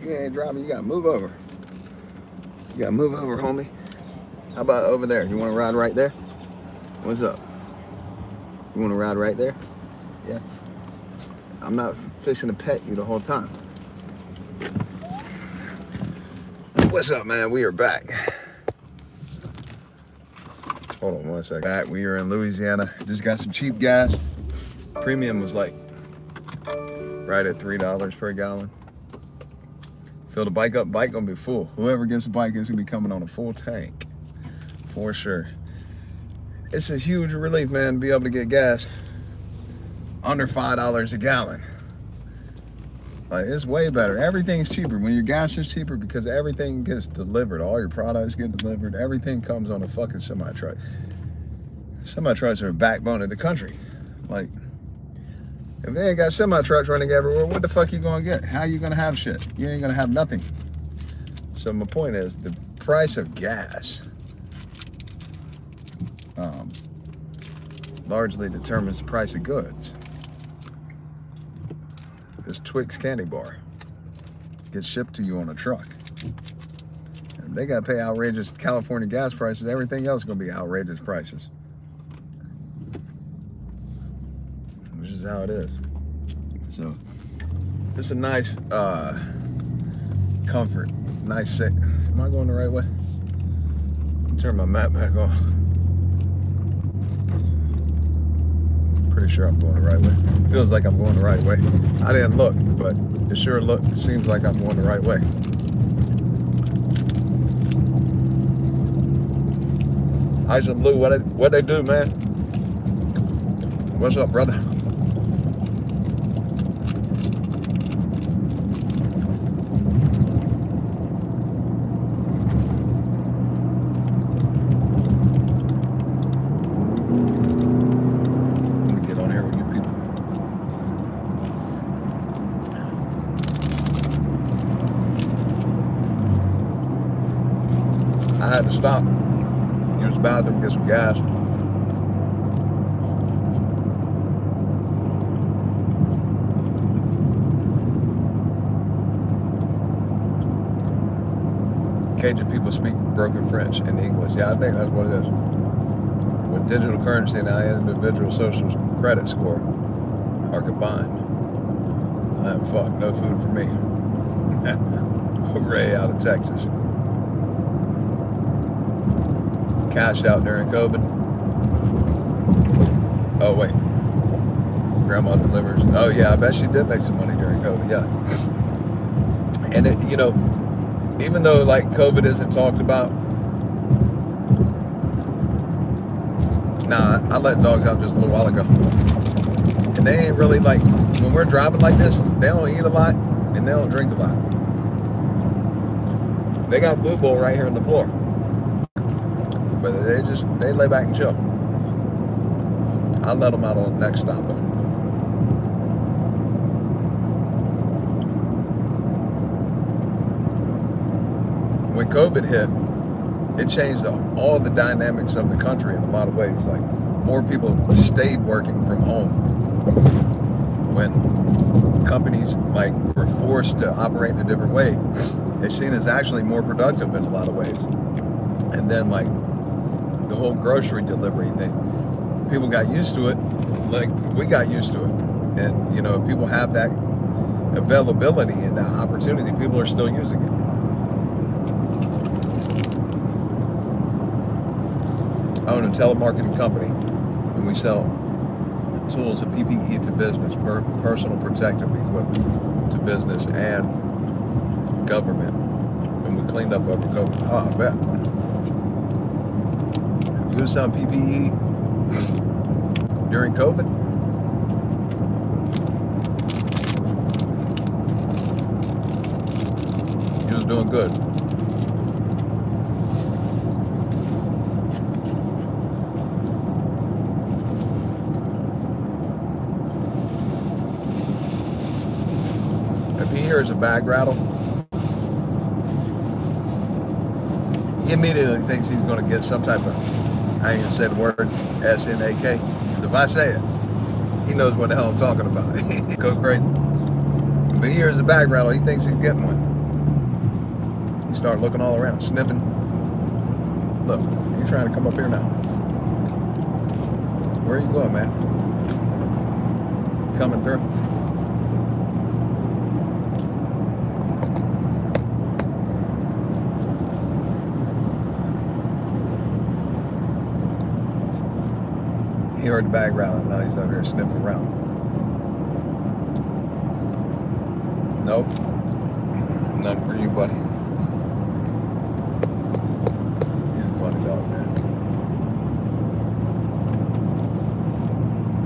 You ain't driving, you gotta move over. You gotta move over, homie. How about over there? You wanna ride right there? What's up? You wanna ride right there? Yeah. I'm not fixing to pet you the whole time. What's up, man? We are back. Hold on one second. Back, we are in Louisiana. Just got some cheap gas. Premium was like right at $3 per gallon. Fill the bike up, bike gonna be full. Whoever gets a bike is gonna be coming on a full tank, for sure. It's a huge relief, man, to be able to get gas under $5 a gallon. Like, it's way better. Everything's cheaper when your gas is cheaper because everything gets delivered. All your products get delivered. Everything comes on a fucking semi truck. Semi trucks are the backbone of the country. Like, if they ain't got semi trucks running everywhere, what the fuck you gonna get? How you gonna have shit? You ain't gonna have nothing. So my point is, the price of gas largely determines the price of goods. This Twix candy bar gets shipped to you on a truck. And they gotta pay outrageous California gas prices. Everything else is gonna be outrageous prices. Which is how it is. So it's a nice comfort. Nice set. Am I going the right way? Turn my map back on. Pretty sure I'm going the right way. Feels like I'm going the right way. I didn't look, but it sure seems like I'm going the right way. Ice and Blue, what they do, man? What's up, brother? I had to stop, use the bathroom, get some gas. Cajun people speak broken French and English. Yeah, I think that's what it is. With digital currency now, individual social credit score are combined. I'm fucked, no food for me. Hooray out of Texas. Cashed out during COVID. Oh wait, grandma delivers. Oh yeah, I bet she did make some money during COVID. Yeah, and it, you know, even though like COVID isn't talked about, nah, I let dogs out just a little while ago, and they ain't really like when we're driving like this. They don't eat a lot and they don't drink a lot. They got food bowl right here on the floor. But they lay back and chill. I let them out on the next stop though. When COVID hit, it changed all the dynamics of the country in a lot of ways. Like, more people stayed working from home when companies like were forced to operate in a different way. It's seen as actually more productive in a lot of ways. And then like the whole grocery delivery thing, people got used to it, like we got used to it. And you know, if people have that availability and that opportunity, people are still using it. I own a telemarketing company and we sell tools and PPE to business, personal protective equipment to business and government. And we cleaned up over COVID. Oh, I bet. You was selling PPE during COVID? You was doing good. If he hears a bag rattle, he immediately thinks he's going to get some type of, I ain't gonna say the word, S-N-A-K. If I say it, he knows what the hell I'm talking about. He go crazy. But he hears the bag rattle, he thinks he's getting one. You start looking all around, sniffing. Look, you're trying to come up here now. Where are you going, man? Coming through. He heard the bag rattling. Now he's over here sniffing around. Nope. None for you, buddy. He's a funny dog, man.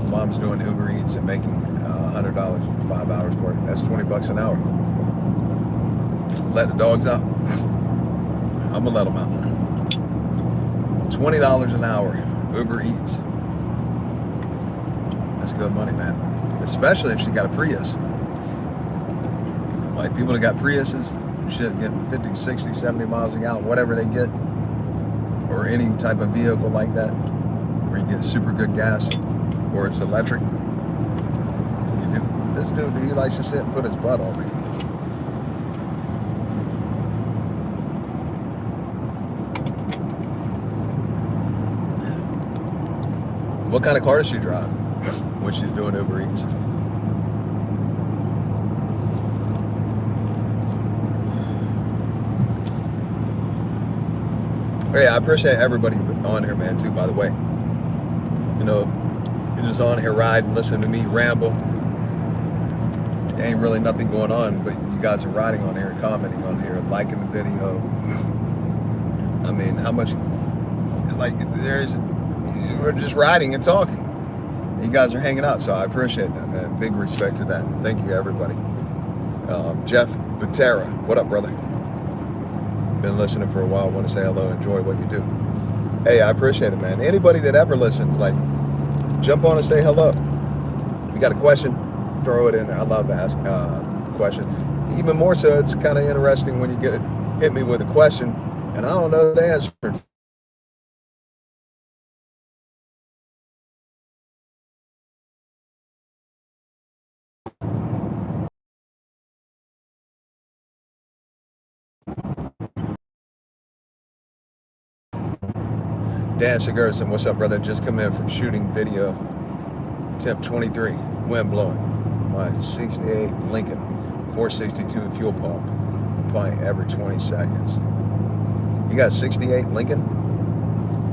Mom's doing Uber Eats and making $100 for 5 hours work. That's $20 an hour. Let the dogs out. I'm gonna let them out. $20 an hour. Uber Eats. That's good money, man. Especially if she got a Prius. Like people that got Priuses, shit, getting 50, 60, 70 miles a gallon, whatever they get, or any type of vehicle like that, where you get super good gas, or it's electric. This dude, he likes to sit and put his butt on me. What kind of car does she drive when she's doing Uber Eats? Yeah, I appreciate everybody on here, man, too, by the way. You know, you're just on here riding, listening to me ramble. There ain't really nothing going on, but you guys are riding on here, commenting on here, liking the video. I mean, how much, like, we're just riding and talking. You guys are hanging out, so I appreciate that, man. Big respect to that. Thank you, everybody. Jeff Batera, what up, brother? Been listening for a while. Want to say hello. Enjoy what you do. Hey, I appreciate it, man. Anybody that ever listens, like, jump on and say hello. If you got a question, throw it in there. I love to ask questions. Even more so, it's kind of interesting when you hit me with a question and I don't know the answer. Dan Sigurdsson, what's up, brother? Just come in from shooting video. Temp 23, wind blowing. My 68 Lincoln, 462 fuel pump, applying every 20 seconds. You got 68 Lincoln?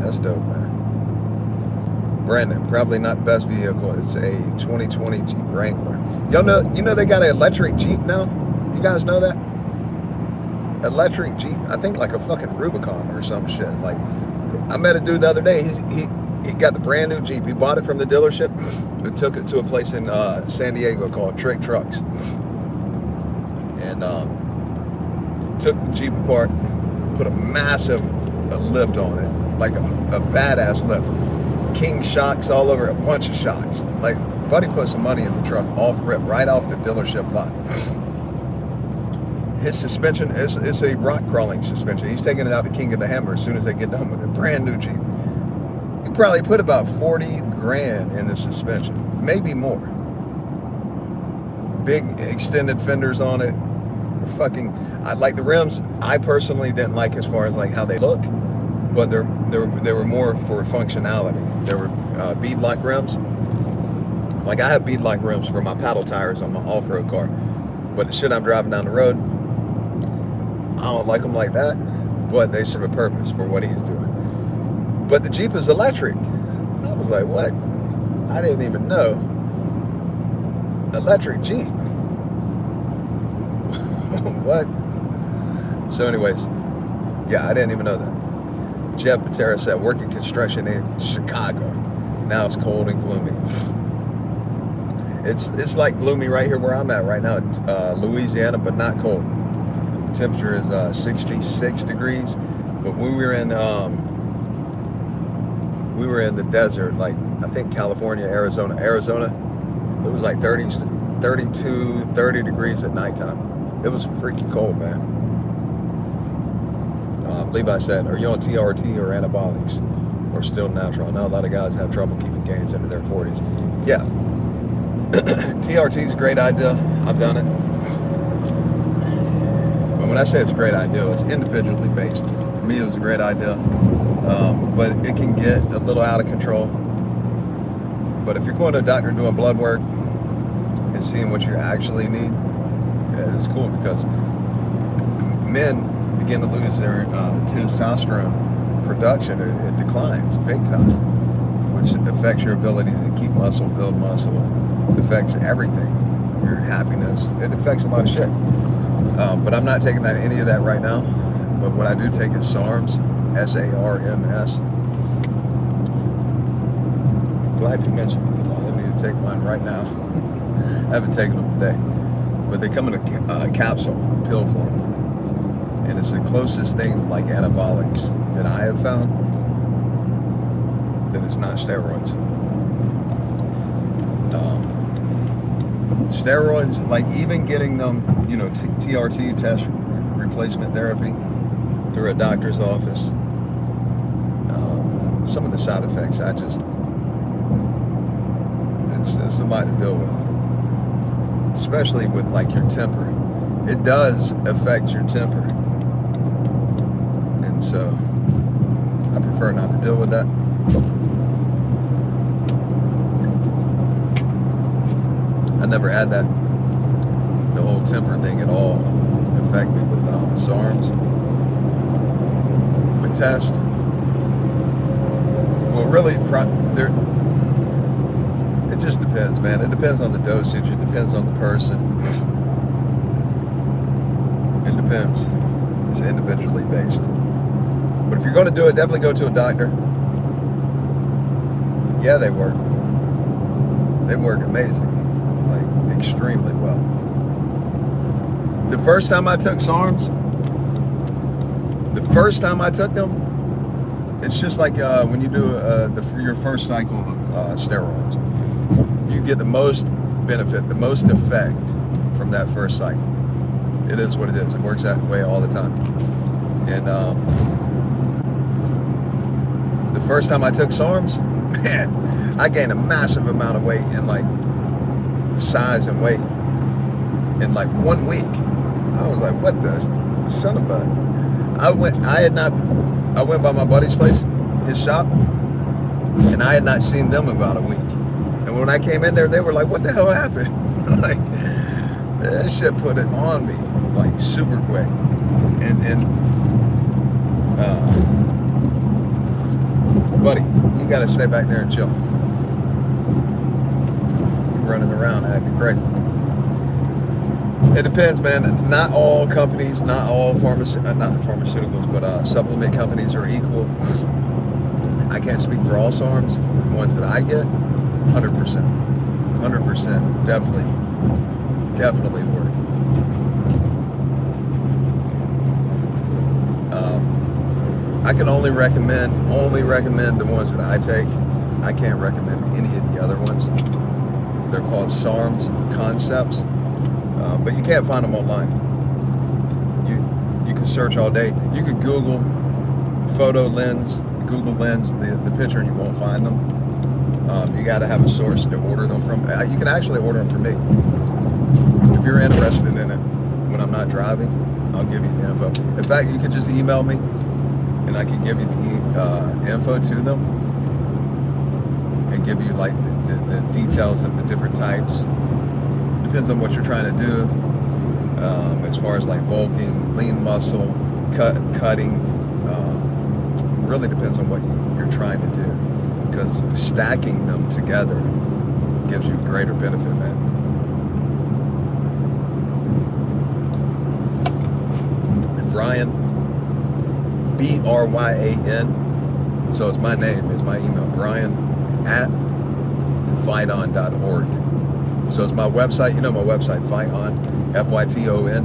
That's dope, man. Brandon, probably not best vehicle. It's a 2020 Jeep Wrangler. Y'all know, you know they got an electric Jeep now? You guys know that? Electric Jeep, I think like a fucking Rubicon or some shit. Like, I met a dude the other day. He got the brand new Jeep. He bought it from the dealership and took it to a place in San Diego called Trick Trucks. And took the Jeep apart, put a massive lift on it, like a badass lift. King shocks all over, a bunch of shocks. Like, buddy put some money in the truck off rip, right off the dealership lot. His suspension is a rock crawling suspension. He's taking it out to King of the Hammer as soon as they get done with it. Brand new Jeep. He probably put about 40 grand in the suspension, maybe more. Big extended fenders on it. Fucking, I like the rims. I personally didn't like as far as like how they look, but they were more for functionality. They were beadlock rims. Like I have beadlock rims for my paddle tires on my off-road car, but the shit I'm driving down the road, I don't like them like that, but they serve a purpose for what he's doing. But the Jeep is electric. I was like, what? I didn't even know. Electric Jeep. What? So anyways, yeah, I didn't even know that. Jeff Patera said, working construction in Chicago. Now it's cold and gloomy. It's like gloomy right here where I'm at right now, Louisiana, but not cold. The temperature is 66 degrees, but we were in the desert, like I think California, Arizona, it was like 32, 30 degrees at nighttime. It was freaking cold, man. Levi said, are you on TRT or anabolics or still natural? I know a lot of guys have trouble keeping gains into their 40s. Yeah. TRT is a great idea. I've done it. But when I say it's a great idea, it's individually based. For me, it was a great idea, but it can get a little out of control. But if you're going to a doctor and doing blood work and seeing what you actually need, yeah, it's cool, because men begin to lose their testosterone production. It declines big time, which affects your ability to keep muscle, build muscle. It affects everything, your happiness. It affects a lot of shit. But I'm not taking any of that right now. But what I do take is SARMs, SARMS. Glad you mentioned it, because I need to take mine right now. I haven't taken them today. But they come in a capsule, pill form. And it's the closest thing like anabolics that I have found that is not steroids. Steroids, like even getting them, TRT, test replacement therapy, through a doctor's office, some of the side effects, it's a lot to deal with, especially with like your temper. It does affect your temper, and so I prefer not to deal with that. I never had the whole temper thing at all affect me with SARMs. With test, well, really, it just depends, man. It depends on the dosage. It depends on the person. It depends. It's individually based. But if you're going to do it, definitely go to a doctor. Yeah, they work. They work amazing. Like, extremely well. The first time I took SARMs, it's just like when you do your first cycle of steroids. You get the most benefit, the most effect from that first cycle. It is what it is. It works that way all the time. And the first time I took SARMs, man, I gained a massive amount of weight in like size and weight in like 1 week. I was like, what the son of a... I went by my buddy's place, his shop, and I had not seen them in about a week. And when I came in there, they were like, what the hell happened? Like, that shit put it on me, like, super quick. And buddy, you gotta stay back there and chill. You're running around acting crazy. It depends, man. Not all companies, not all pharmaceuticals, but supplement companies are equal. I can't speak for all SARMs. The ones that I get, 100%. 100%. Definitely work. I can only recommend the ones that I take. I can't recommend any of the other ones. They're called SARMs, concepts. But you can't find them online. You can search all day. You could Google Google Lens, the picture, and you won't find them. You got to have a source to order them from. You can actually order them from me. If you're interested in it, when I'm not driving, I'll give you the info. In fact, you could just email me, and I can give you the info to them, and give you like the details of the different types. Depends on what you're trying to do, as far as like bulking, lean muscle, cutting. Really depends on what you're trying to do, because stacking them together gives you greater benefit, man. And Bryan, B-R-Y-A-N, so it's my name, it's my email, Bryan at FYTON.org. So it's my website, my website, FYTON, F-Y-T-O-N.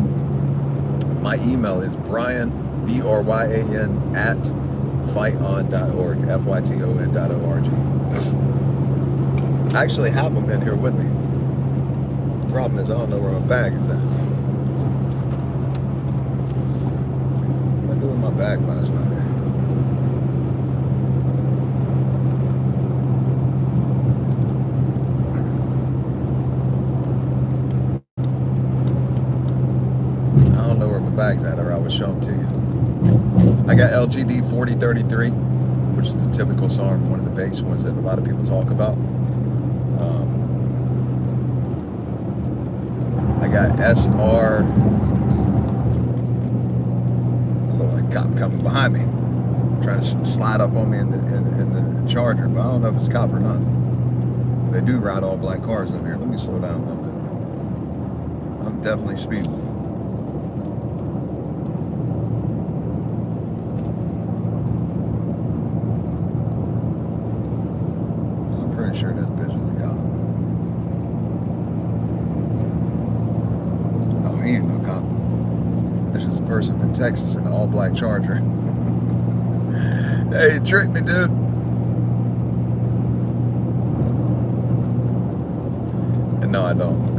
My email is Bryan, B-R-Y-A-N, at FYTON.org, FYTON.org. I actually have them in here with me. The problem is I don't know where my bag is at. What did I do with my bag last night? Bag's at. I I was showing to you. I got LGD 4033, which is the typical SARM, one of the base ones that a lot of people talk about. I got SR. Oh, a cop coming behind me, trying to slide up on me in the Charger, but I don't know if it's cop or not. They do ride all black cars over here. Let me slow down a little bit. I'm definitely speeding. I'm pretty sure that bitch is a cop. Oh, he ain't no cop. That's just a person from Texas in an all-black Charger. Hey, you tricked me, dude. And no, I don't.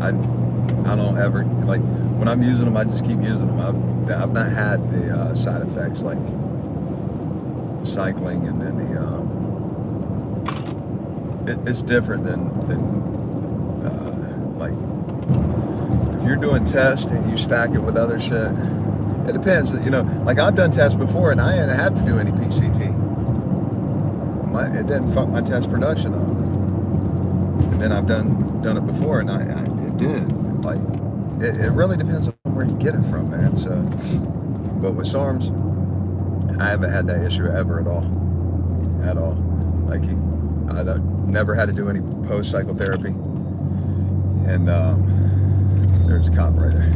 I don't ever, like, when I'm using them, I just keep using them. I've not had the side effects like cycling, and then it's different than like, if you're doing tests and you stack it with other shit, it depends, you know. Like, I've done tests before and I didn't have to do any PCT. It didn't fuck my test production up. And then I've done it before and it did. Like, it really depends on where you get it from, man. So, but with SARMs, I haven't had that issue ever at all. Like, I never had to do any post psychotherapy. And there's a cop right there.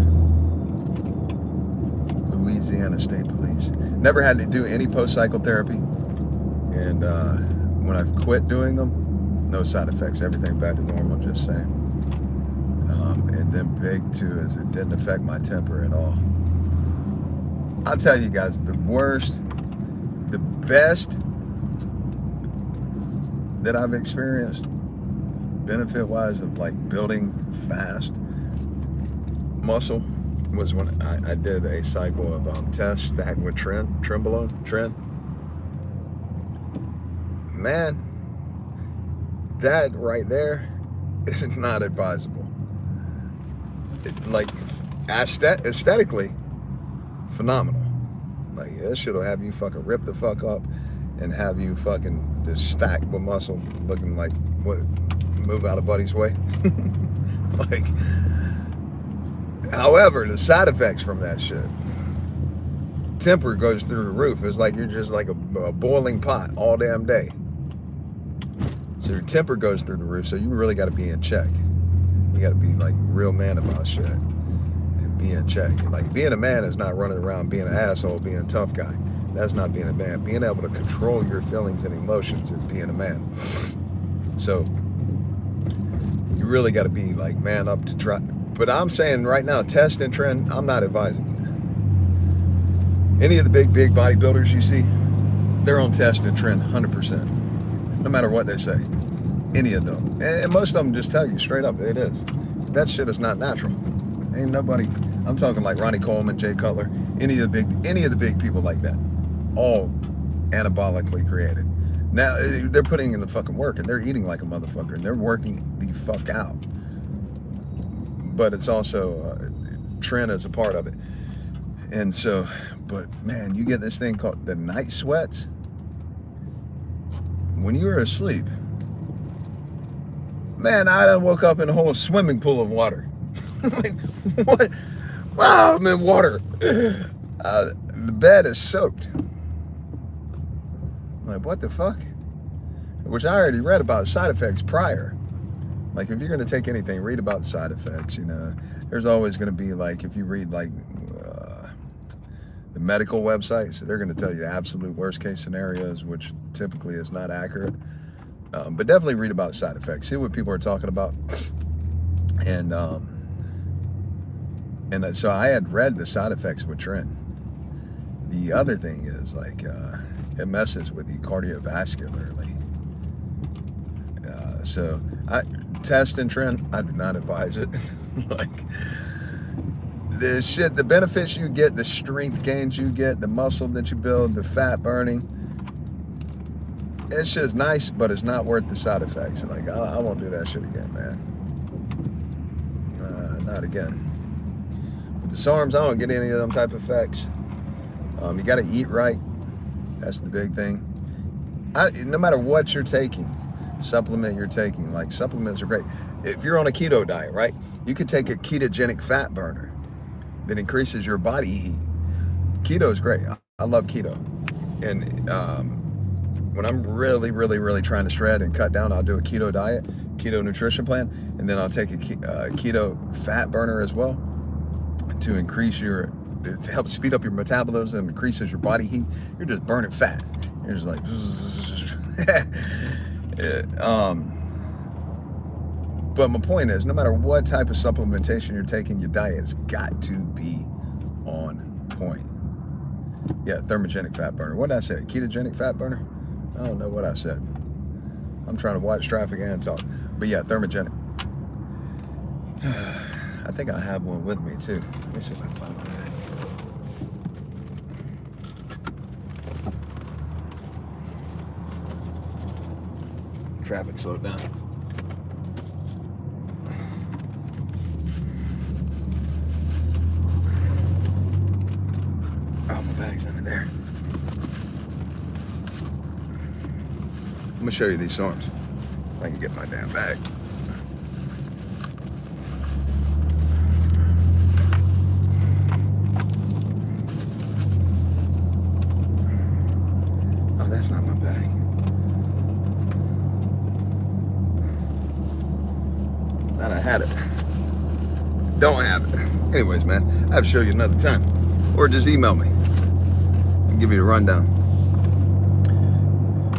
Louisiana State Police. Never had to do any post psychotherapy. And when I've quit doing them, no side effects. Everything back to normal, just saying. And then big too is it didn't affect my temper at all. I'll tell you guys, the best that I've experienced, benefit-wise, of like building fast muscle, was when I did a cycle of test stack with Trenbolone. Man, that right there is not advisable. Like, aesthetically phenomenal. Like, this shit'll have you fucking rip the fuck up and have you fucking just stacked with muscle, looking like, what, move out of Buddy's way. Like, however, the side effects from that shit, temper goes through the roof. It's like you're just like a boiling pot all damn day. So your temper goes through the roof. So you really got to be in check. You got to be like real man about shit and be in check. Like, being a man is not running around being an asshole, being a tough guy. That's not being a man. Being able to control your feelings and emotions is being a man. So you really got to be like man up to try. But I'm saying right now, test and trend, I'm not advising you. Any of the big bodybuilders you see, they're on test and trend 100%. No matter what they say. Any of them. And most of them just tell you straight up, it is. That shit is not natural. Ain't nobody, I'm talking like Ronnie Coleman, Jay Cutler, any of the big people like that. All anabolically created. Now, they're putting in the fucking work, and they're eating like a motherfucker, and they're working the fuck out. But it's also, trend as a part of it. And so, but man, you get this thing called the night sweats. When you're asleep, man, I done woke up in a whole swimming pool of water. Like, what? Wow, I'm in water. The bed is soaked. Like, what the fuck? Which I already read about side effects prior. Like, if you're going to take anything, read about the side effects, you know. There's always going to be, like, if you read, like, the medical websites, they're going to tell you the absolute worst case scenarios, which typically is not accurate. But definitely read about side effects. See what people are talking about. And so I had read the side effects with Trent. The other thing is, like, it messes with you cardiovascularly. So test and Trent, I do not advise it. Like, the benefits you get, the strength gains you get, the muscle that you build, the fat burning, it's just nice, but it's not worth the side effects. Like, I won't do that shit again, man. Not again. the SARMs, I don't get any of them type of effects. You got to eat right. That's the big thing. No matter what you're taking, supplement you're taking, like supplements are great. If you're on a keto diet, right, you could take a ketogenic fat burner that increases your body heat. Keto is great. I love keto. And when I'm really trying to shred and cut down, I'll do a keto diet, keto nutrition plan, and then I'll take a keto fat burner as well to increase to help speed up your metabolism, increases your body heat. You're just burning fat. You're just like, but my point is, no matter what type of supplementation you're taking, your diet's got to be on point. Yeah, thermogenic fat burner. What did I say? Ketogenic fat burner? I don't know what I said. I'm trying to watch traffic and talk. But yeah, thermogenic. I think I have one with me too. Let me see if I can find one. Traffic slowed down. Oh, my bag's under there. I'm gonna show you these SARMs. If I can get my damn bag. Oh, that's not my bag. Thought I had it. Don't have it. Anyways, man, I have to show you another time. Or just email me and give you a rundown.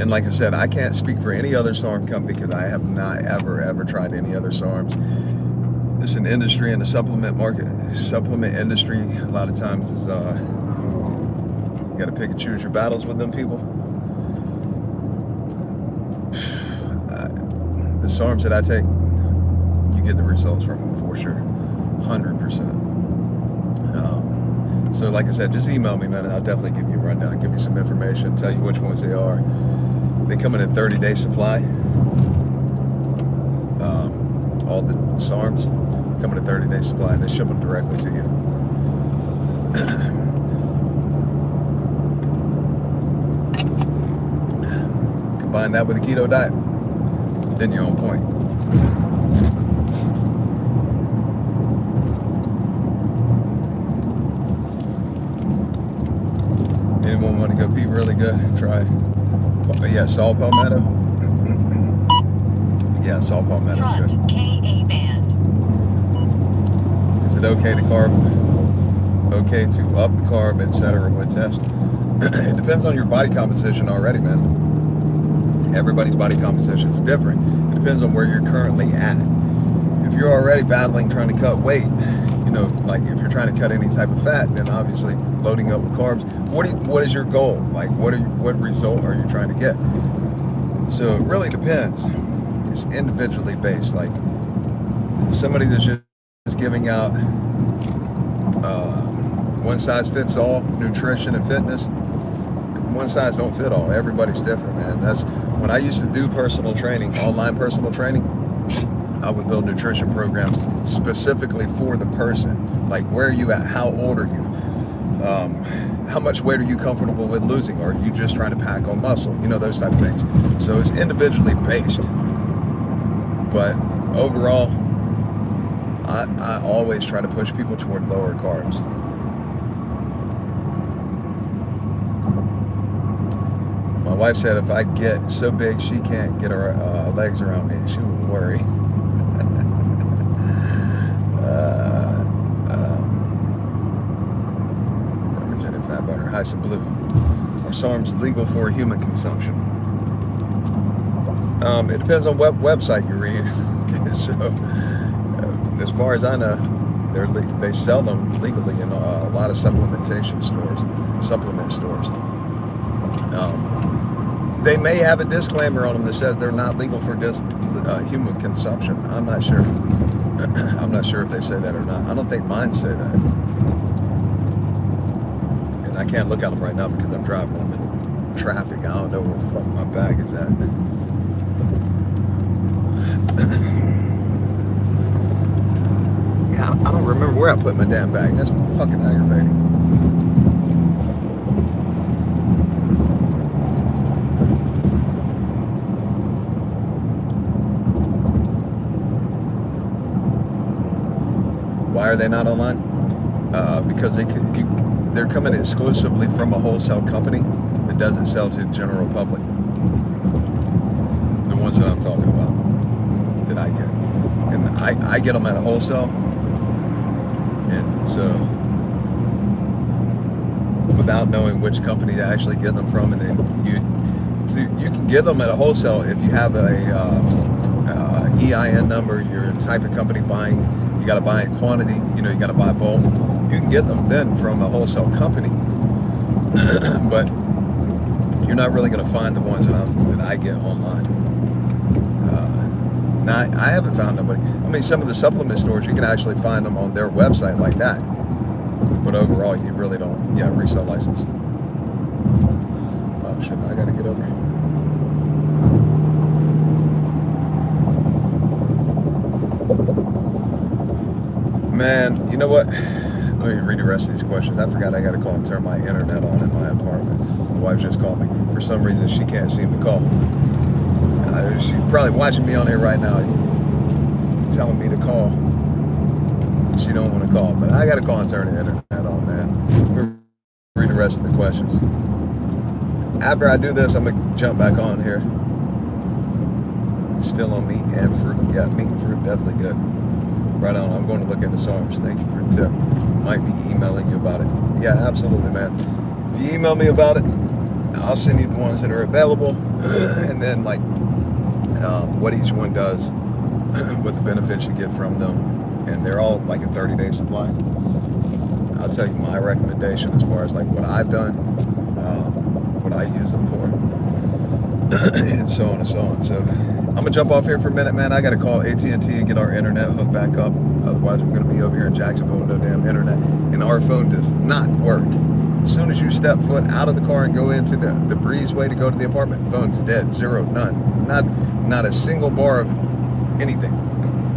And like I said, I can't speak for any other SARM company because I have not ever tried any other SARMs. It's an industry in the supplement market, supplement industry. A lot of times is you got to pick and choose your battles with them people. The SARMs that I take, you get the results from them for sure, 100%. So like I said, just email me, man, and I'll definitely give you a rundown, give you some information, tell you which ones they are. They come in a 30-day supply. All the SARMs come in a 30-day supply, and they ship them directly to you. Combine that with a keto diet, then you're on point. Anyone want to go pee really good? Try, yeah, saw palmetto. Yeah, saw palmetto is good. Front KA band. Is it okay to okay to up the carb, etc. with test? It depends on your body composition already, man. Everybody's body composition is different. It depends on where you're currently at. If you're already battling trying to cut weight, you know, like if you're trying to cut any type of fat, then obviously loading up with carbs. What is your goal? Like what result are you trying to get? So it really depends. It's individually based. Like somebody that's just giving out one size fits all nutrition and fitness. One size don't fit all. Everybody's different, man. That's when I used to do personal training, online personal training. I would build nutrition programs specifically for the person. Like, where are you at? How old are you? How much weight are you comfortable with losing? Or are you just trying to pack on muscle? You know, those type of things. So it's individually based. But overall, I always try to push people toward lower carbs. My wife said if I get so big she can't get her legs around me, she would worry. Thermogenic fat burner, Hyson Blue. Are SARMs legal for human consumption? It depends on what website you read. So, as far as I know, they sell them legally in a lot of supplement stores. They may have a disclaimer on them that says they're not legal for human consumption. I'm not sure. I'm not sure if they say that or not. I don't think mine say that. And I can't look at them right now because I'm driving. I'm in traffic. I don't know where the fuck my bag is at. Yeah, I don't remember where I put my damn bag. That's fucking aggravating. Why are they not online? Because they're coming exclusively from a wholesale company that doesn't sell to the general public. The ones that I'm talking about, that I get. And I get them at a wholesale. And so, without knowing which company to actually get them from, and then you can get them at a wholesale if you have a EIN number, your type of company buying, you got to buy in quantity, you got to buy bulk. You can get them then from a wholesale company, but you're not really going to find the ones that I get online. Now, I haven't found nobody. I mean, some of the supplement stores, you can actually find them on their website like that. But overall, you really don't. Yeah, resale license. Oh, shit, I got to get over here. Man, you know what? Let me read the rest of these questions. I forgot I got to call and turn my internet on in my apartment. My wife just called me. For some reason, she can't seem to call. She's probably watching me on here right now, telling me to call. She don't want to call, but I got to call and turn the internet on, man. We'll read the rest of the questions. After I do this, I'm going to jump back on here. Still on meat and fruit. Yeah, meat and fruit, definitely good. Right on. I'm going to look into SARMs. Thank you for the tip. Might be emailing you about it. Yeah, absolutely, man. If you email me about it, I'll send you the ones that are available, and then like what each one does, what the benefits you get from them, and they're all like a 30-day supply. I'll tell you my recommendation as far as like what I've done, what I use them for, and so on and so on. So I'm gonna jump off here for a minute, man. I gotta call AT&T and get our internet hooked back up. Otherwise, we're gonna be over here in Jacksonville with no damn internet, and our phone does not work. As soon as you step foot out of the car and go into the breezeway to go to the apartment, phone's dead, zero, none, not a single bar of anything.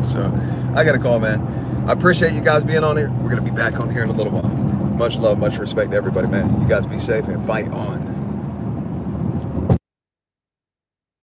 So I got to call, man. I appreciate you guys being on here. We're going to be back on here in a little while. Much love, much respect to everybody, man. You guys be safe and fight on.